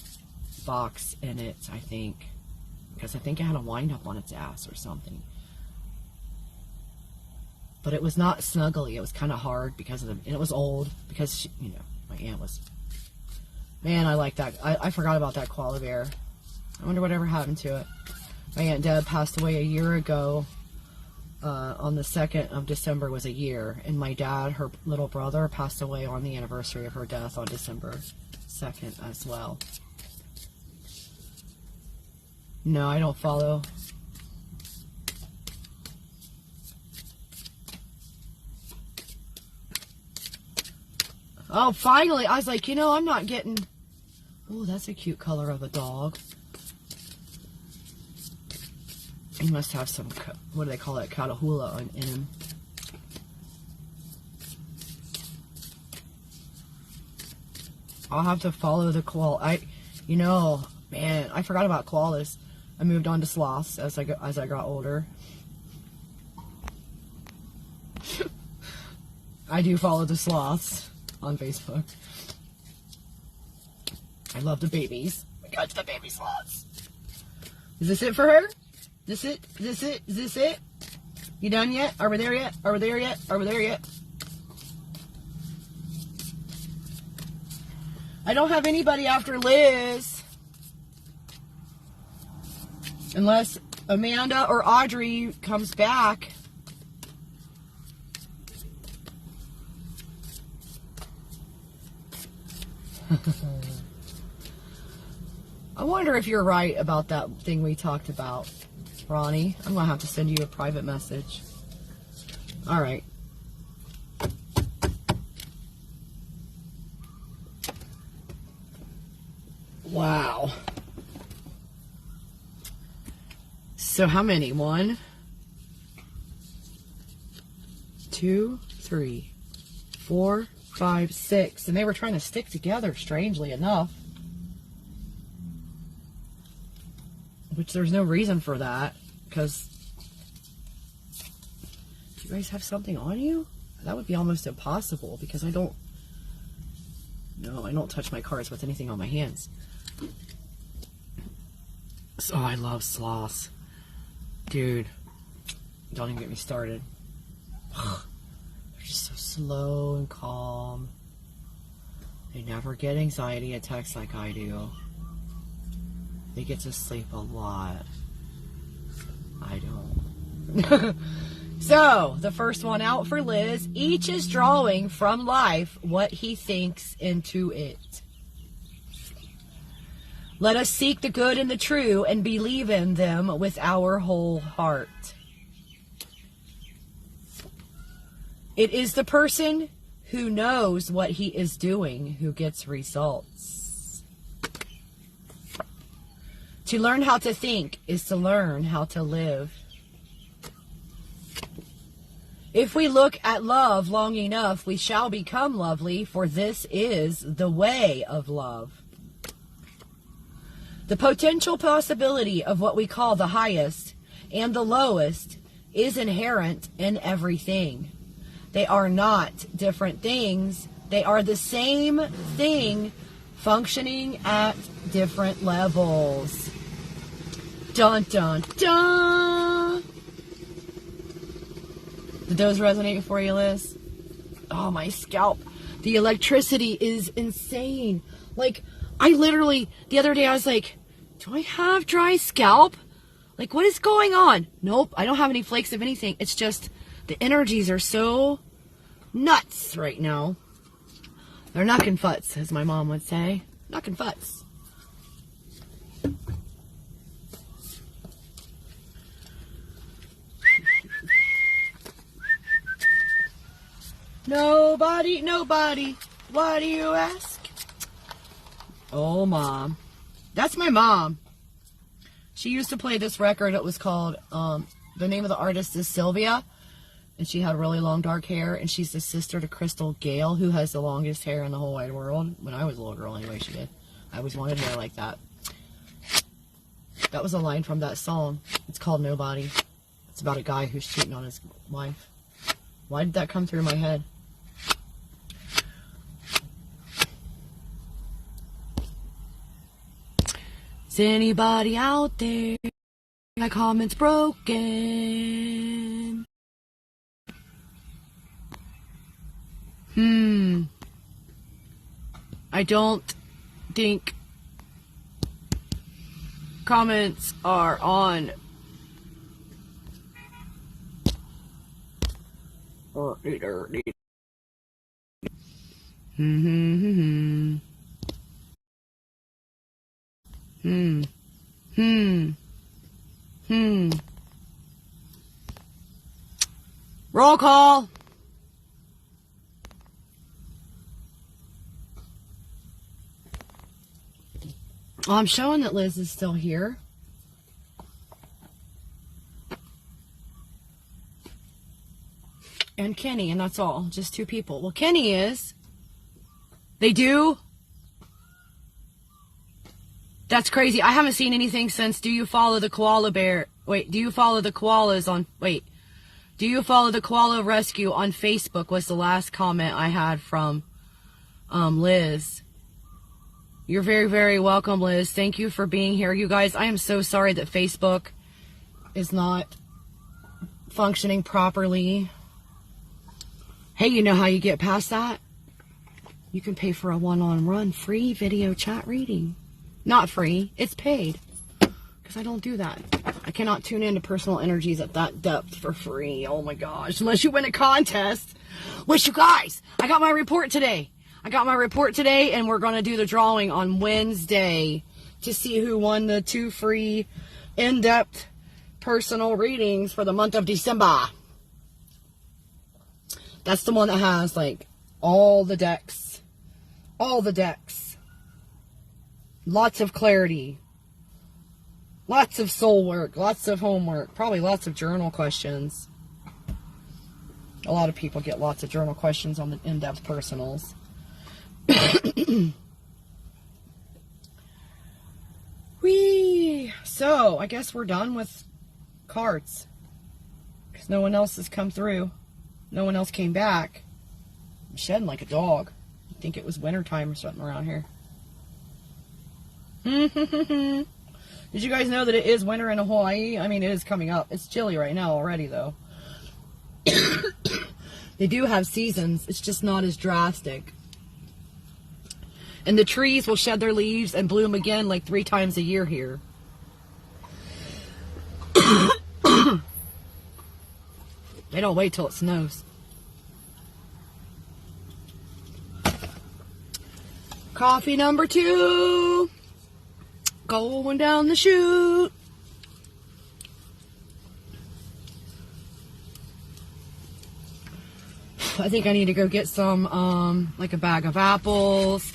box in it, I think. Because I think it had a wind-up on its ass or something. But it was not snuggly. It was kind of hard because of and it was old, because, she, you know, my aunt was... Man, I like that. I forgot about that koala bear. I wonder whatever happened to it. My Aunt Deb passed away a year ago. On the 2nd of December was a year. And my dad, her little brother, passed away on the anniversary of her death on December 2nd as well. No, I don't follow. Oh, finally! I was like, you know, I'm not getting... Oh, that's a cute color of a dog. He must have some, what do they call it, Catahoula in him. I'll have to follow the koala. You know, man, I forgot about koalas. I moved on to sloths as I got older. I do follow the sloths on Facebook. I love the babies. Oh my God, the baby sloths. Is this it for her? Is this it? Is this it? Is this it? You done yet? Are we there yet? Are we there yet? Are we there yet? I don't have anybody after Liz. Unless Amanda or Audrey comes back. I wonder if you're right about that thing we talked about, Ronnie. I'm going to have to send you a private message. All right. Wow. So how many? 1, 2, 3, 4, 5, 6. And they were trying to stick together, strangely enough. Which there's no reason for that. Because do you guys have something on you? That would be almost impossible because I don't touch my cards with anything on my hands. So I love sloths. Dude, don't even get me started. They're just so slow and calm. They never get anxiety attacks like I do. They get to sleep a lot. I don't. So, the first one out for Liz. Each is drawing from life what he thinks into it. Let us seek the good and the true and believe in them with our whole heart. It is the person who knows what he is doing who gets results. To learn how to think is to learn how to live. If we look at love long enough, we shall become lovely, for this is the way of love. The potential possibility of what we call the highest and the lowest is inherent in everything. They are not different things. They are the same thing functioning at different levels. Dun, dun, dun. Did those resonate for you, Liz? Oh, my scalp. The electricity is insane. Like, I literally, the other day I was like, do I have dry scalp? Like, what is going on? Nope, I don't have any flakes of anything. It's just the energies are so nuts right now. They're knuckin' futs, as my mom would say. Knuckin' futs. Nobody, why do you ask? Oh, Mom. That's my mom. She used to play this record. It was called, the name of the artist is Sylvia. And she had really long dark hair. And she's the sister to Crystal Gale, who has the longest hair in the whole wide world. When I was a little girl, anyway, she did. I always wanted hair like that. That was a line from that song. It's called Nobody. It's about a guy who's cheating on his wife. Why did that come through my head? Is anybody out there? My comment's broken. I don't think comments are on. Roll call. Well, I'm showing that Liz is still here. And Kenny, and that's all. Just 2 people. Well, Kenny is. They do? That's crazy. I haven't seen anything since Do You Follow the Koala Bear? Wait, Do You Follow the Koalas on... Wait. Do You Follow the Koala Rescue on Facebook was the last comment I had from Liz. You're very, very welcome, Liz. Thank you for being here. You guys, I am so sorry that Facebook is not functioning properly. Hey, you know how you get past that? You can pay for a one-on-one free video chat reading. Not free, it's paid. because I don't do that. I cannot tune into personal energies at that depth for free. Oh my gosh, unless you win a contest. Which, you guys, I got my report today. And we're going to do the drawing on Wednesday to see who won the 2 free in-depth personal readings for the month of December. That's the one that has, like, all the decks. Lots of clarity. Lots of soul work. Lots of homework. Probably lots of journal questions. A lot of people get lots of journal questions on the in-depth personals. Whee! So, I guess we're done with cards. Because no one else has come through. No one else came back. I'm shedding like a dog. I think it was wintertime or something around here. Did you guys know that it is winter in Hawaii? I mean, it is coming up. It's chilly right now already, though. They do have seasons. It's just not as drastic. And the trees will shed their leaves and bloom again like 3 times a year here. They don't wait till it snows. Coffee number 2. Going down the chute. I think I need to go get some, like a bag of apples,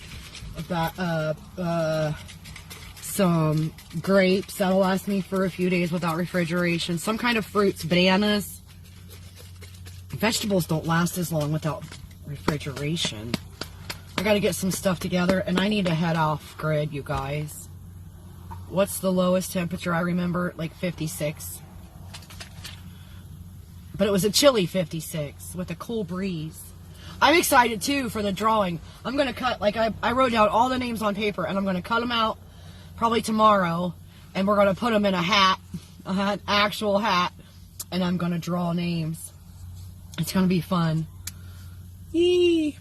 some grapes. That'll last me for a few days without refrigeration. Some kind of fruits, bananas. Vegetables don't last as long without refrigeration. I gotta get some stuff together, and I need to head off grid, you guys. What's the lowest temperature I remember? Like 56. But it was a chilly 56 with a cool breeze. I'm excited too for the drawing. I'm going to cut, like I wrote down all the names on paper, and I'm going to cut them out probably tomorrow. And we're going to put them in a hat, an actual hat. And I'm going to draw names. It's going to be fun. Yee.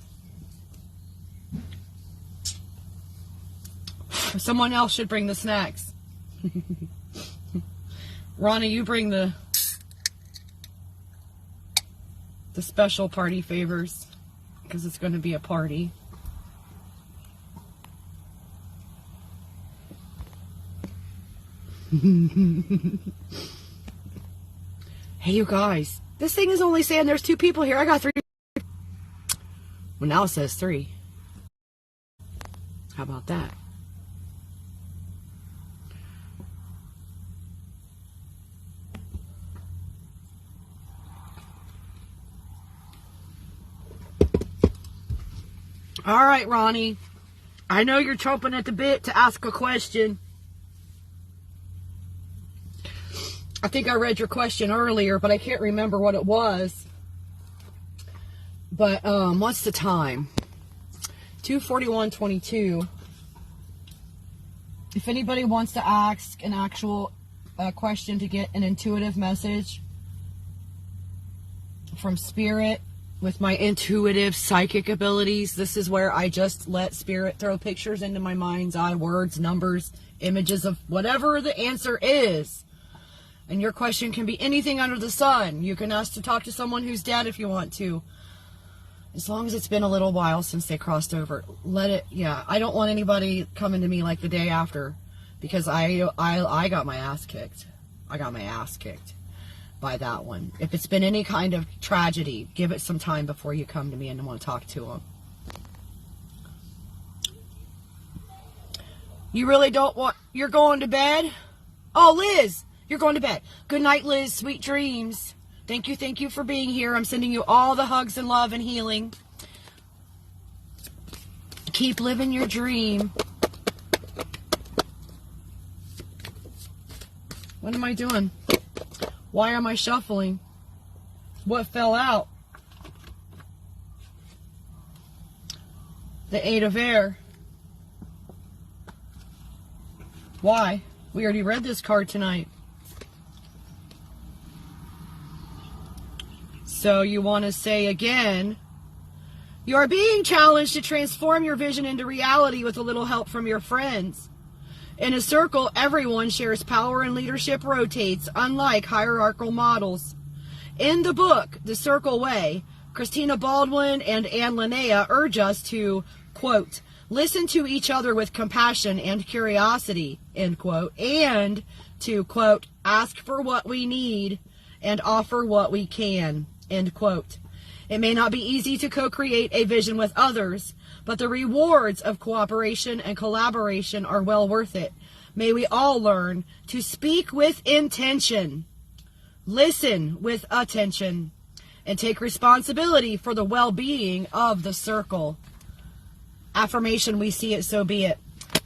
Someone else should bring the snacks. Ronnie, you bring the special party favors, because it's going to be a party. Hey, you guys, this thing is only saying there's 2 people here. I got 3. Well, now it says 3. How about that? All right, Ronnie. I know you're chomping at the bit to ask a question. I think I read your question earlier, but I can't remember what it was. But what's the time? 2:41:22. If anybody wants to ask an actual question to get an intuitive message from Spirit, with my intuitive psychic abilities, this is where I just let Spirit throw pictures into my mind's eye, words, numbers, images of whatever the answer is. And your question can be anything under the sun. You can ask to talk to someone who's dead if you want to. As long as it's been a little while since they crossed over. Let it, yeah. I don't want anybody coming to me like the day after, because I got my ass kicked. I got my ass kicked by that one. If it's been any kind of tragedy, give it some time before you come to me and want to talk to them. You really don't want... You're going to bed? Oh, Liz, you're going to bed. Good night, Liz. Sweet dreams. Thank you for being here. I'm sending you all the hugs and love and healing. Keep living your dream. What am I doing? Why am I shuffling? What fell out? The 8 of air. Why? We already read this card tonight. So you want to say again, you are being challenged to transform your vision into reality with a little help from your friends. In a circle, everyone shares power and leadership rotates, unlike hierarchical models. In the book, The Circle Way, Christina Baldwin and Anne Linnea urge us to, quote, listen to each other with compassion and curiosity, end quote, and to, quote, ask for what we need and offer what we can, end quote. It may not be easy to co-create a vision with others, but the rewards of cooperation and collaboration are well worth it. May we all learn to speak with intention, listen with attention, and take responsibility for the well-being of the circle. Affirmation, we see it, so be it.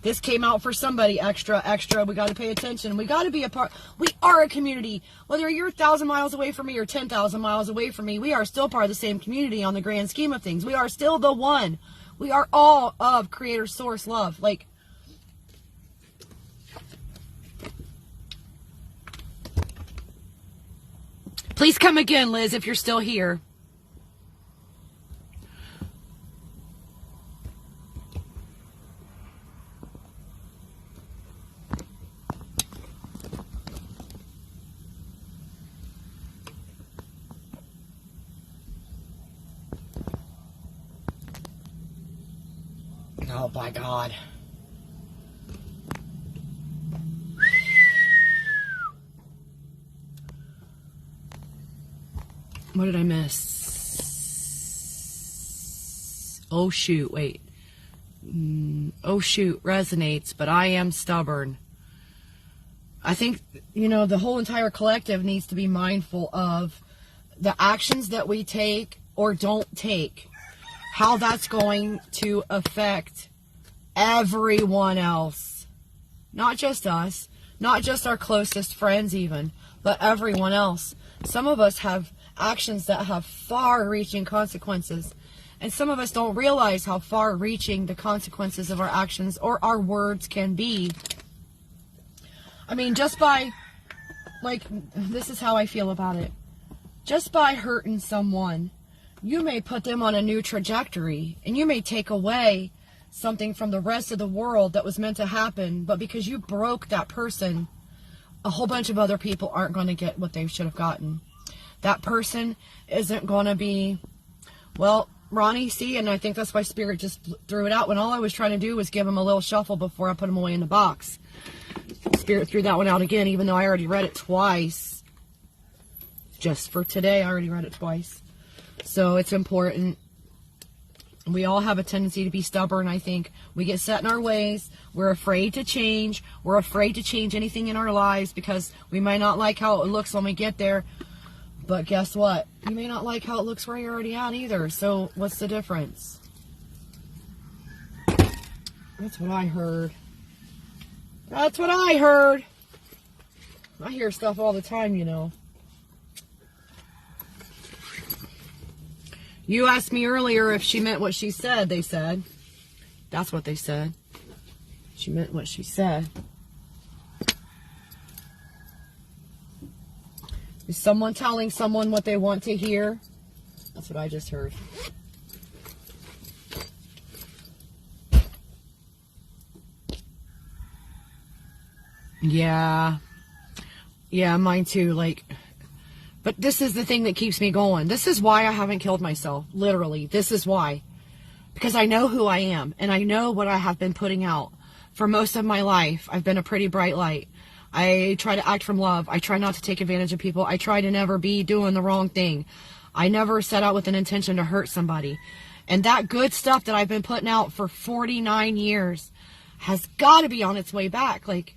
This came out for somebody extra. We got to pay attention. We got to be a part. We are a community. Whether you're 1,000 miles away from me or 10,000 miles away from me, we are still part of the same community on the grand scheme of things. We are still the one. We are all of Creator Source Love. Like, please come again, Liz, if you're still here. Oh, my God. What did I miss? Oh, shoot. Wait. Oh, shoot. Resonates, but I am stubborn. I think, you know, the whole entire collective needs to be mindful of the actions that we take or don't take, how that's going to affect everyone else. Not just us, not just our closest friends even, but everyone else. Some of us have actions that have far-reaching consequences, and some of us don't realize how far-reaching the consequences of our actions or our words can be. I mean, just by, like, this is how I feel about it. Just by hurting someone, you may put them on a new trajectory, and you may take away something from the rest of the world that was meant to happen, but because you broke that person, a whole bunch of other people aren't going to get what they should have gotten. That person isn't going to be, well, Ronnie, see, and I think that's why Spirit just threw it out when all I was trying to do was give him a little shuffle before I put him away in the box. Spirit threw that one out again, even though I already read it twice. Just for today, I already read it twice. So it's important. We all have a tendency to be stubborn, I think. We get set in our ways. We're afraid to change. We're afraid to change anything in our lives because we might not like how it looks when we get there. But guess what? You may not like how it looks where you're already at either. So what's the difference? That's what I heard. That's what I heard. I hear stuff all the time, you know. You asked me earlier if she meant what she said, they said. That's what they said. She meant what she said. Is someone telling someone what they want to hear? That's what I just heard. Yeah. Yeah, mine too. Like, but this is the thing that keeps me going. This is why I haven't killed myself. Literally. This is why. Because I know who I am. And I know what I have been putting out. For most of my life, I've been a pretty bright light. I try to act from love. I try not to take advantage of people. I try to never be doing the wrong thing. I never set out with an intention to hurt somebody. And that good stuff that I've been putting out for 49 years has got to be on its way back. Like,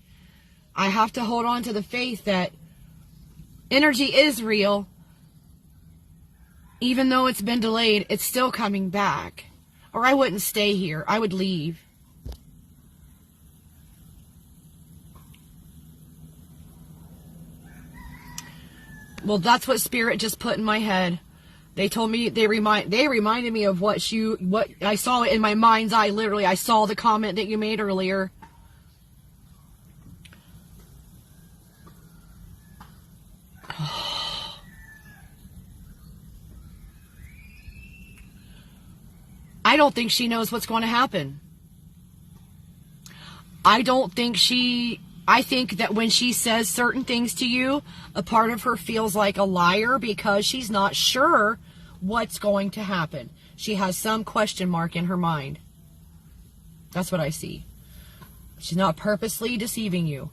I have to hold on to the faith that energy is real. Even though it's been delayed, it's still coming back. Or I wouldn't stay here. I would leave. Well, that's what Spirit just put in my head. They told me, they reminded me of what I saw in my mind's eye. Literally, I saw the comment that you made earlier. I don't think she knows what's going to happen. I don't think I think that when she says certain things to you, a part of her feels like a liar because she's not sure what's going to happen. She has some question mark in her mind. That's what I see. She's not purposely deceiving you,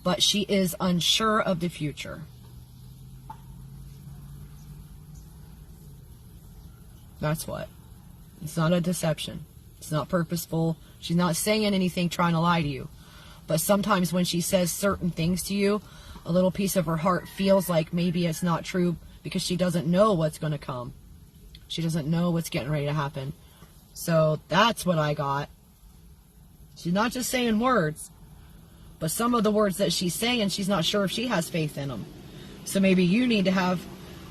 but she is unsure of the future. That's what. It's not a deception. It's not purposeful. She's not saying anything trying to lie to you. But sometimes when she says certain things to you, a little piece of her heart feels like maybe it's not true because she doesn't know what's going to come. She doesn't know what's getting ready to happen. So that's what I got. She's not just saying words, but some of the words that she's saying, she's not sure if she has faith in them. So maybe you need to have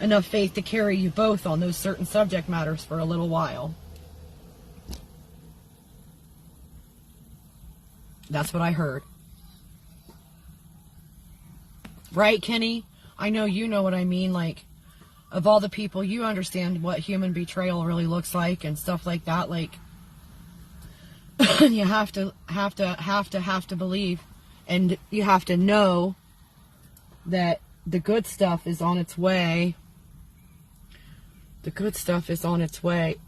enough faith to carry you both on those certain subject matters for a little while. That's what I heard. Right, Kenny? I know you know what I mean. Like, of all the people, you understand what human betrayal really looks like and stuff like that. Like, you have to believe, and you have to know that the good stuff is on its way. The good stuff is on its way.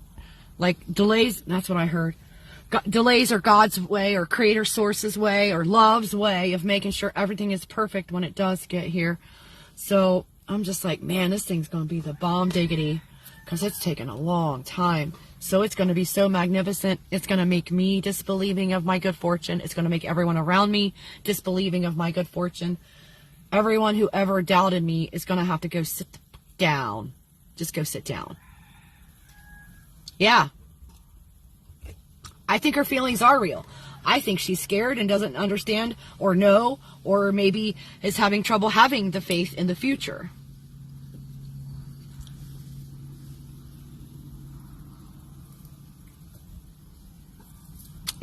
Like, delays, that's what I heard. Delays are God's way, or Creator Source's way, or Love's way of making sure everything is perfect when it does get here. So I'm just like, man, this thing's going to be the bomb diggity, because it's taken a long time. So it's going to be so magnificent. It's going to make me disbelieving of my good fortune. It's going to make everyone around me disbelieving of my good fortune. Everyone who ever doubted me is going to have to go sit down. Just go sit down. Yeah. I think her feelings are real. I think she's scared and doesn't understand or know, or maybe is having trouble having the faith in the future.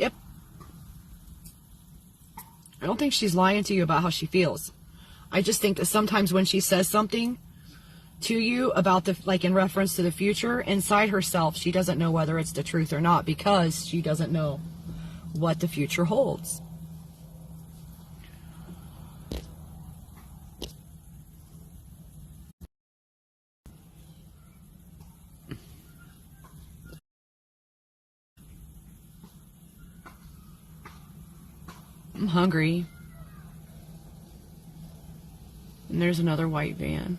Yep. I don't think she's lying to you about how she feels. I just think that sometimes when she says something to you about the, like in reference to the future, inside herself, she doesn't know whether it's the truth or not, because she doesn't know what the future holds. I'm hungry. And there's another white van.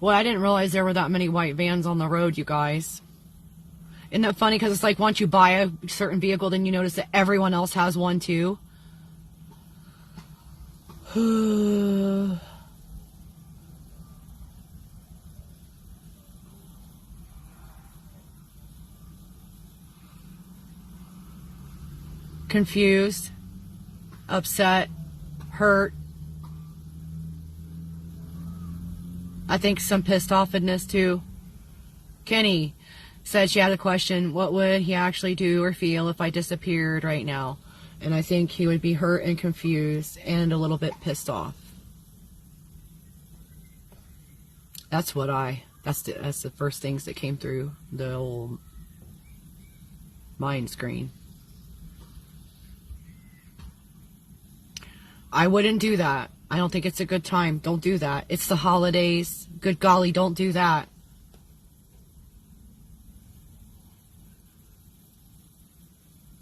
Well, I didn't realize there were that many white vans on the road, you guys. Isn't that funny? Because it's like once you buy a certain vehicle, then you notice that everyone else has one too. Confused, upset, hurt. I think some pissed offness too. Kenny said she had a question. What would he actually do or feel if I disappeared right now? And I think he would be hurt and confused and a little bit pissed off. That's the first things that came through the old mind screen. I wouldn't do that. I don't think it's a good time. Don't do that. It's the holidays. Good golly, don't do that.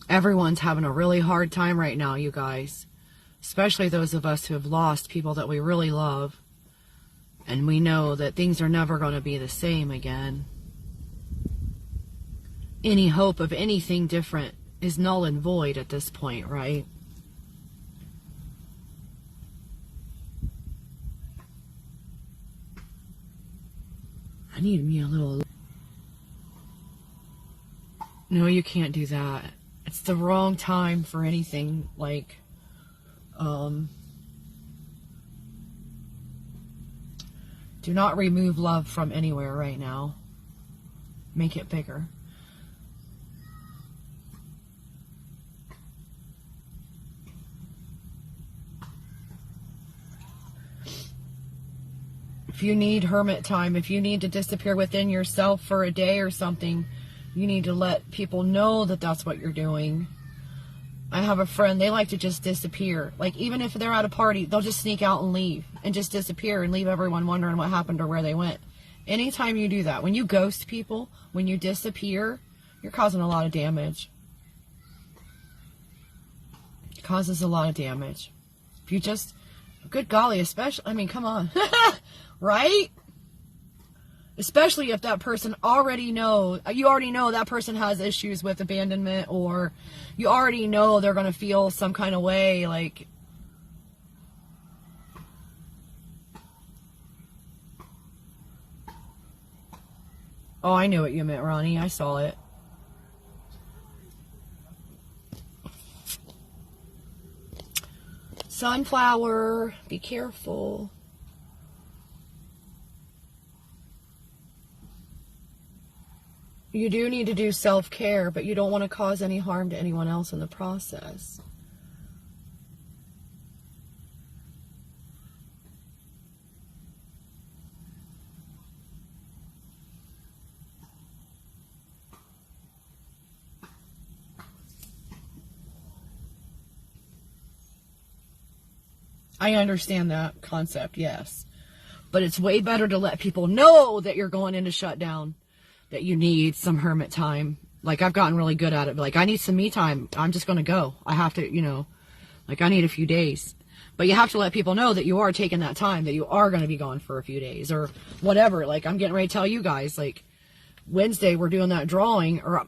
Everyone's having a really hard time right now, you guys. Especially those of us who have lost people that we really love. And we know that things are never going to be the same again. Any hope of anything different is null and void at this point, right? I need me a little... No, you can't do that. It's the wrong time for anything like... Do not remove love from anywhere right now. Make it bigger. If you need hermit time, if you need to disappear within yourself for a day or something, you need to let people know that that's what you're doing. I have a friend, they like to just disappear. Like, even if they're at a party, they'll just sneak out and leave and just disappear and leave everyone wondering what happened or where they went. Anytime you do that, when you ghost people, when you disappear, you're causing a lot of damage. It causes a lot of damage. If you just, good golly, especially, I mean, come on, right? Especially if that person already knows, you already know that person has issues with abandonment, or you already know they're going to feel some kind of way, like, oh, I knew what you meant, Ronnie. I saw it. Sunflower, be careful. You do need to do self-care, but you don't want to cause any harm to anyone else in the process. I understand that concept, yes. But it's way better to let people know that you're going into shutdown, that you need some hermit time. Like, I've gotten really good at it. Like, I need some me time. I'm just going to go. I have to, you know, like, I need a few days. But you have to let people know that you are taking that time, that you are going to be gone for a few days or whatever. Like, I'm getting ready to tell you guys, like, Wednesday we're doing that drawing, or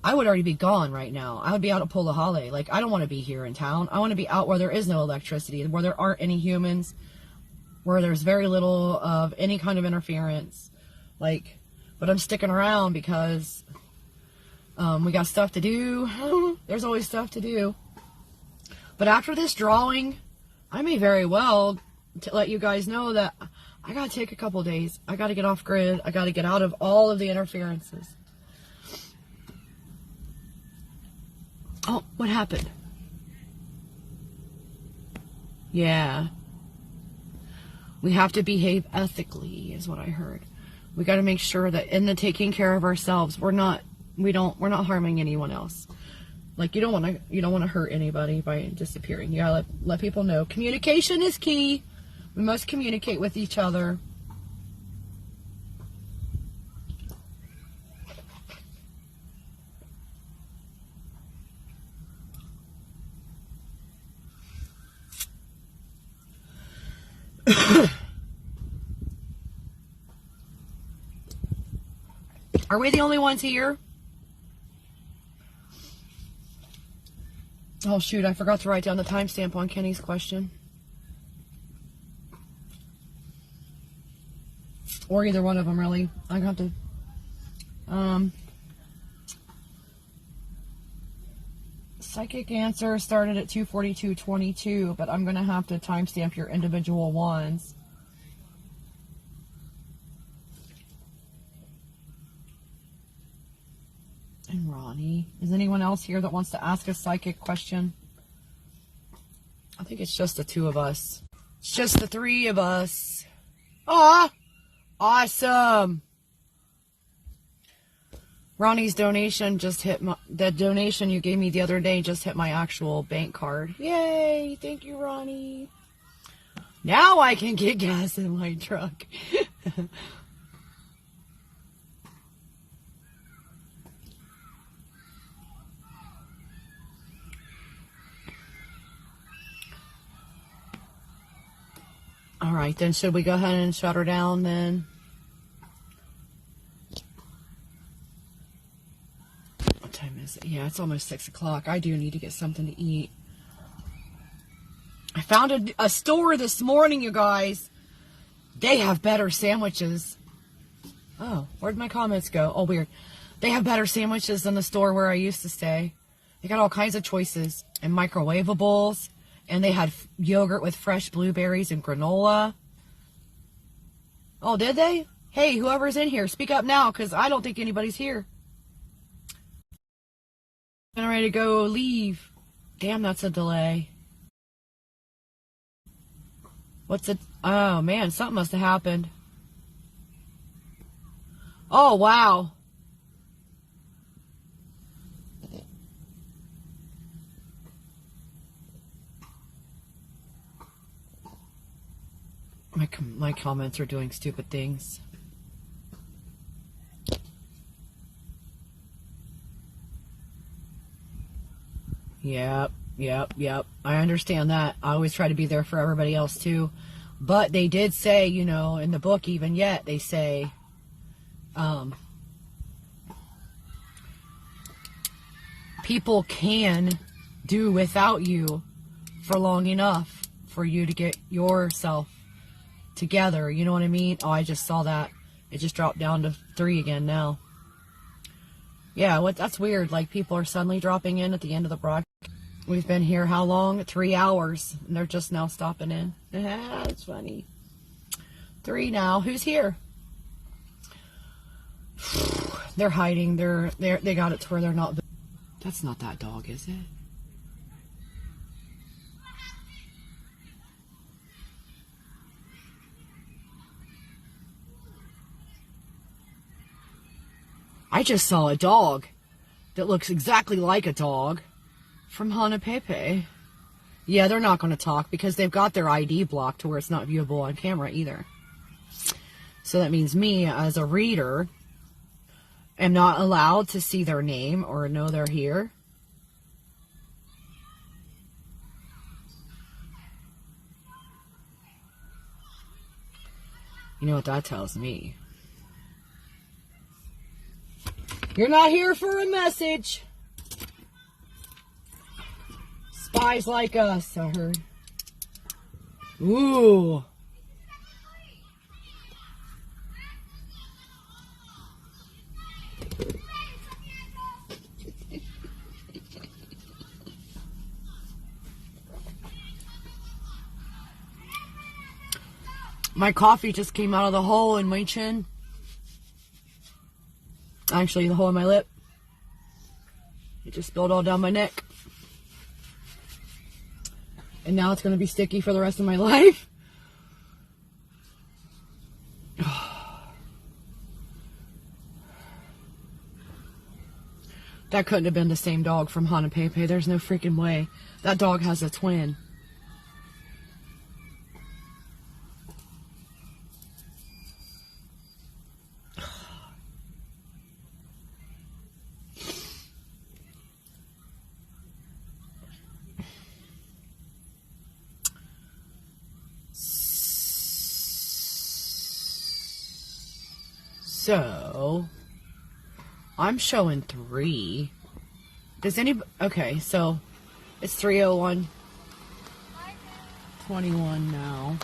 I would already be gone right now. I would be out at Polahale. Like, I don't want to be here in town. I want to be out where there is no electricity, where there aren't any humans, where there's very little of any kind of interference. Like, but I'm sticking around because we got stuff to do. There's always stuff to do. But after this drawing, I may very well let you guys know that I got to take a couple days. I got to get off grid. I got to get out of all of the interferences. Oh, what happened? Yeah. We have to behave ethically, is what I heard. We got to make sure that in the taking care of ourselves, we're not harming anyone else. Like, you don't want to hurt anybody by disappearing. You gotta let people know. Communication is key. We must communicate with each other. Are we the only ones here? Oh shoot, I forgot to write down the timestamp on Kenny's question. Or either one of them, really. I have to psychic answer started at 2:42:22, but I'm gonna have to timestamp your individual ones. And Ronnie. Is anyone else here that wants to ask a psychic question? I think it's just the two of us. It's just the three of us. Aw! Awesome! Ronnie's donation just hit the donation you gave me the other day just hit my actual bank card. Yay! Thank you, Ronnie. Now I can get gas in my truck. All right, then should we go ahead and shut her down then? What time is it? Yeah, it's almost 6 o'clock. I do need to get something to eat. I found a store this morning, you guys. They have better sandwiches. Oh, where'd my comments go? Oh, weird. They have better sandwiches than the store where I used to stay. They got all kinds of choices and microwavables. And they had yogurt with fresh blueberries and granola. Oh, did they? Hey, whoever's in here, speak up now, because I don't think anybody's here. I'm ready to go leave. Damn, that's a delay. What's it? Oh, man, something must have happened. Oh, wow. My comments are doing stupid things. Yep. I understand that. I always try to be there for everybody else too. But they did say, you know, in the book, even yet, they say, people can do without you for long enough for you to get yourself together. You know what I mean? Oh, I just saw that. It just dropped down to 3 again now. Yeah, that's weird. Like, people are suddenly dropping in at the end of the broadcast. We've been here how long? 3 hours. And they're just now stopping in. That's funny. 3 now. Who's here? They're hiding. They got it to where they're not. That's not that dog, is it? I just saw a dog that looks exactly like a dog from Hanapepe. Yeah, they're not going to talk because they've got their ID blocked to where it's not viewable on camera either. So that means me, as a reader, am not allowed to see their name or know they're here. You know what that tells me? You're not here for a message. Spies like us, I heard. Ooh. My coffee just came out of the hole in my chin. Actually, the hole in my lip. It just spilled all down my neck. And now it's going to be sticky for the rest of my life. That couldn't have been the same dog from Hanapepe. There's no freaking way. That dog has a twin. So, I'm showing 3. Does anybody... Okay, so, it's 3:01. 21 now.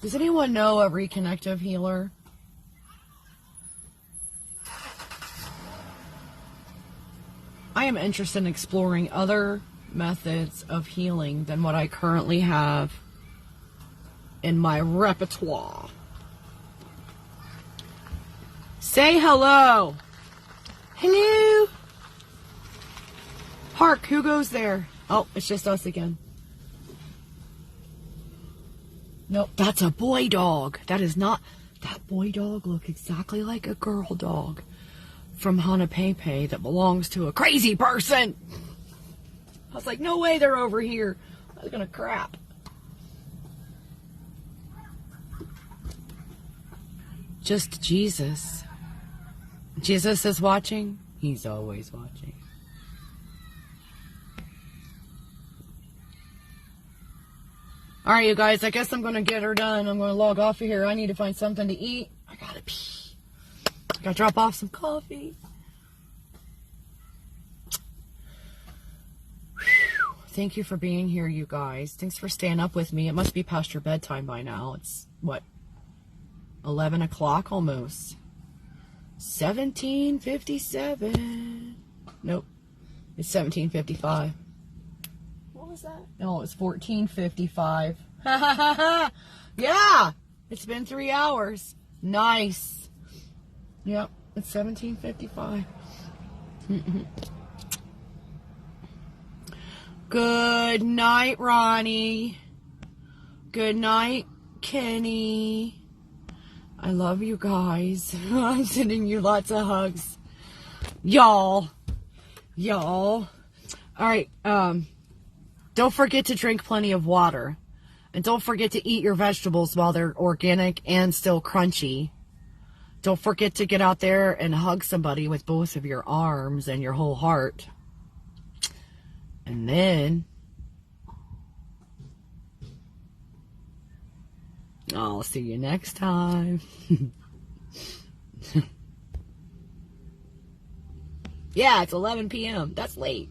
Does anyone know a reconnective healer? I am interested in exploring other methods of healing than what I currently have in my repertoire. Say hello. Hello. Hark, who goes there? Oh, it's just us again. Nope, that's a boy dog. That is not... That boy dog looked exactly like a girl dog from Hanapepe that belongs to a crazy person. I was like, no way they're over here. I was gonna crap. Just Jesus. Jesus is watching. He's always watching. Alright, you guys, I guess I'm going to get her done. I'm going to log off of here. I need to find something to eat. I gotta pee. I gotta drop off some coffee. Whew. Thank you for being here, you guys. Thanks for staying up with me. It must be past your bedtime by now. It's, what, 11 o'clock almost. 17:57. Nope. It's 17:55. What was that? No, it's 14:55. Yeah. It's been 3 hours. Nice. Yep. It's 17:55. Good night, Ronnie. Good night, Kenny. I love you guys. I'm sending you lots of hugs. Y'all. All right. Don't forget to drink plenty of water. And don't forget to eat your vegetables while they're organic and still crunchy. Don't forget to get out there and hug somebody with both of your arms and your whole heart. And then I'll see you next time. Yeah, it's 11 p.m. That's late.